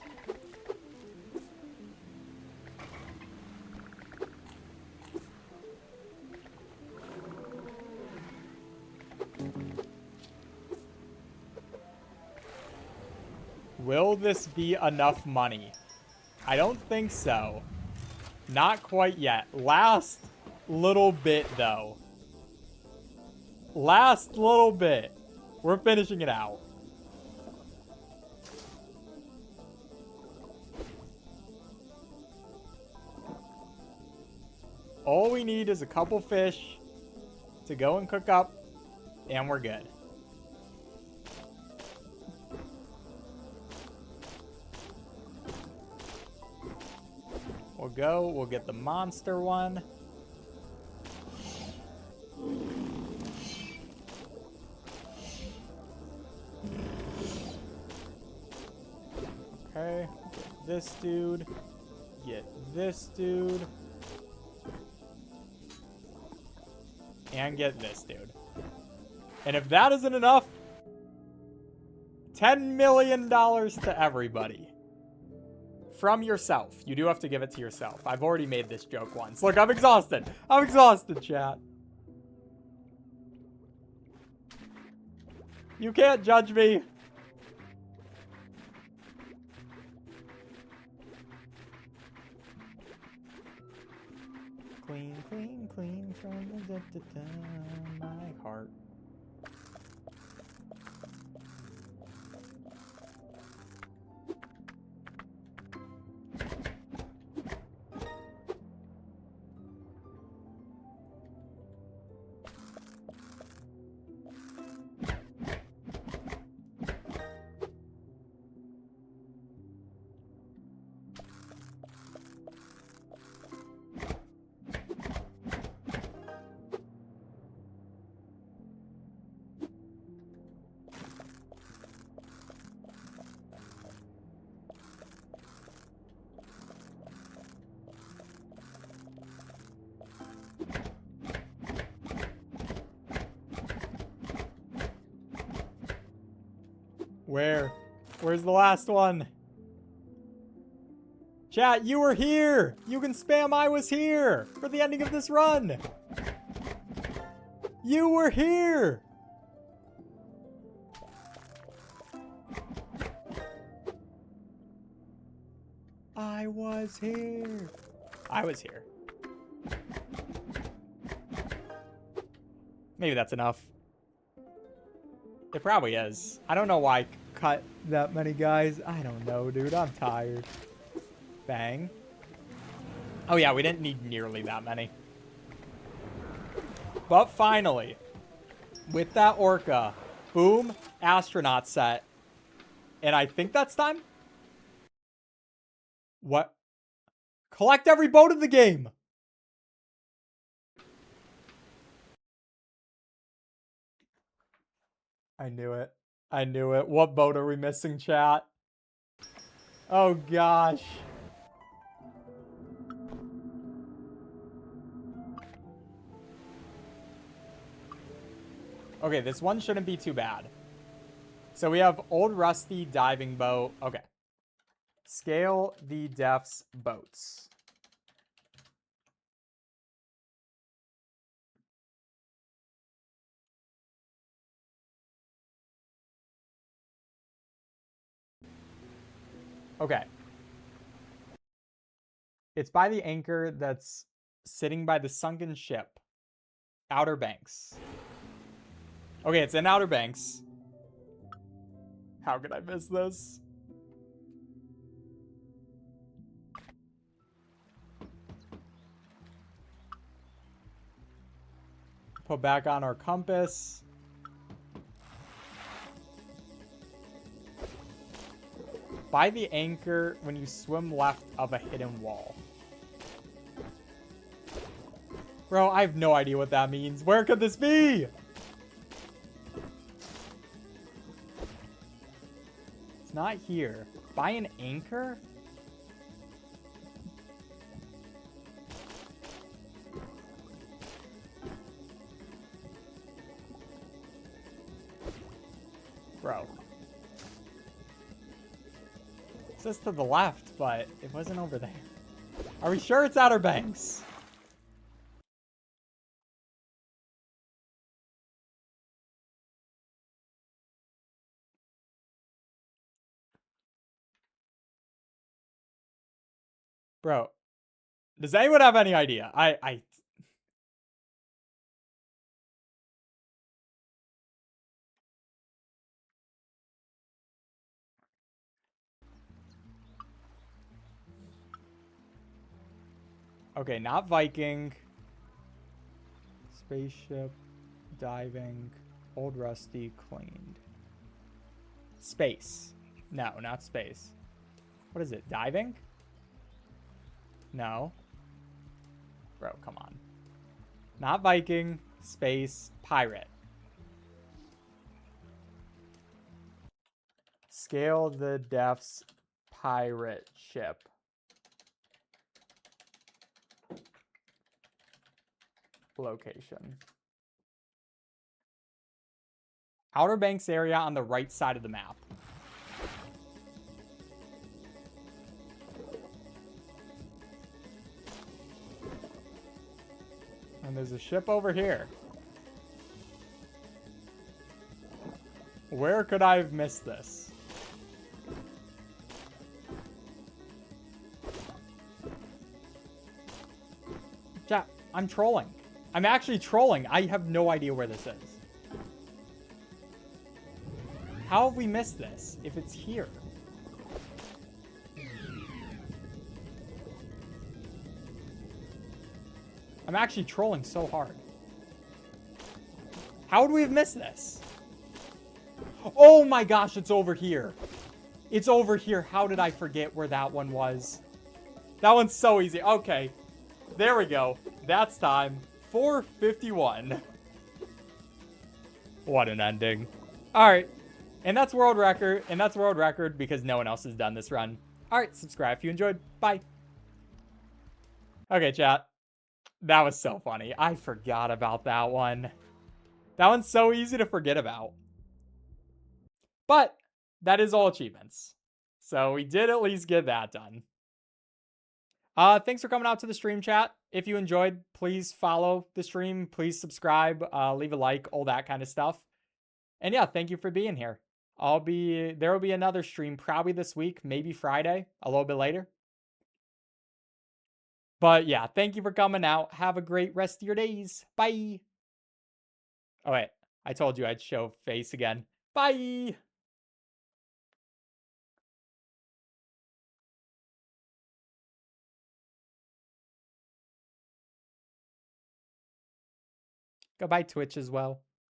Will this be enough money? I don't think so. Not quite yet. Last little bit, though. Last little bit. We're finishing it out. All we need is a couple fish to go and cook up, and we're good. We'll go, we'll get the monster one. Okay, get this dude. Get this dude. And get this dude. And if that isn't enough, $10 million to everybody. From yourself. You do have to give it to yourself. I've already made this joke once. Look, I'm exhausted. I'm exhausted, chat. You can't judge me. Clean, clean, clean from the my heart. Where? Where's the last one? Chat, you were here! You can spam I was here for the ending of this run! You were here! I was here. I was here. Maybe that's enough. It probably is. I don't know why I cut that many guys. I don't know, dude. I'm tired. Bang. Oh yeah, we didn't need nearly that many. But finally, with that orca, boom, astronaut set. And I think that's time. What? Collect every boat in the game. I knew it. I knew it. What boat are we missing, chat? Oh, gosh. Okay, this one shouldn't be too bad. So we have old rusty diving boat. Okay. Scale the depths boats. Okay. It's by the anchor that's sitting by the sunken ship. Outer Banks. Okay, it's in Outer Banks. How could I miss this? Put back on our compass. By the anchor when you swim left of a hidden wall. Bro, I have no idea what that means. Where could this be? It's not here. By an anchor? Bro. It says to the left, but it wasn't over there. Are we sure it's Outer Banks? Bro, does anyone have any idea? Okay, not Viking. Spaceship, diving, old rusty, cleaned. Space. No, not space. What is it? Diving? No. Bro, come on. Not Viking, space, pirate. Scale the depths, pirate ship. Location. Outer Banks area on the right side of the map. And there's a ship over here. Where could I have missed this? Chat, I'm trolling. I'm actually trolling. I have no idea where this is. How have we missed this if it's here? I'm actually trolling so hard. How would we have missed this? Oh my gosh, it's over here. It's over here. How did I forget where that one was? That one's so easy. Okay. There we go. That's time. 4:51. What an ending. All right. And that's world record. And that's world record because no one else has done this run. All right. Subscribe if you enjoyed. Bye. Okay, chat. That was so funny. I forgot about that one. That one's so easy to forget about. But that is all achievements. So we did at least get that done. Thanks for coming out to the stream, chat. If you enjoyed, please follow the stream. Please subscribe, leave a like, all that kind of stuff. And yeah, thank you for being here. There will be another stream probably this week, maybe Friday, a little bit later. But yeah, thank you for coming out. Have a great rest of your days. Bye. Oh wait, I told you I'd show face again. Bye. Goodbye, Twitch as well.